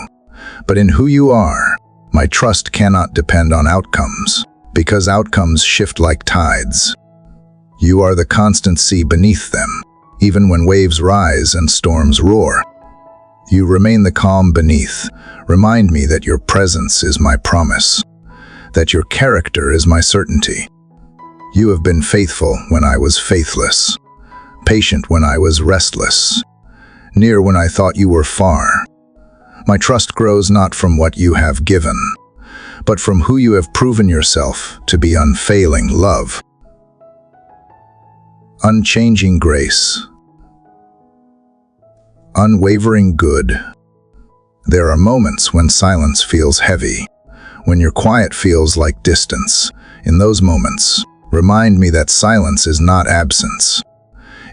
but in who you are. My trust cannot depend on outcomes, because outcomes shift like tides. You are the constant sea beneath them. Even when waves rise and storms roar, you remain the calm beneath. Remind me that your presence is my promise, that your character is my certainty. You have been faithful when I was faithless, patient when I was restless, near when I thought you were far. My trust grows not from what you have given, but from who you have proven yourself to be. Unfailing love, unchanging grace, unwavering good. There are moments when silence feels heavy, when your quiet feels like distance. In those moments, remind me that silence is not absence.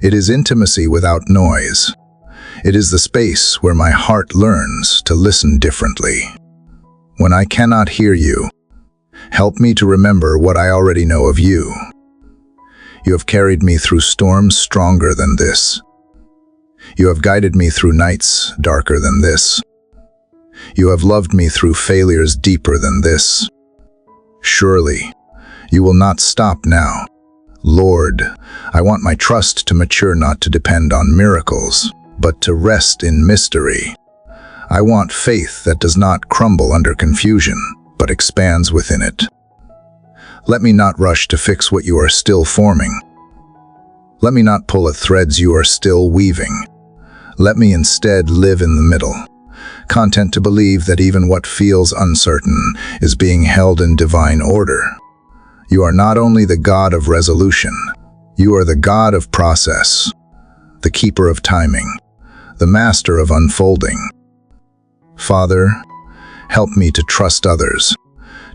It is intimacy without noise. It is the space where my heart learns to listen differently. When I cannot hear you, help me to remember what I already know of you. You have carried me through storms stronger than this. You have guided me through nights darker than this. You have loved me through failures deeper than this. Surely, you will not stop now. Lord, I want my trust to mature, not to depend on miracles, but to rest in mystery. I want faith that does not crumble under confusion, but expands within it. Let me not rush to fix what you are still forming. Let me not pull at threads you are still weaving. Let me instead live in the middle, content to believe that even what feels uncertain is being held in divine order. You are not only the God of resolution, you are the God of process, the keeper of timing, the master of unfolding. Father, help me to trust others,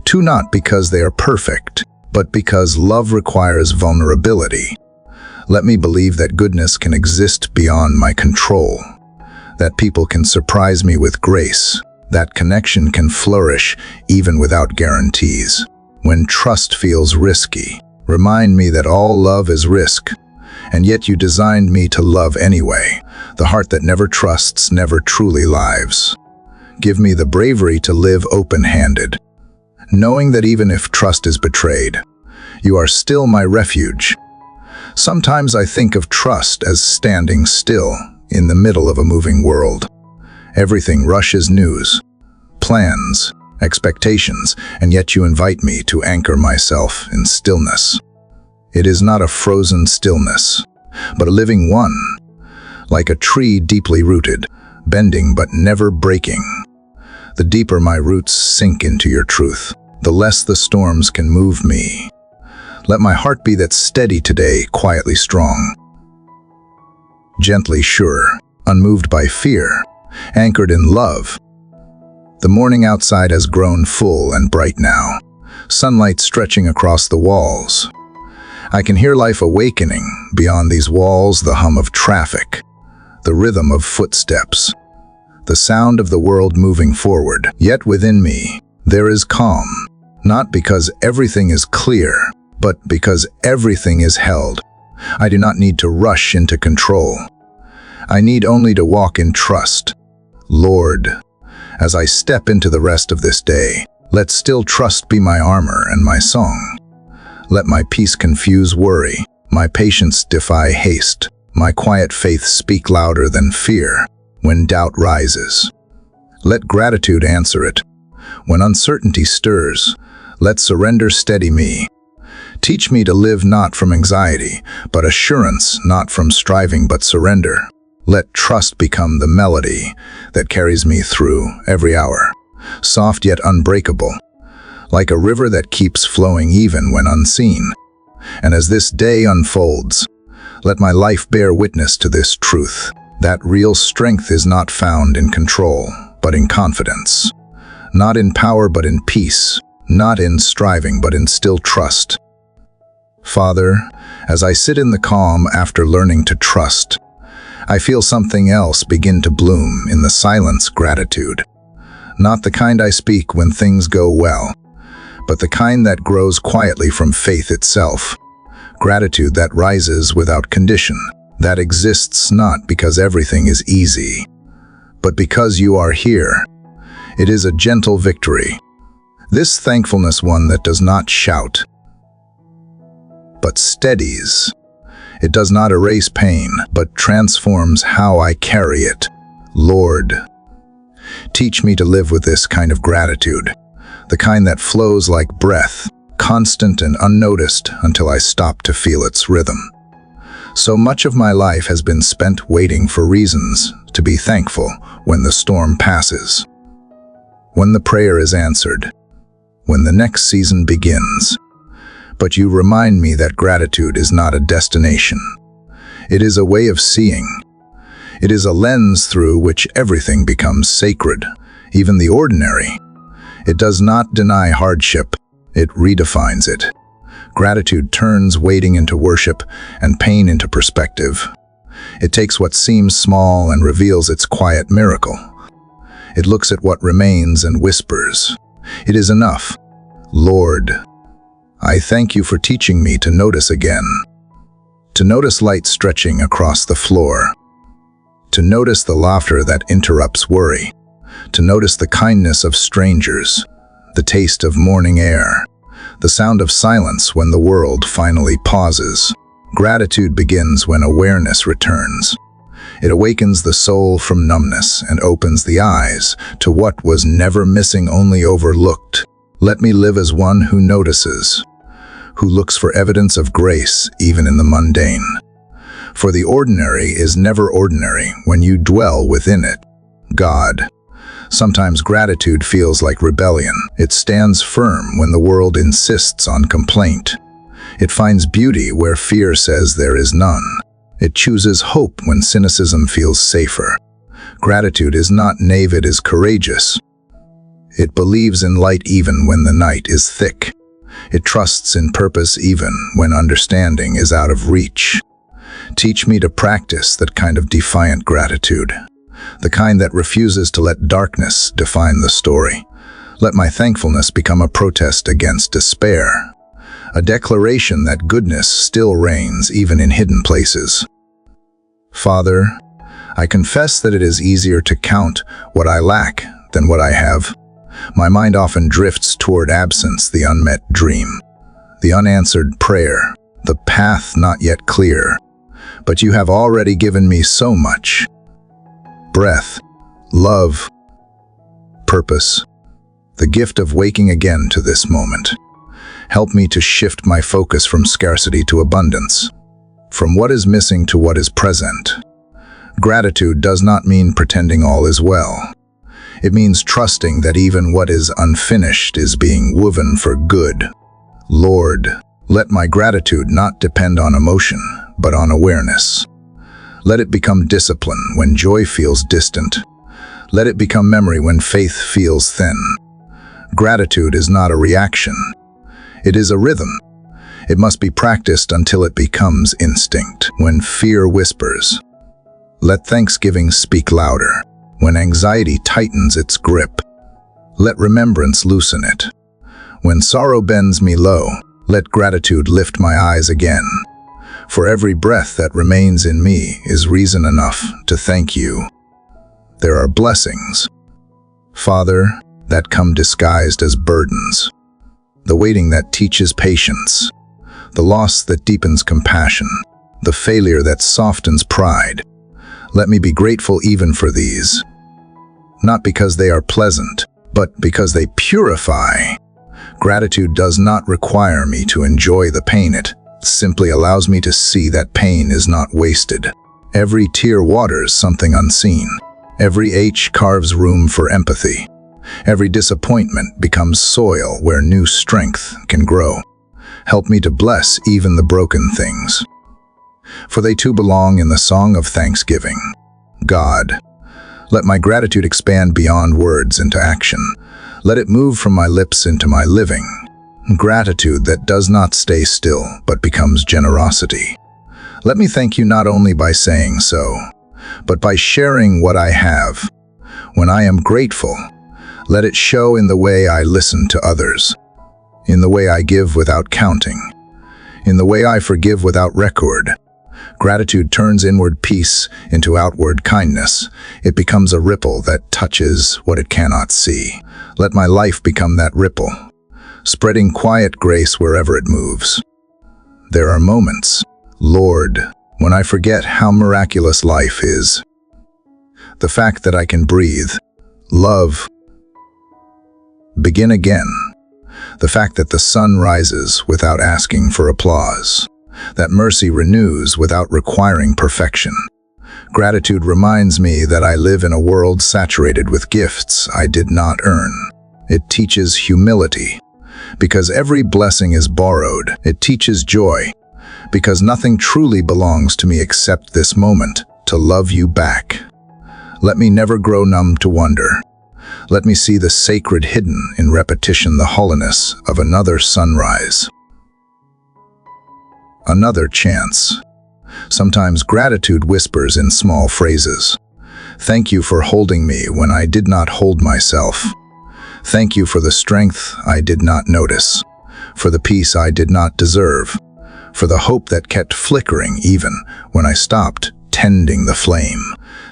too, not because they are perfect, but because love requires vulnerability. Let me believe that goodness can exist beyond my control, that people can surprise me with grace, that connection can flourish even without guarantees. When trust feels risky, remind me that all love is risk, and yet you designed me to love anyway. The heart that never trusts never truly lives. Give me the bravery to live open-handed, knowing that even if trust is betrayed, you are still my refuge. Sometimes I think of trust as standing still in the middle of a moving world. Everything rushes: news, plans, expectations, and yet you invite me to anchor myself in stillness. It is not a frozen stillness, but a living one, like a tree deeply rooted, bending but never breaking. The deeper my roots sink into your truth, the less the storms can move me. Let my heart be that steady today, quietly strong, gently sure, unmoved by fear, anchored in love. The morning outside has grown full and bright now, sunlight stretching across the walls. I can hear life awakening beyond these walls, the hum of traffic, the rhythm of footsteps, the sound of the world moving forward. Yet within me, there is calm, not because everything is clear, but because everything is held. I do not need to rush into control. I need only to walk in trust. Lord, as I step into the rest of this day, let still trust be my armor and my song. Let my peace confuse worry, my patience defy haste, my quiet faith speak louder than fear when doubt rises. Let gratitude answer it. When uncertainty stirs, let surrender steady me. Teach me to live not from anxiety, but assurance, not from striving but surrender. Let trust become the melody that carries me through every hour, soft yet unbreakable, like a river that keeps flowing even when unseen. And as this day unfolds, let my life bear witness to this truth, that real strength is not found in control, but in confidence, not in power but in peace, not in striving but in still trust. Father, as I sit in the calm after learning to trust, I feel something else begin to bloom in the silence: gratitude. Not the kind I speak when things go well, but the kind that grows quietly from faith itself. Gratitude that rises without condition, that exists not because everything is easy, but because you are here. It is a gentle victory. This thankfulness, one that does not shout, but steadies. It does not erase pain, but transforms how I carry it. Lord, teach me to live with this kind of gratitude, the kind that flows like breath, constant and unnoticed until I stop to feel its rhythm. So much of my life has been spent waiting for reasons to be thankful when the storm passes, when the prayer is answered, when the next season begins. But you remind me that gratitude is not a destination. It is a way of seeing. It is a lens through which everything becomes sacred, even the ordinary. It does not deny hardship, it redefines it. Gratitude turns waiting into worship and pain into perspective. It takes what seems small and reveals its quiet miracle. It looks at what remains and whispers, "It is enough." Lord, I thank you for teaching me to notice again, to notice light stretching across the floor, to notice the laughter that interrupts worry, to notice the kindness of strangers, the taste of morning air, the sound of silence when the world finally pauses. Gratitude begins when awareness returns. It awakens the soul from numbness and opens the eyes to what was never missing, only overlooked. Let me live as one who notices, who looks for evidence of grace even in the mundane. For the ordinary is never ordinary when you dwell within it. God, Sometimes gratitude feels like rebellion. It stands firm when the world insists on complaint. It finds beauty where fear says there is none. It chooses hope when cynicism feels safer. Gratitude is not naive, it is courageous. It believes in light even when the night is thick. It trusts in purpose even when understanding is out of reach. Teach me to practice that kind of defiant gratitude, the kind that refuses to let darkness define the story. Let my thankfulness become a protest against despair, a declaration that goodness still reigns even in hidden places. Father, I confess that it is easier to count what I lack than what I have. My mind often drifts toward absence, the unmet dream, the unanswered prayer, the path not yet clear. But you have already given me so much. Breath, love, purpose, the gift of waking again to this moment. Help me to shift my focus from scarcity to abundance, from what is missing to what is present. Gratitude does not mean pretending all is well. It means trusting that even what is unfinished is being woven for good. Lord, let my gratitude not depend on emotion, but on awareness. Let it become discipline when joy feels distant. Let it become memory when faith feels thin. Gratitude is not a reaction. It is a rhythm. It must be practiced until it becomes instinct. When fear whispers, let thanksgiving speak louder. When anxiety tightens its grip, let remembrance loosen it. When sorrow bends me low, let gratitude lift my eyes again. For every breath that remains in me is reason enough to thank you. There are blessings, Father, that come disguised as burdens, the waiting that teaches patience, the loss that deepens compassion, the failure that softens pride. Let me be grateful even for these, not because they are pleasant, but because they purify. Gratitude does not require me to enjoy the pain. It simply allows me to see that pain is not wasted. Every tear waters something unseen. Every H carves room for empathy. Every disappointment becomes soil where new strength can grow. Help me to bless even the broken things, for they too belong in the song of thanksgiving. God, let my gratitude expand beyond words into action. Let it move from my lips into my living. Gratitude that does not stay still, but becomes generosity. Let me thank you not only by saying so, but by sharing what I have. When I am grateful, let it show in the way I listen to others, in the way I give without counting, in the way I forgive without record. Gratitude turns inward peace into outward kindness. It becomes a ripple that touches what it cannot see. Let my life become that ripple, spreading quiet grace wherever it moves. There are moments, Lord, when I forget how miraculous life is. The fact that I can breathe, love, begin again. The fact that the sun rises without asking for applause. That mercy renews without requiring perfection. Gratitude reminds me that I live in a world saturated with gifts I did not earn. It teaches humility, because every blessing is borrowed. It teaches joy, because nothing truly belongs to me except this moment, to love you back. Let me never grow numb to wonder. Let me see the sacred hidden in repetition, the holiness of another sunrise. Another chance. Sometimes gratitude whispers in small phrases. Thank you for holding me when I did not hold myself. Thank you for the strength I did not notice, for the peace I did not deserve, for the hope that kept flickering even when I stopped tending the flame.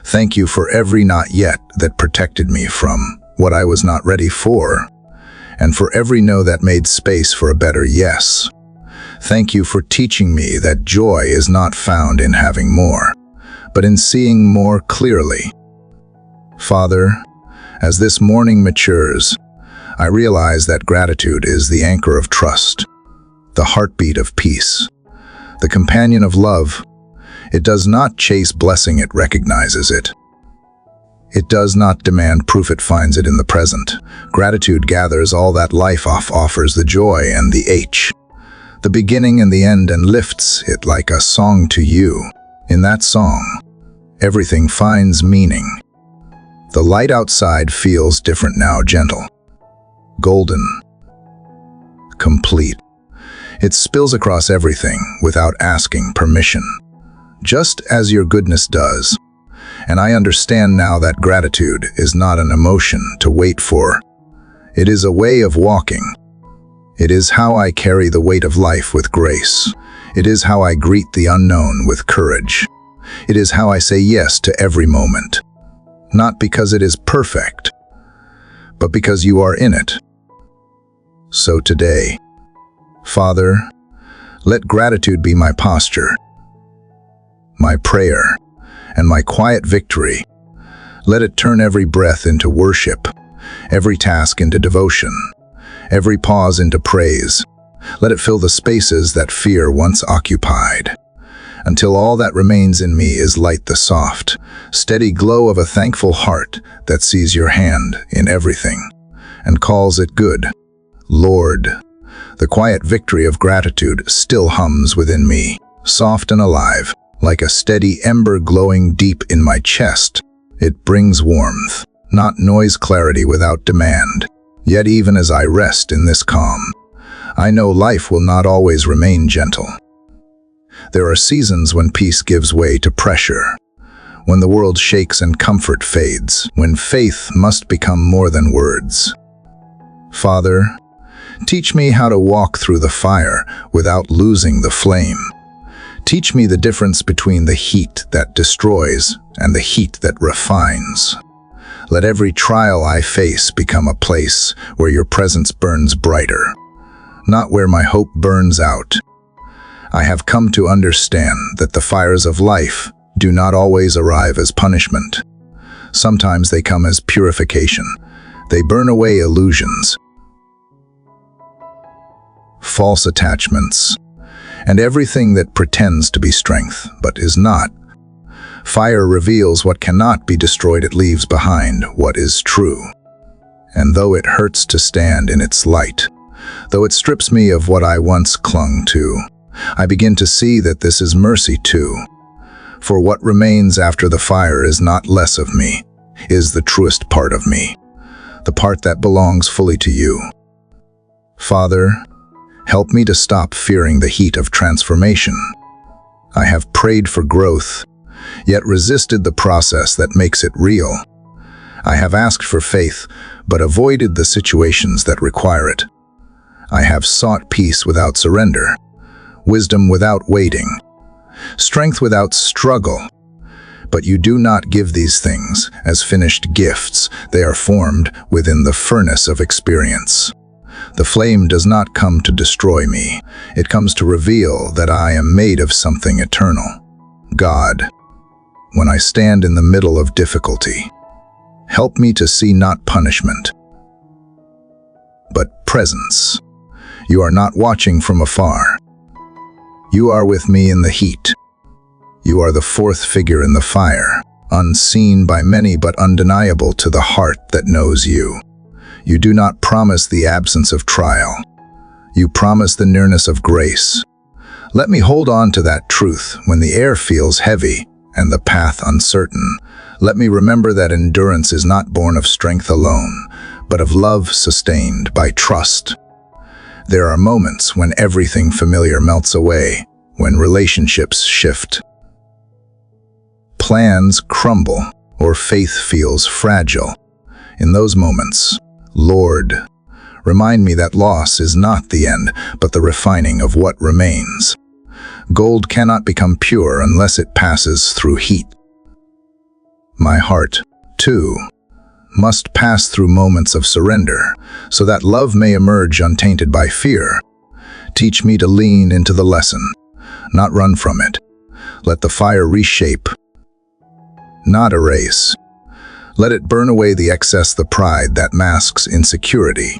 Thank you for every not yet that protected me from what I was not ready for, and for every no that made space for a better yes. Thank you for teaching me that joy is not found in having more, but in seeing more clearly. Father, as this morning matures, I realize that gratitude is the anchor of trust, the heartbeat of peace, the companion of love. It does not chase blessing, it recognizes it. It does not demand proof, it finds it in the present. Gratitude gathers all that life offers, the joy and the the beginning and the end, and lifts it like a song to you. In that song, everything finds meaning. The light outside feels different now, gentle, golden, complete. It spills across everything without asking permission, just as your goodness does. And I understand now that gratitude is not an emotion to wait for. It is a way of walking. It is how I carry the weight of life with grace. It is how I greet the unknown with courage. It is how I say yes to every moment. Not because it is perfect, but because you are in it. So today, Father, let gratitude be my posture, my prayer, and my quiet victory. Let it turn every breath into worship, every task into devotion, every pause into praise. Let it fill the spaces that fear once occupied, until all that remains in me is light, the soft, steady glow of a thankful heart that sees your hand in everything and calls it good. Lord, the quiet victory of gratitude still hums within me, soft and alive, like a steady ember glowing deep in my chest. It brings warmth, not noise, clarity without demand. Yet even as I rest in this calm, I know life will not always remain gentle. There are seasons when peace gives way to pressure, when the world shakes and comfort fades, when faith must become more than words. Father, teach me how to walk through the fire without losing the flame. Teach me the difference between the heat that destroys and the heat that refines. Let every trial I face become a place where your presence burns brighter, not where my hope burns out. I have come to understand that the fires of life do not always arrive as punishment. Sometimes they come as purification. They burn away illusions, false attachments, and everything that pretends to be strength but is not. Fire reveals what cannot be destroyed. It leaves behind what is true. And though it hurts to stand in its light, though it strips me of what I once clung to, I begin to see that this is mercy too. For what remains after the fire is not less of me, is the truest part of me, the part that belongs fully to you. Father, help me to stop fearing the heat of transformation. I have prayed for growth, yet resisted the process that makes it real. I have asked for faith, but avoided the situations that require it. I have sought peace without surrender, wisdom without waiting, strength without struggle. But you do not give these things as finished gifts. They are formed within the furnace of experience. The flame does not come to destroy me. It comes to reveal that I am made of something eternal. God, when I stand in the middle of difficulty, help me to see not punishment, but presence. You are not watching from afar. You are with me in the heat. You are the fourth figure in the fire, unseen by many but undeniable to the heart that knows you. You do not promise the absence of trial. You promise the nearness of grace. Let me hold on to that truth when the air feels heavy and the path uncertain. Let me remember that endurance is not born of strength alone, but of love sustained by trust. There are moments when everything familiar melts away, when relationships shift, plans crumble, or faith feels fragile. In those moments, Lord, remind me that loss is not the end, but the refining of what remains. Gold cannot become pure unless it passes through heat. My heart, too, must pass through moments of surrender, so that love may emerge untainted by fear. Teach me to lean into the lesson, not run from it. Let the fire reshape, not erase. Let it burn away the excess, the pride that masks insecurity,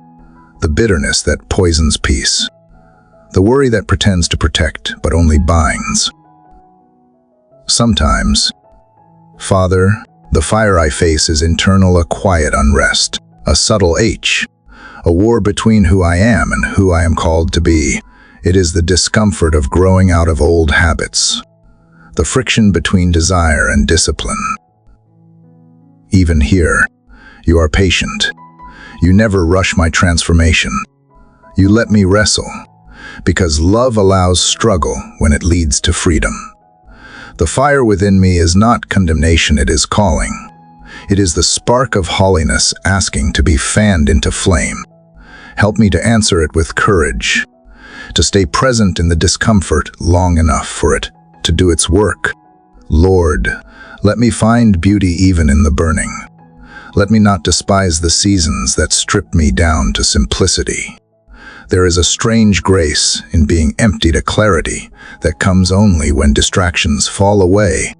the bitterness that poisons peace, the worry that pretends to protect but only binds. Sometimes, Father, The fire I face is internal, a quiet unrest, a subtle H, a war between who I am and who I am called to be. It is the discomfort of growing out of old habits, the friction between desire and discipline. Even here, you are patient. You never rush my transformation. You let me wrestle, because love allows struggle when it leads to freedom. The fire within me is not condemnation, it is calling. It is the spark of holiness asking to be fanned into flame. Help me to answer it with courage, to stay present in the discomfort long enough for it to do its work. Lord, let me find beauty even in the burning. Let me not despise the seasons that strip me down to simplicity. There is a strange grace in being empty to clarity that comes only when distractions fall away.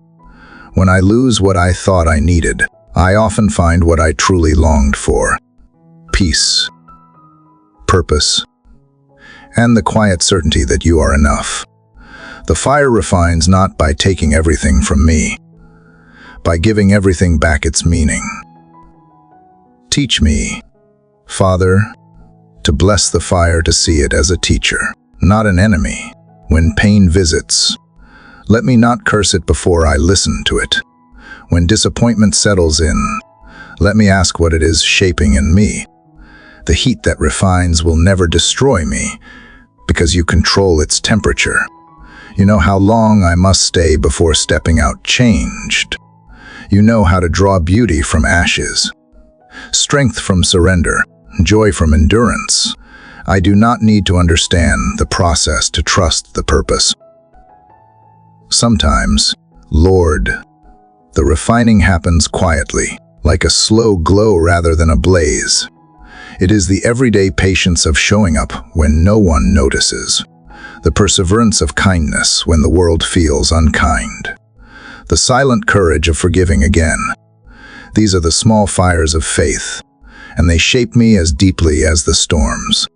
When I lose what I thought I needed, I often find what I truly longed for: peace, purpose, and the quiet certainty that you are enough. The fire refines not by taking everything from me, by giving everything back its meaning. Teach me, Father, to bless the fire, to see it as a teacher, not an enemy. When pain visits, let me not curse it before I listen to it. When disappointment settles in, let me ask what it is shaping in me. The heat that refines will never destroy me, because you control its temperature. You know how long I must stay before stepping out changed. You know how to draw beauty from ashes, strength from surrender, joy from endurance. I do not need to understand the process to trust the purpose. Sometimes, Lord, the refining happens quietly, like a slow glow rather than a blaze. It is the everyday patience of showing up when no one notices, the perseverance of kindness when the world feels unkind, the silent courage of forgiving again. These are the small fires of faith, and they shape me as deeply as the storms.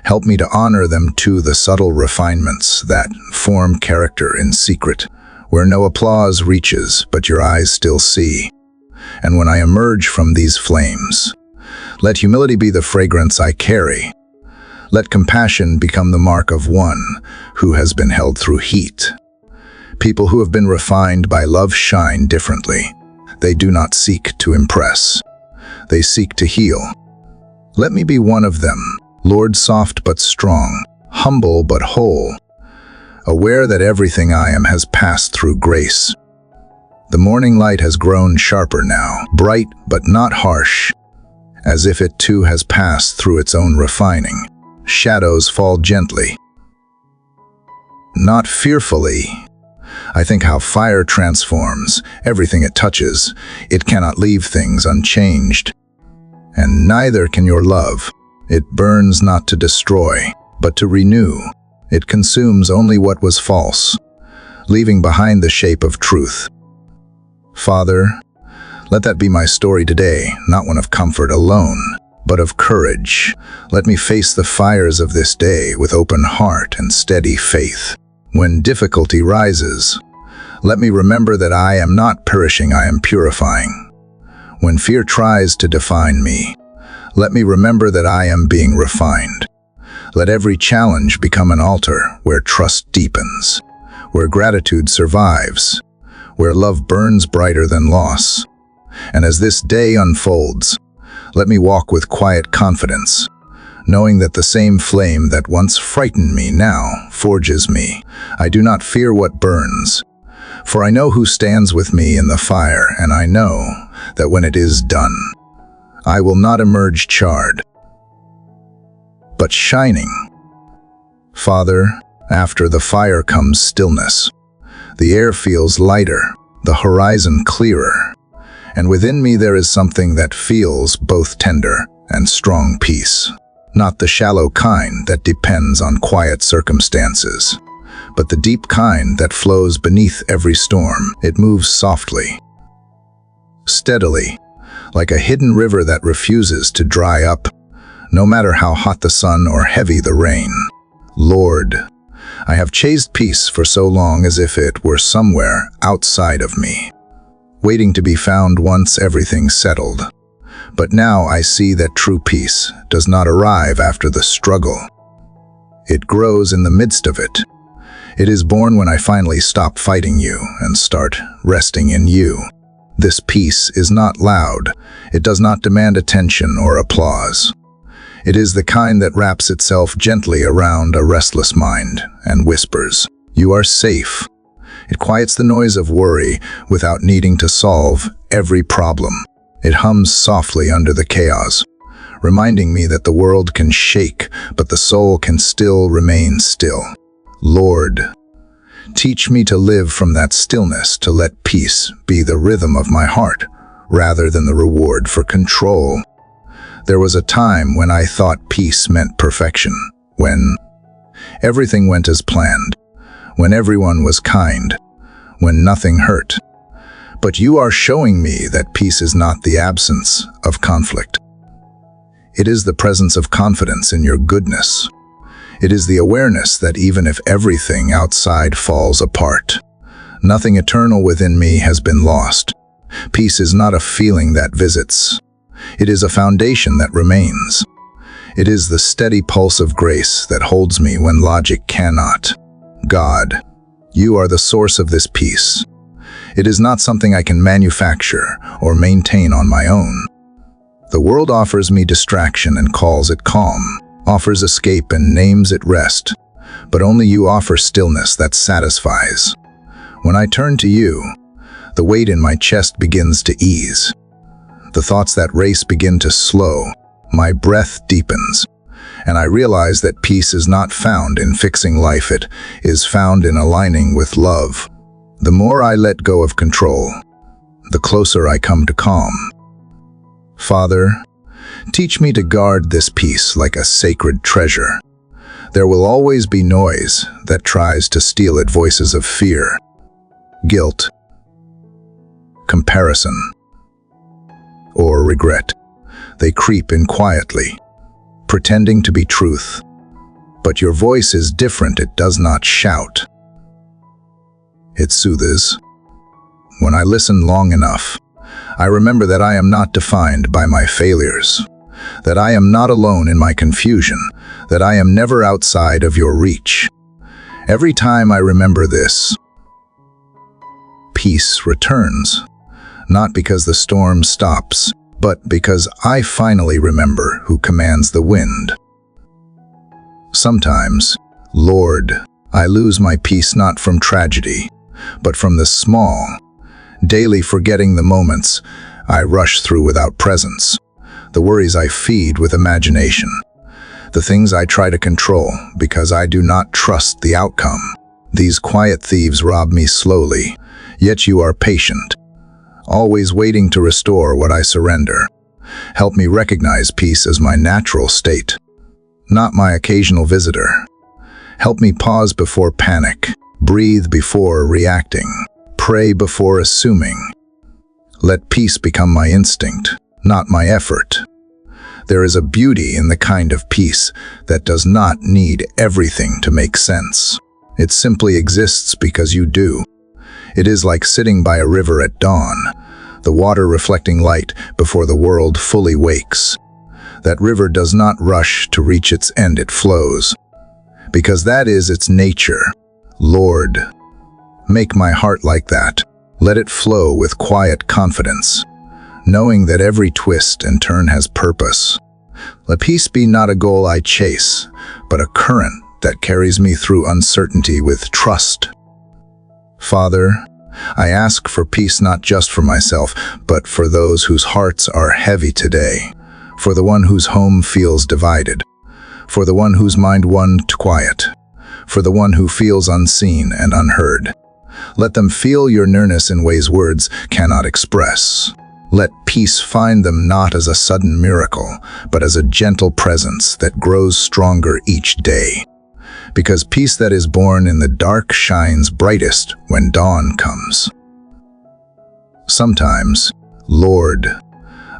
Help me to honor them too, the subtle refinements that form character in secret, where no applause reaches but your eyes still see. And when I emerge from these flames, let humility be the fragrance I carry. Let compassion become the mark of one who has been held through heat. People who have been refined by love shine differently. They do not seek to impress. They seek to heal. Let me be one of them, Lord, soft but strong, humble but whole, aware that everything I am has passed through grace. The morning light has grown sharper now, bright but not harsh, as if it too has passed through its own refining. Shadows fall gently, not fearfully. I think how fire transforms everything it touches. It cannot leave things unchanged. And neither can your love. It burns not to destroy, but to renew. It consumes only what was false, leaving behind the shape of truth. Father, let that be my story today, not one of comfort alone, but of courage. Let me face the fires of this day with open heart and steady faith. When difficulty rises, let me remember that I am not perishing, I am purifying. When fear tries to define me, let me remember that I am being refined. Let every challenge become an altar where trust deepens, where gratitude survives, where love burns brighter than loss. And as this day unfolds, let me walk with quiet confidence, knowing that the same flame that once frightened me now forges me. I do not fear what burns, for I know who stands with me in the fire, and I know that when it is done, I will not emerge charred, but shining. Father, after the fire comes stillness. The air feels lighter, the horizon clearer, and within me there is something that feels both tender and strong peace. Not the shallow kind that depends on quiet circumstances, but the deep kind that flows beneath every storm. It moves softly, steadily, like a hidden river that refuses to dry up, no matter how hot the sun or heavy the rain. Lord, I have chased peace for so long as if it were somewhere outside of me. waiting to be found once everything's settled. But now I see that true peace does not arrive after the struggle. It grows in the midst of it. It is born when I finally stop fighting you and start resting in you. This peace is not loud. It does not demand attention or applause. It is the kind that wraps itself gently around a restless mind and whispers, "You are safe." It quiets the noise of worry without needing to solve every problem. It hums softly under the chaos, reminding me that the world can shake, but the soul can still remain still. Lord, teach me to live from that stillness, to let peace be the rhythm of my heart, rather than the reward for control. There was a time when I thought peace meant perfection, when everything went as planned, when everyone was kind, when nothing hurt. But you are showing me that peace is not the absence of conflict. It is the presence of confidence in your goodness. It is the awareness that even if everything outside falls apart, nothing eternal within me has been lost. Peace is not a feeling that visits. It is a foundation that remains. It is the steady pulse of grace that holds me when logic cannot. God, you are the source of this peace. It is not something I can manufacture or maintain on my own. The world offers me distraction and calls it calm, offers escape and names it rest, but only you offer stillness that satisfies. When I turn to you, the weight in my chest begins to ease. The thoughts that race begin to slow, my breath deepens, and I realize that peace is not found in fixing life, it is found in aligning with love. The more I let go of control, the closer I come to calm. Father, teach me to guard this peace like a sacred treasure. There will always be noise that tries to steal it, voices of fear, guilt, comparison, or regret. They creep in quietly, pretending to be truth. But your voice is different. It does not shout. It soothes. When I listen long enough, I remember that I am not defined by my failures, that I am not alone in my confusion, that I am never outside of your reach. Every time I remember this, peace returns, not because the storm stops, but because I finally remember who commands the wind. Sometimes, Lord, I lose my peace not from tragedy, but from the small, daily forgetting the moments I rush through without presence, the worries I feed with imagination, the things I try to control because I do not trust the outcome. These quiet thieves rob me slowly, yet you are patient, always waiting to restore what I surrender. Help me recognize peace as my natural state, not my occasional visitor. Help me pause before panic, breathe before reacting, pray before assuming. Let peace become my instinct, not my effort. There is a beauty in the kind of peace that does not need everything to make sense. It simply exists because you do. It is like sitting by a river at dawn, the water reflecting light before the world fully wakes. That river does not rush to reach its end, it flows, because that is its nature. Lord, make my heart like that. Let it flow with quiet confidence, knowing that every twist and turn has purpose. Let peace be not a goal I chase, but a current that carries me through uncertainty with trust. Father, I ask for peace not just for myself, but for those whose hearts are heavy today, for the one whose home feels divided, for the one whose mind wants quiet, for the one who feels unseen and unheard. Let them feel your nearness in ways words cannot express. Let peace find them not as a sudden miracle, but as a gentle presence that grows stronger each day. Because peace that is born in the dark shines brightest when dawn comes. Sometimes, Lord,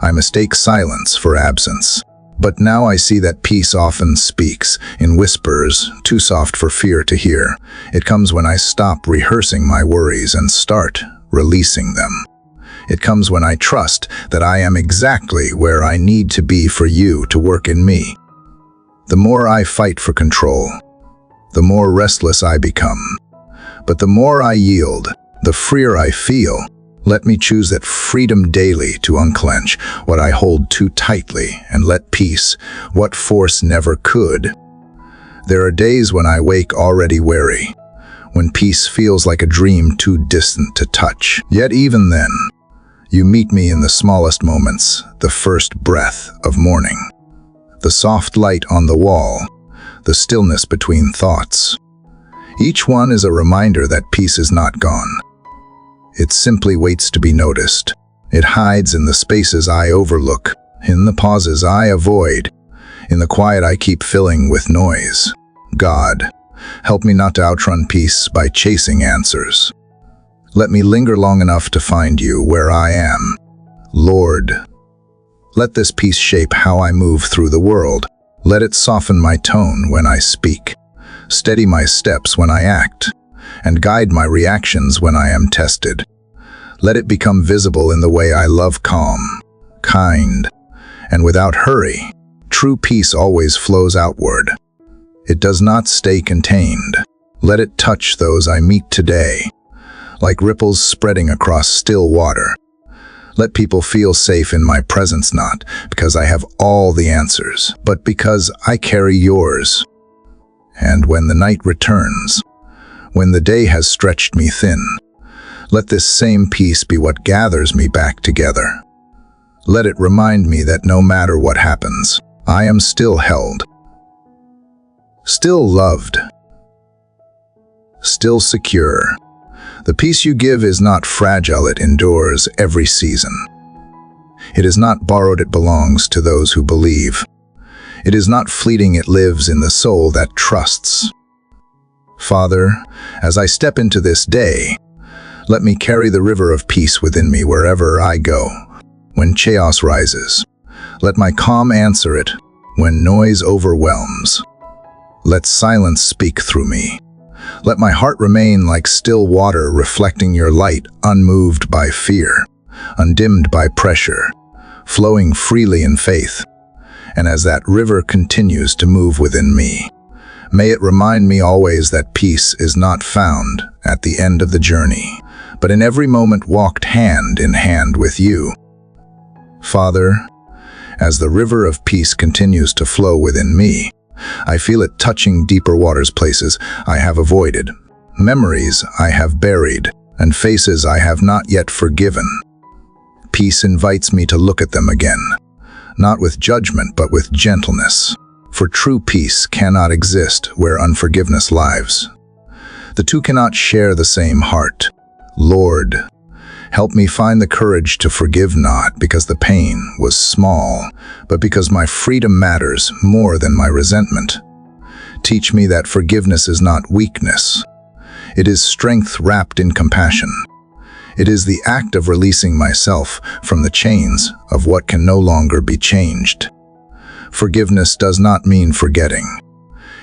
I mistake silence for absence, but now I see that peace often speaks in whispers, too soft for fear to hear. It comes when I stop rehearsing my worries and start releasing them. It comes when I trust that I am exactly where I need to be for you to work in me. The more I fight for control, the more restless I become. But the more I yield, the freer I feel. Let me choose that freedom daily to unclench what I hold too tightly and let peace, what force never could. There are days when I wake already weary, when peace feels like a dream too distant to touch. Yet even then, you meet me in the smallest moments, the first breath of morning, the soft light on the wall, the stillness between thoughts. Each one is a reminder that peace is not gone. It simply waits to be noticed. It hides in the spaces I overlook, in the pauses I avoid, in the quiet I keep filling with noise. God, help me not to outrun peace by chasing answers. Let me linger long enough to find you where I am. Lord, let this peace shape how I move through the world. Let it soften my tone when I speak, steady my steps when I act, and guide my reactions when I am tested. Let it become visible in the way I love, calm, kind, and without hurry. True peace always flows outward. It does not stay contained. Let it touch those I meet today, like ripples spreading across still water. Let people feel safe in my presence, not because I have all the answers, but because I carry yours. And when the night returns, when the day has stretched me thin, let this same peace be what gathers me back together. Let it remind me that no matter what happens, I am still held, still loved, still secure. The peace you give is not fragile, it endures every season. It is not borrowed, it belongs to those who believe. It is not fleeting, it lives in the soul that trusts. Father, as I step into this day, let me carry the river of peace within me wherever I go. When chaos rises, let my calm answer it. When noise overwhelms, let silence speak through me. Let my heart remain like still water, reflecting your light, unmoved by fear, undimmed by pressure, flowing freely in faith. And as that river continues to move within me, may it remind me always that peace is not found at the end of the journey, but in every moment walked hand in hand with you. Father, as the river of peace continues to flow within me, I feel it touching deeper waters, places I have avoided, memories I have buried, and faces I have not yet forgiven. Peace invites me to look at them again, not with judgment but with gentleness, for true peace cannot exist where unforgiveness lives. The two cannot share the same heart. Lord, help me find the courage to forgive, not because the pain was small, but because my freedom matters more than my resentment. Teach me that forgiveness is not weakness. It is strength wrapped in compassion. It is the act of releasing myself from the chains of what can no longer be changed. Forgiveness does not mean forgetting.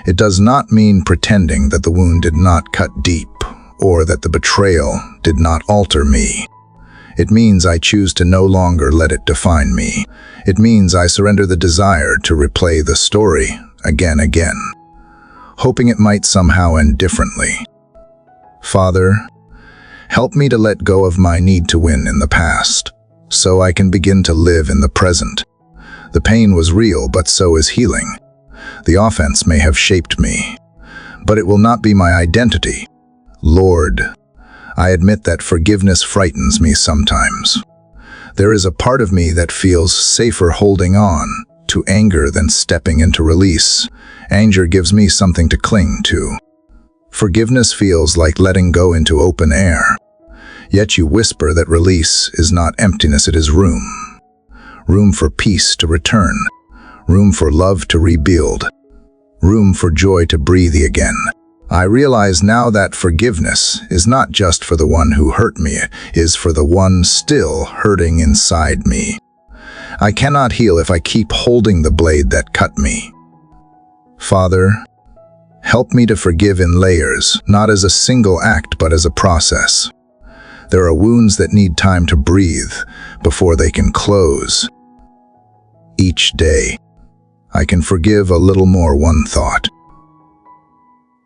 It does not mean pretending that the wound did not cut deep, or that the betrayal did not alter me. It means I choose to no longer let it define me. It means I surrender the desire to replay the story again, hoping it might somehow end differently. Father, help me to let go of my need to win in the past, so I can begin to live in the present. The pain was real, but so is healing. The offense may have shaped me, but it will not be my identity. Lord, I admit that forgiveness frightens me sometimes. There is a part of me that feels safer holding on to anger than stepping into release. Anger gives me something to cling to. Forgiveness feels like letting go into open air. Yet you whisper that release is not emptiness, it is room. Room for peace to return. Room for love to rebuild. Room for joy to breathe again. I realize now that forgiveness is not just for the one who hurt me, it is for the one still hurting inside me. I cannot heal if I keep holding the blade that cut me. Father, help me to forgive in layers, not as a single act but as a process. There are wounds that need time to breathe before they can close. Each day, I can forgive a little more, one thought,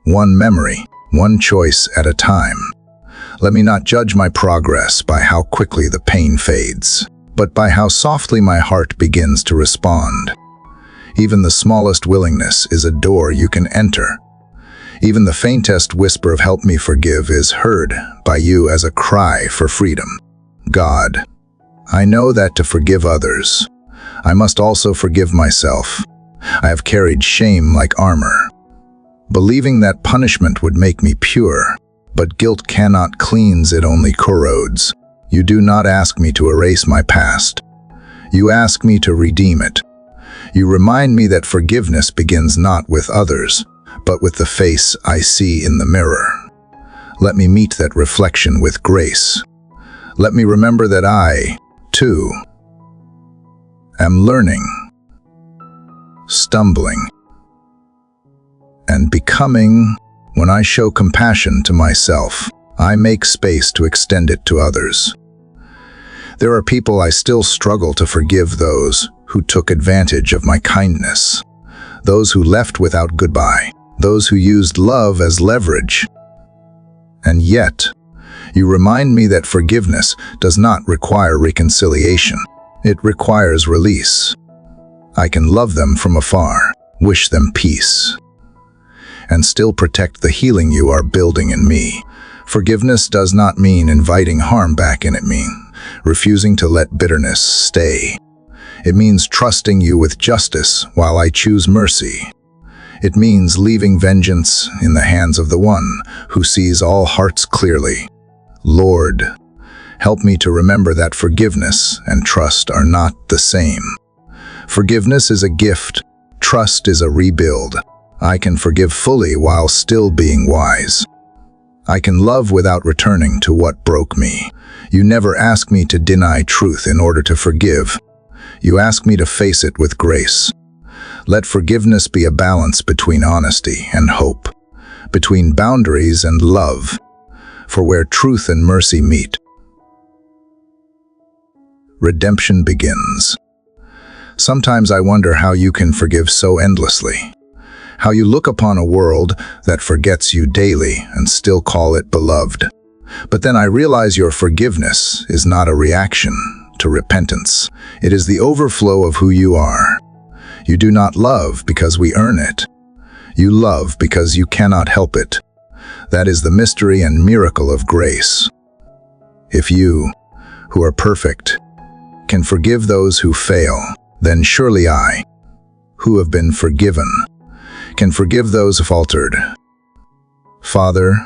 one memory, one choice at a time. Let me not judge my progress by how quickly the pain fades, but by how softly my heart begins to respond. Even the smallest willingness is a door you can enter. Even the faintest whisper of "help me forgive" is heard by you as a cry for freedom. God, I know that to forgive others, I must also forgive myself. I have carried shame like armor, believing that punishment would make me pure, but guilt cannot cleanse, it only corrodes. You do not ask me to erase my past. You ask me to redeem it. You remind me that forgiveness begins not with others, but with the face I see in the mirror. Let me meet that reflection with grace. Let me remember that I, too, am learning, stumbling, and becoming. When I show compassion to myself, I make space to extend it to others. There are people I still struggle to forgive, those who took advantage of my kindness, those who left without goodbye, those who used love as leverage. And yet, you remind me that forgiveness does not require reconciliation. It requires release. I can love them from afar, wish them peace, and still protect the healing you are building in me. Forgiveness does not mean inviting harm back in. It means refusing to let bitterness stay. It means trusting you with justice while I choose mercy. It means leaving vengeance in the hands of the one who sees all hearts clearly. Lord, help me to remember that forgiveness and trust are not the same. Forgiveness is a gift. Trust is a rebuild. I can forgive fully while still being wise. I can love without returning to what broke me. You never ask me to deny truth in order to forgive. You ask me to face it with grace. Let forgiveness be a balance between honesty and hope, between boundaries and love, for where truth and mercy meet, redemption begins. Sometimes I wonder how you can forgive so endlessly, how you look upon a world that forgets you daily and still call it beloved. But then I realize your forgiveness is not a reaction to repentance. It is the overflow of who you are. You do not love because we earn it. You love because you cannot help it. That is the mystery and miracle of grace. If you, who are perfect, can forgive those who fail, then surely I, who have been forgiven, can forgive those who faltered. Father,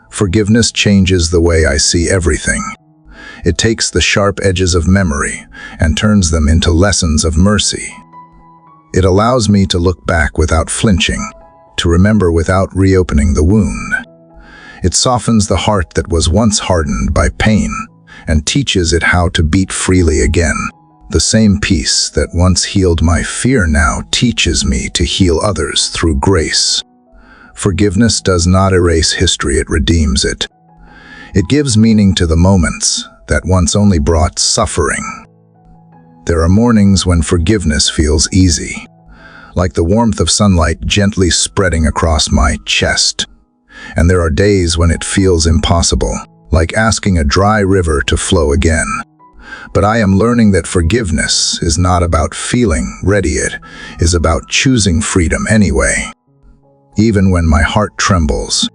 forgiveness changes the way I see everything. It takes the sharp edges of memory and turns them into lessons of mercy. It allows me to look back without flinching, to remember without reopening the wound. It softens the heart that was once hardened by pain and teaches it how to beat freely again. The same peace that once healed my fear now teaches me to heal others through grace. Forgiveness does not erase history, it redeems it. It gives meaning to the moments that once only brought suffering. There are mornings when forgiveness feels easy, like the warmth of sunlight gently spreading across my chest. And there are days when it feels impossible, like asking a dry river to flow again. But I am learning that forgiveness is not about feeling ready, it is about choosing freedom anyway. Even when my heart trembles,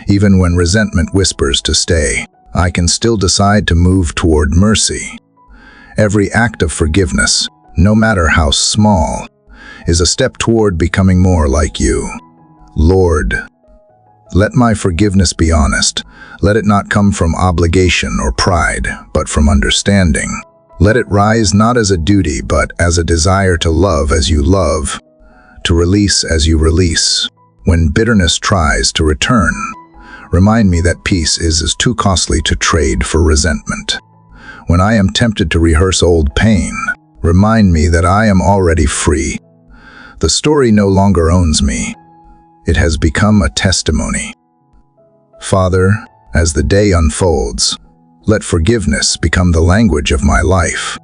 even when resentment whispers to stay, I can still decide to move toward mercy. Every act of forgiveness, no matter how small, is a step toward becoming more like you. Lord, let my forgiveness be honest. Let it not come from obligation or pride, but from understanding. Let it rise not as a duty, but as a desire to love as you love, to release as you release. When bitterness tries to return, remind me that peace is too costly to trade for resentment. When I am tempted to rehearse old pain, remind me that I am already free. The story no longer owns me. It has become a testimony. Father, as the day unfolds, Let forgiveness become the language of my life.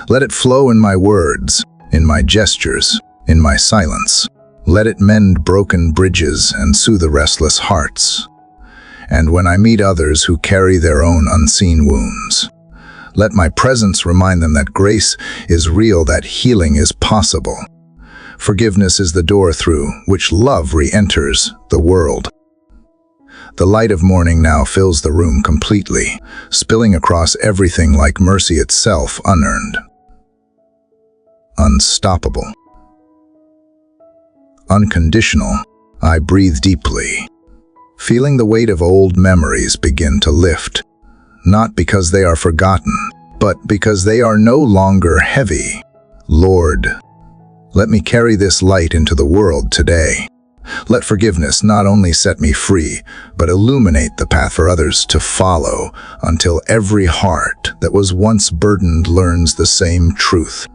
Let it flow in my words, in my gestures, in my silence. Let it mend broken bridges and soothe restless hearts. And when I meet others who carry their own unseen wounds, let my presence remind them that grace is real, that healing is possible. Forgiveness is the door through which love re-enters the world. The light of morning now fills the room completely, spilling across everything like mercy itself, unearned, unstoppable, unconditional. I breathe deeply, feeling the weight of old memories begin to lift, not because they are forgotten, but because they are no longer heavy. Lord, let me carry this light into the world today. Let forgiveness not only set me free, but illuminate the path for others to follow, until every heart that was once burdened learns the same truth: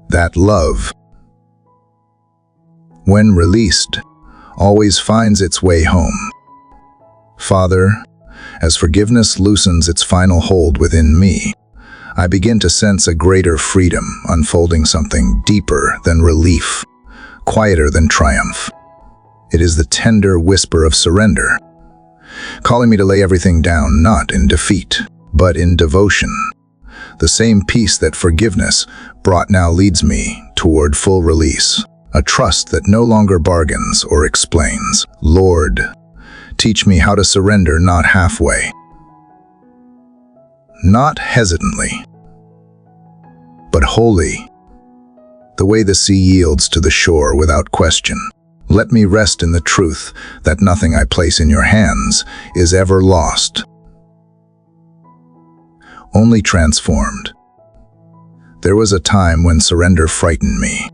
that love, when released, always finds its way home. Father, as forgiveness loosens its final hold within me, I begin to sense a greater freedom unfolding, something deeper than relief, quieter than triumph. It is the tender whisper of surrender, calling me to lay everything down, not in defeat, but in devotion. The same peace that forgiveness brought now leads me toward full release, a trust that no longer bargains or explains. Lord, teach me how to surrender, not halfway, not hesitantly, but wholly, the way the sea yields to the shore without question. Let me rest in the truth that nothing I place in your hands is ever lost, only transformed. There was a time when surrender frightened me.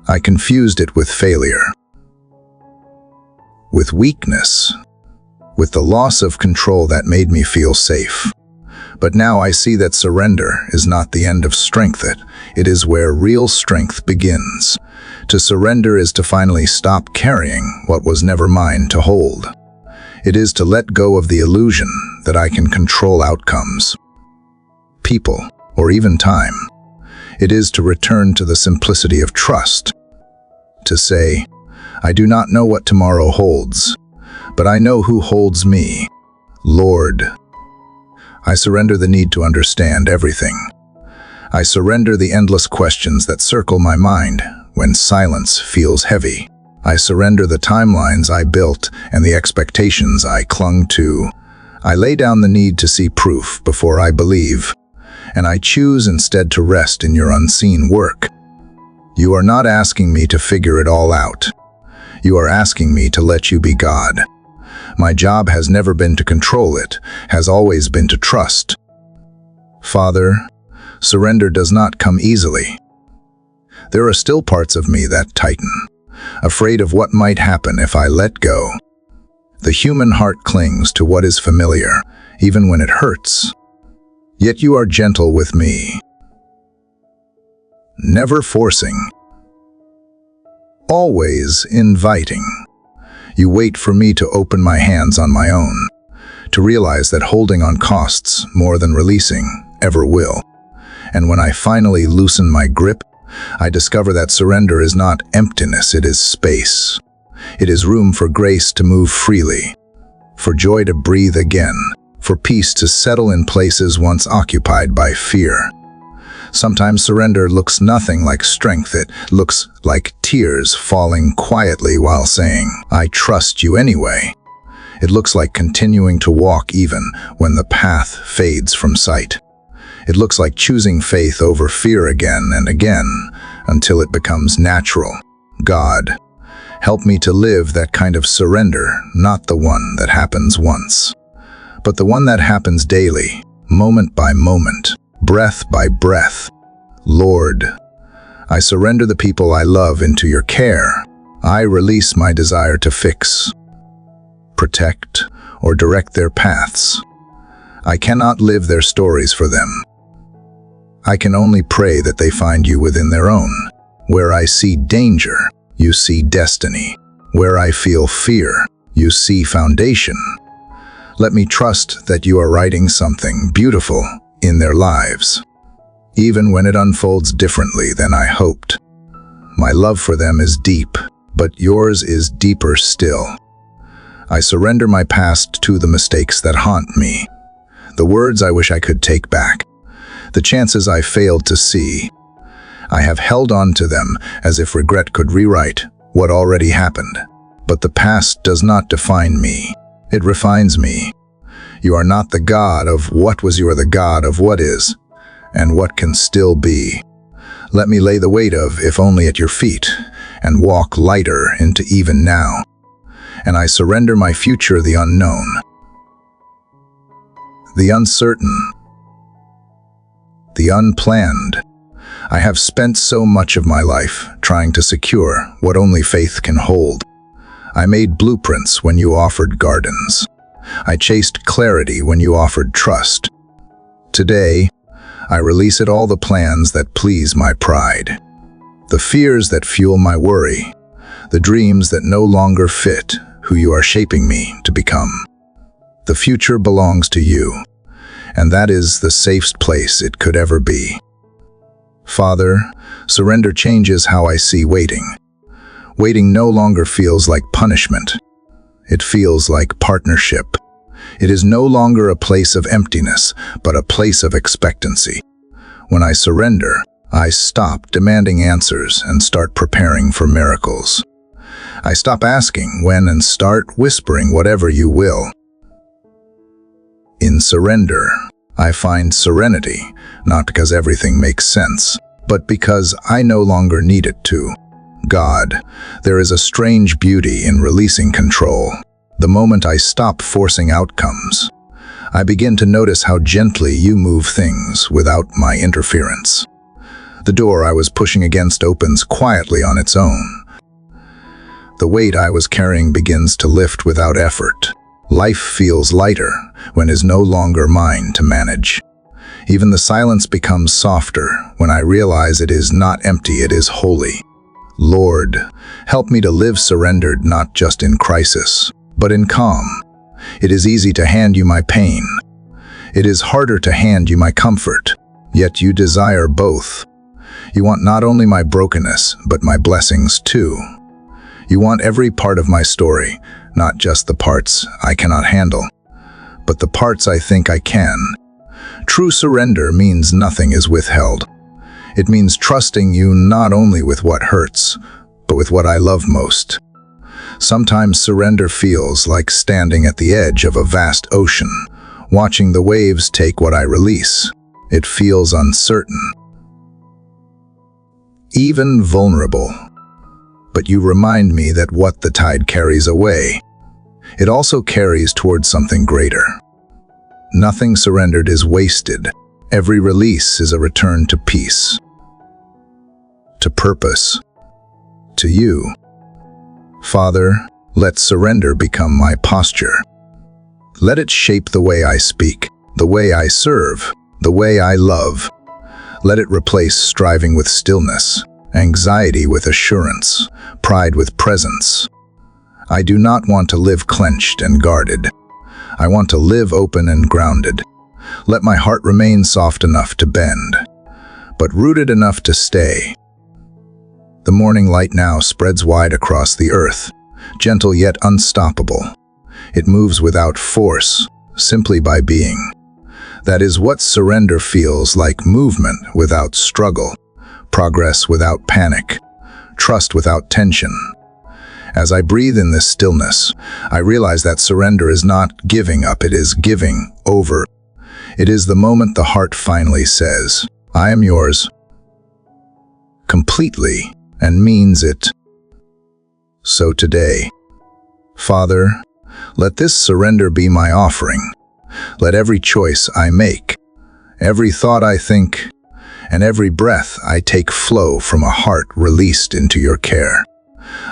I confused it with failure, with weakness, with the loss of control that made me feel safe. But now I see that surrender is not the end of strength. It is where real strength begins. To surrender is to finally stop carrying what was never mine to hold. It is to let go of the illusion that I can control outcomes, people, or even time. It is to return to the simplicity of trust, to say, I do not know what tomorrow holds, but I know who holds me. Lord, I surrender the need to understand everything. I surrender the endless questions that circle my mind when silence feels heavy. I surrender the timelines I built and the expectations I clung to. I lay down the need to see proof before I believe, and I choose instead to rest in your unseen work. You are not asking me to figure it all out. You are asking me to let you be God. My job has never been to control it, has always been to trust. Father, surrender does not come easily. There are still parts of me that tighten, afraid of what might happen if I let go. The human heart clings to what is familiar, even when it hurts. Yet you are gentle with me, never forcing, always inviting. You wait for me to open my hands on my own, to realize that holding on costs more than releasing ever will. And when I finally loosen my grip, I discover that surrender is not emptiness, it is space. It is room for grace to move freely, for joy to breathe again, for peace to settle in places once occupied by fear. Sometimes surrender looks nothing like strength. It looks like tears falling quietly while saying, I trust you anyway. It looks like continuing to walk even when the path fades from sight. It looks like choosing faith over fear again and again until it becomes natural. God, help me to live that kind of surrender, not the one that happens once, but the one that happens daily, moment by moment, breath by breath. Lord, I surrender the people I love into your care. I release my desire to fix, protect, or direct their paths. I cannot live their stories for them. I can only pray that they find you within their own. Where I see danger, you see destiny. Where I feel fear, you see foundation. Let me trust that you are writing something beautiful in their lives, even when it unfolds differently than I hoped. My love for them is deep, but yours is deeper still. I surrender my past to the mistakes that haunt me, the words I wish I could take back, the chances I failed to see. I have held on to them as if regret could rewrite what already happened. But the past does not define me. It refines me. You are not the God of what was, you are the God of what is, and what can still be. Let me lay the weight of, if only at your feet, and walk lighter into even now. And I surrender my future, the unknown, the uncertain, the unplanned. I have spent so much of my life trying to secure what only faith can hold. I made blueprints when you offered gardens. I chased clarity when you offered trust. Today, I release it all, the plans that please my pride, the fears that fuel my worry, the dreams that no longer fit who you are shaping me to become. The future belongs to you, and that is the safest place it could ever be. Father, surrender changes how I see waiting. Waiting no longer feels like punishment. It feels like partnership. It is no longer a place of emptiness, but a place of expectancy. When I surrender, I stop demanding answers and start preparing for miracles. I stop asking when and start whispering whatever you will. In surrender, I find serenity, not because everything makes sense, but because I no longer need it to. God, there is a strange beauty in releasing control. The moment I stop forcing outcomes, I begin to notice how gently you move things without my interference. The door I was pushing against opens quietly on its own. The weight I was carrying begins to lift without effort. Life feels lighter when it is no longer mine to manage. Even the silence becomes softer when I realize it is not empty, it is holy. Lord, help me to live surrendered, not just in crisis, but in calm. It is easy to hand you my pain. It is harder to hand you my comfort, yet you desire both. You want not only my brokenness, but my blessings too. You want every part of my story, not just the parts I cannot handle, but the parts I think I can. True surrender means nothing is withheld. It means trusting you not only with what hurts, but with what I love most. Sometimes surrender feels like standing at the edge of a vast ocean, watching the waves take what I release. It feels uncertain, even vulnerable. But you remind me that what the tide carries away, it also carries towards something greater. Nothing surrendered is wasted. Every release is a return to peace, to purpose, to you. Father, let surrender become my posture. Let it shape the way I speak, the way I serve, the way I love. Let it replace striving with stillness, anxiety with assurance, pride with presence. I do not want to live clenched and guarded. I want to live open and grounded. Let my heart remain soft enough to bend, but rooted enough to stay. The morning light now spreads wide across the earth, gentle yet unstoppable. It moves without force, simply by being. That is what surrender feels like: movement without struggle, progress without panic, trust without tension. As I breathe in this stillness, I realize that surrender is not giving up, it is giving over. It is the moment the heart finally says, I am yours, completely, and means it. So today, Father, let this surrender be my offering. Let every choice I make, every thought I think, and every breath I take flow from a heart released into your care.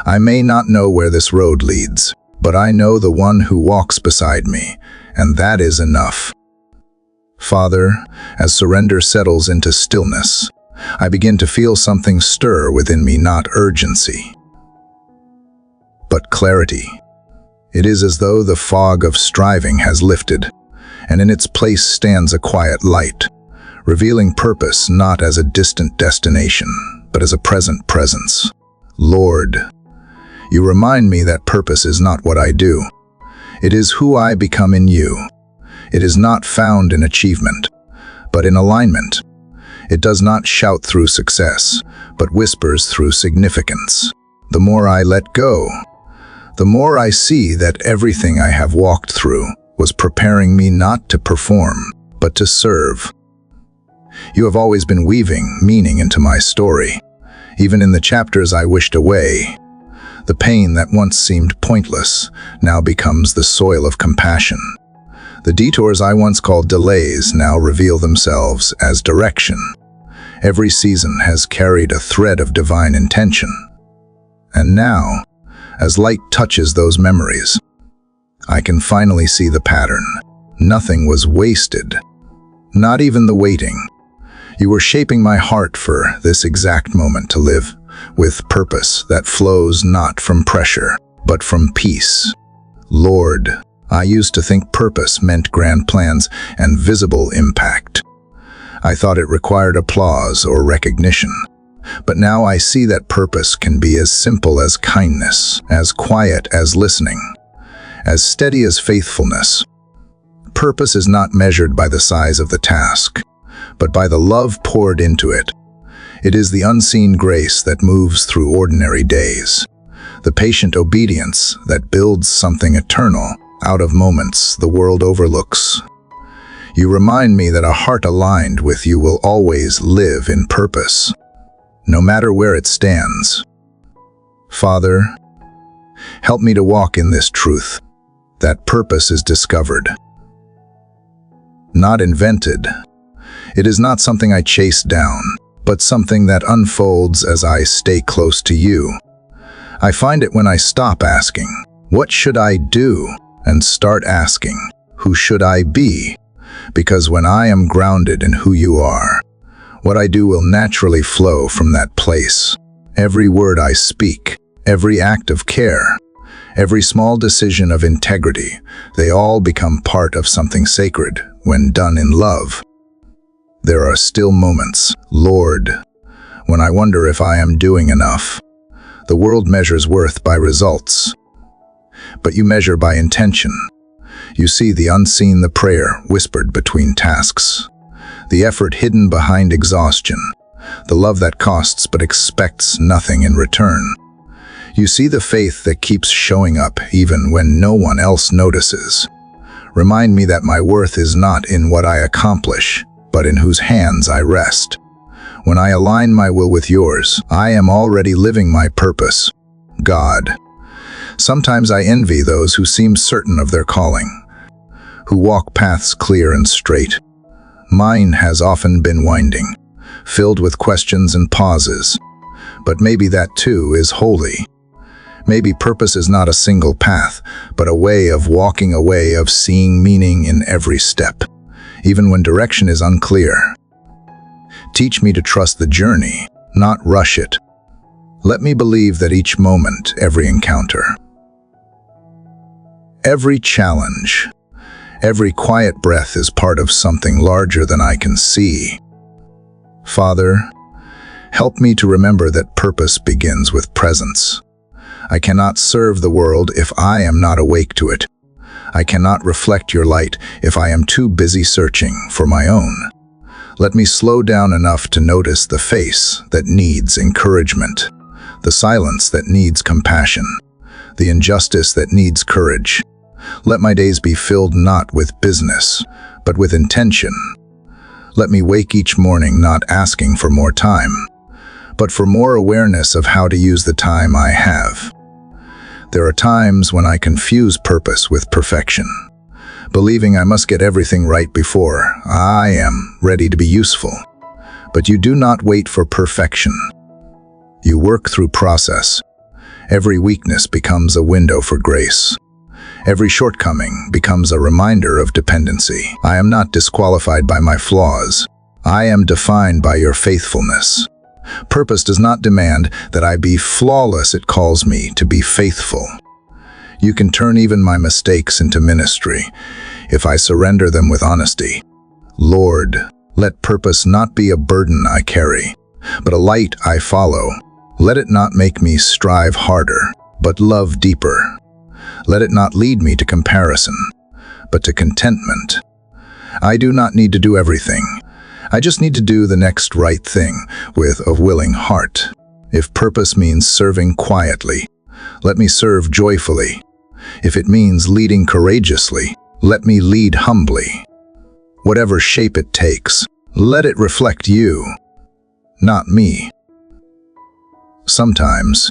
I may not know where this road leads, but I know the one who walks beside me, and that is enough. Father, as surrender settles into stillness, I begin to feel something stir within me, not urgency, but clarity. It is as though the fog of striving has lifted, and in its place stands a quiet light, revealing purpose not as a distant destination, but as a present presence. Lord, you remind me that purpose is not what I do. It is who I become in you. It is not found in achievement, but in alignment. It does not shout through success, but whispers through significance. The more I let go, the more I see that everything I have walked through was preparing me not to perform, but to serve. You have always been weaving meaning into my story, even in the chapters I wished away. The pain that once seemed pointless now becomes the soil of compassion. The detours I once called delays now reveal themselves as direction. Every season has carried a thread of divine intention. And now, as light touches those memories, I can finally see the pattern. Nothing was wasted, not even the waiting. You were shaping my heart for this exact moment to live with purpose that flows not from pressure, but from peace. Lord, I used to think purpose meant grand plans and visible impact. I thought it required applause or recognition. But now I see that purpose can be as simple as kindness, as quiet as listening, as steady as faithfulness. Purpose is not measured by the size of the task, but by the love poured into it. It is the unseen grace that moves through ordinary days, the patient obedience that builds something eternal out of moments the world overlooks. You remind me that a heart aligned with you will always live in purpose, no matter where it stands. Father, help me to walk in this truth, that purpose is discovered, not invented. It is not something I chase down, but something that unfolds as I stay close to you. I find it when I stop asking, what should I do? And start asking, who should I be? Because when I am grounded in who you are, what I do will naturally flow from that place. Every word I speak, every act of care, every small decision of integrity, they all become part of something sacred when done in love. There are still moments, Lord, when I wonder if I am doing enough. The world measures worth by results, but you measure by intention. You see the unseen, the prayer whispered between tasks, the effort hidden behind exhaustion, the love that costs but expects nothing in return. You see the faith that keeps showing up even when no one else notices. Remind me that my worth is not in what I accomplish, but in whose hands I rest. When I align my will with yours, I am already living my purpose. God, sometimes I envy those who seem certain of their calling, who walk paths clear and straight. Mine has often been winding, filled with questions and pauses. But maybe that too is holy. Maybe purpose is not a single path, but a way of walking, a way of seeing meaning in every step, even when direction is unclear. Teach me to trust the journey, not rush it. Let me believe that each moment, every encounter, every challenge, every quiet breath is part of something larger than I can see. Father, help me to remember that purpose begins with presence. I cannot serve the world if I am not awake to it. I cannot reflect your light if I am too busy searching for my own. Let me slow down enough to notice the face that needs encouragement, the silence that needs compassion, the injustice that needs courage. Let my days be filled not with business, but with intention. Let me wake each morning not asking for more time, but for more awareness of how to use the time I have. There are times when I confuse purpose with perfection, believing I must get everything right before I am ready to be useful. But you do not wait for perfection. You work through process. Every weakness becomes a window for grace. Every shortcoming becomes a reminder of dependency. I am not disqualified by my flaws. I am defined by your faithfulness. Purpose does not demand that I be flawless, it calls me to be faithful. You can turn even my mistakes into ministry if I surrender them with honesty. Lord, let purpose not be a burden I carry, but a light I follow. Let it not make me strive harder, but love deeper. Let it not lead me to comparison, but to contentment. I do not need to do everything. I just need to do the next right thing with a willing heart. If purpose means serving quietly, let me serve joyfully. If it means leading courageously, let me lead humbly. Whatever shape it takes, let it reflect you, not me. Sometimes,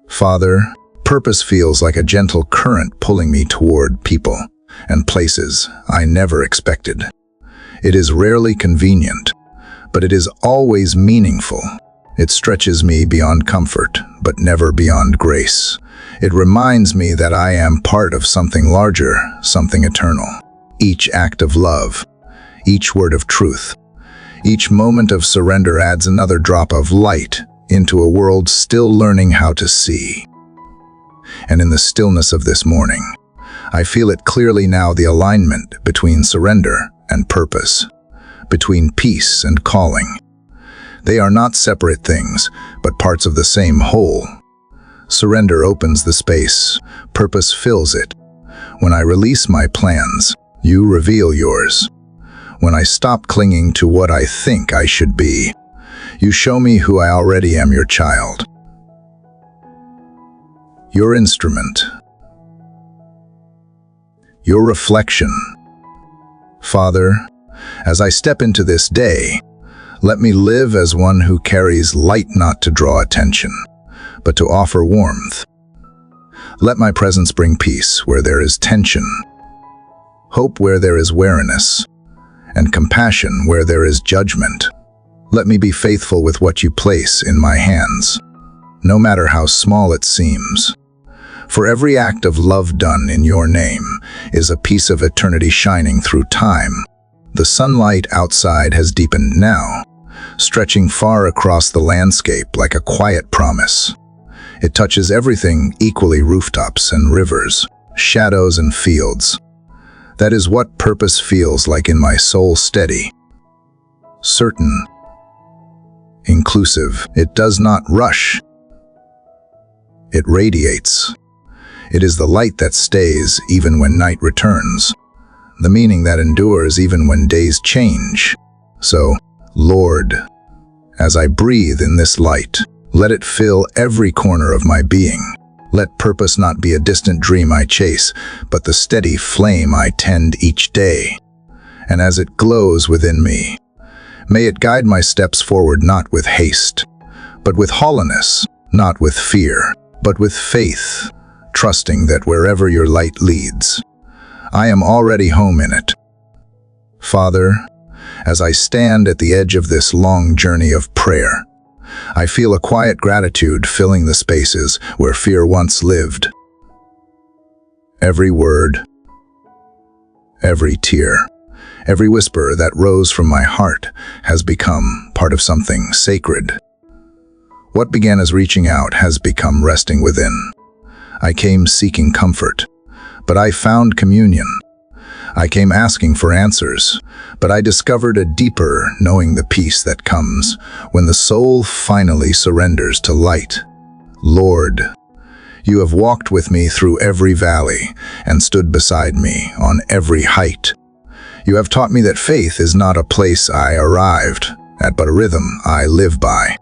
Father, purpose feels like a gentle current pulling me toward people and places I never expected. It is rarely convenient, but it is always meaningful. It stretches me beyond comfort, but never beyond grace. It reminds me that I am part of something larger, something eternal. Each act of love, each word of truth, each moment of surrender adds another drop of light into a world still learning how to see. And in the stillness of this morning, I feel it clearly now, the alignment between surrender and purpose, between peace and calling. They are not separate things, but parts of the same whole. Surrender opens the space, purpose fills it. When I release my plans, you reveal yours. When I stop clinging to what I think I should be, you show me who I already am, your child. Your instrument. Your reflection. Father, as I step into this day, let me live as one who carries light not to draw attention, but to offer warmth. Let my presence bring peace where there is tension, hope where there is weariness, and compassion where there is judgment. Let me be faithful with what you place in my hands, no matter how small it seems. For every act of love done in your name is a piece of eternity shining through time. The sunlight outside has deepened now, stretching far across the landscape like a quiet promise. It touches everything equally, rooftops and rivers, shadows and fields. That is what purpose feels like in my soul, steady, certain, inclusive. It does not rush. It radiates. It is the light that stays even when night returns, the meaning that endures even when days change. So, Lord, as I breathe in this light, let it fill every corner of my being. Let purpose not be a distant dream I chase, but the steady flame I tend each day. And as it glows within me, may it guide my steps forward not with haste, but with hollowness, not with fear, but with faith, trusting that wherever your light leads, I am already home in it. Father, as I stand at the edge of this long journey of prayer, I feel a quiet gratitude filling the spaces where fear once lived. Every word, every tear, every whisper that rose from my heart has become part of something sacred. What began as reaching out has become resting within. I came seeking comfort, but I found communion. I came asking for answers, but I discovered a deeper knowing, the peace that comes when the soul finally surrenders to light. Lord, you have walked with me through every valley and stood beside me on every height. You have taught me that faith is not a place I arrived at, but a rhythm I live by.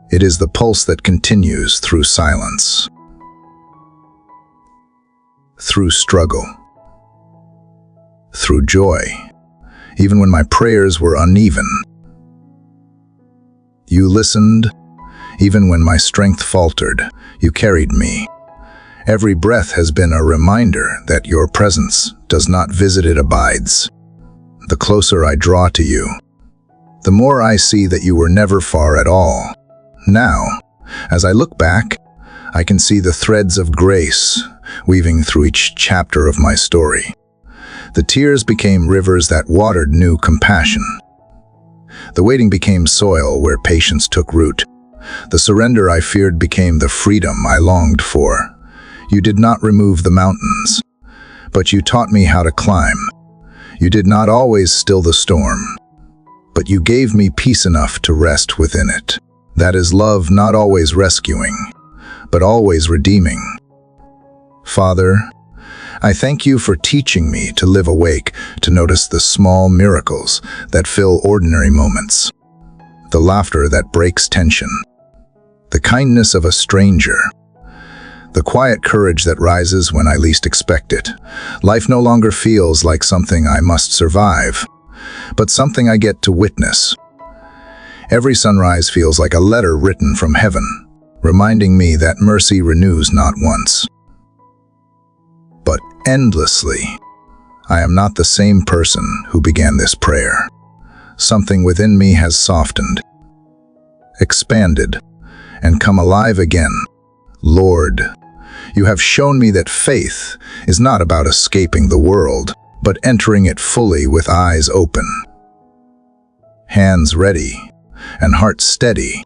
It is the pulse that continues through silence, through struggle, through joy, even when my prayers were uneven. You listened, even when my strength faltered. You carried me. Every breath has been a reminder that your presence does not visit, it abides. The closer I draw to you, the more I see that you were never far at all. Now, as I look back, I can see the threads of grace weaving through each chapter of my story. The tears became rivers that watered new compassion. The waiting became soil where patience took root. The surrender I feared became the freedom I longed for. You did not remove the mountains, but you taught me how to climb. You did not always still the storm, but you gave me peace enough to rest within it. That is love, not always rescuing, but always redeeming. Father, I thank you for teaching me to live awake, to notice the small miracles that fill ordinary moments, the laughter that breaks tension, the kindness of a stranger, the quiet courage that rises when I least expect it. Life no longer feels like something I must survive, but something I get to witness. Every sunrise feels like a letter written from heaven, reminding me that mercy renews not once, but endlessly. I am not the same person who began this prayer. Something within me has softened, expanded, and come alive again. Lord, you have shown me that faith is not about escaping the world, but entering it fully with eyes open, hands ready, and heart steady.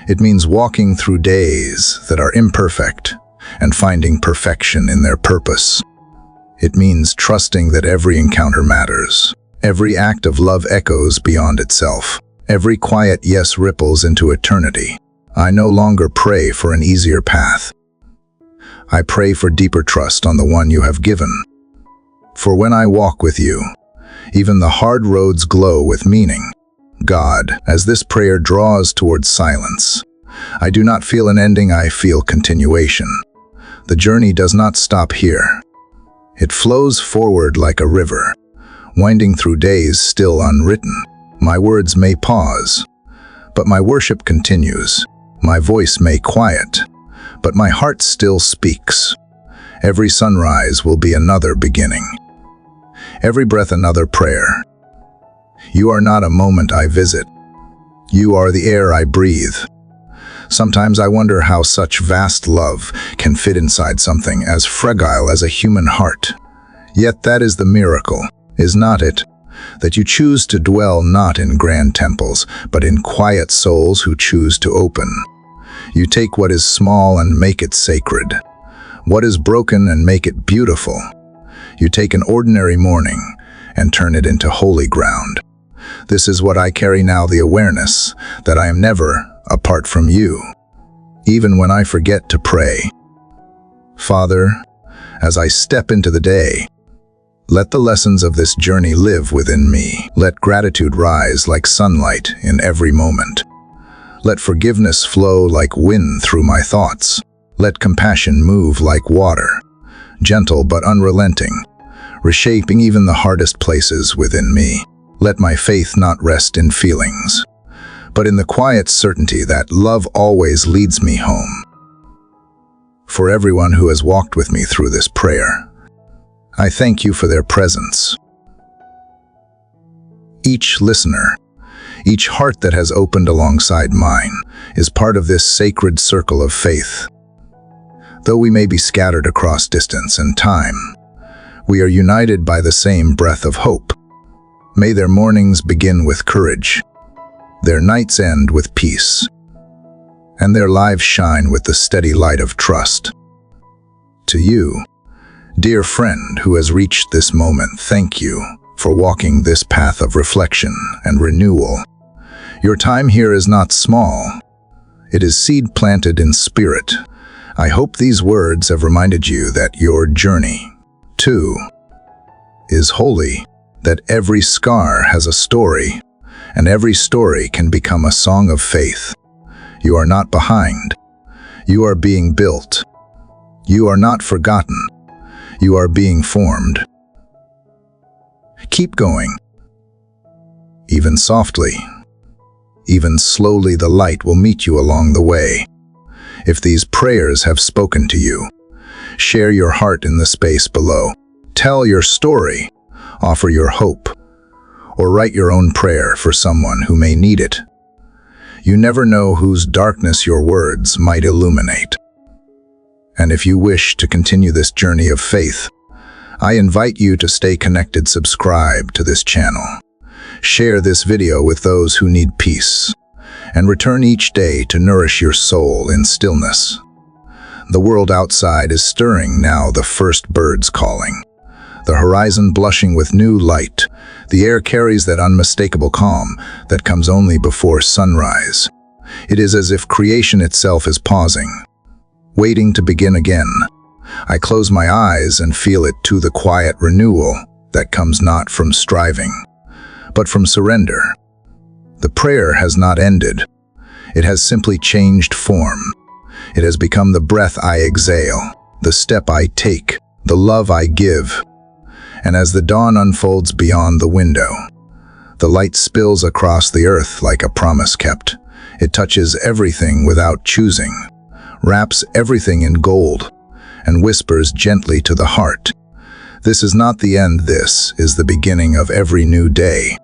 It means walking through days that are imperfect and finding perfection in their purpose. It means trusting that every encounter matters. Every act of love echoes beyond itself. Every quiet yes ripples into eternity. I no longer pray for an easier path. I pray for deeper trust on the one you have given. For when I walk with you, even the hard roads glow with meaning. God, as this prayer draws towards silence, I do not feel an ending, I feel continuation. The journey does not stop here. It flows forward like a river, winding through days still unwritten. My words may pause, but my worship continues. My voice may quiet, but my heart still speaks. Every sunrise will be another beginning. Every breath another prayer. You are not a moment I visit. You are the air I breathe. Sometimes I wonder how such vast love can fit inside something as fragile as a human heart. Yet that is the miracle, is not it? That you choose to dwell not in grand temples, but in quiet souls who choose to open. You take what is small and make it sacred, what is broken and make it beautiful. You take an ordinary morning and turn it into holy ground. This is what I carry now, the awareness that I am never apart from you, even when I forget to pray. Father, as I step into the day, let the lessons of this journey live within me. Let gratitude rise like sunlight in every moment. Let forgiveness flow like wind through my thoughts. Let compassion move like water, gentle but unrelenting, reshaping even the hardest places within me. Let my faith not rest in feelings, but in the quiet certainty that love always leads me home. For everyone who has walked with me through this prayer, I thank you for their presence. Each listener, each heart that has opened alongside mine, is part of this sacred circle of faith. Though we may be scattered across distance and time, we are united by the same breath of hope. May their mornings begin with courage, their nights end with peace, and their lives shine with the steady light of trust. To you, dear friend who has reached this moment, thank you for walking this path of reflection and renewal. Your time here is not small. It is seed planted in spirit. I hope these words have reminded you that your journey, too, is holy, that every scar has a story, and every story can become a song of faith. You are not behind. You are being built. You are not forgotten. You are being formed. Keep going. Even softly, even slowly, the light will meet you along the way. If these prayers have spoken to you, share your heart in the space below. Tell your story, offer your hope, or write your own prayer for someone who may need it. You never know whose darkness your words might illuminate. And if you wish to continue this journey of faith, I invite you to stay connected. Subscribe to this channel. Share this video with those who need peace, and return each day to nourish your soul in stillness. The world outside is stirring now, the first birds calling. The horizon blushing with new light. The air carries that unmistakable calm that comes only before sunrise. It is as if creation itself is pausing, waiting to begin again. I close my eyes and feel it to the quiet renewal that comes not from striving, but from surrender. The prayer has not ended. It has simply changed form. It has become the breath I exhale, the step I take, the love I give. And as the dawn unfolds beyond the window, the light spills across the earth like a promise kept. It touches everything without choosing, wraps everything in gold, and whispers gently to the heart. This is not the end, this is the beginning of every new day.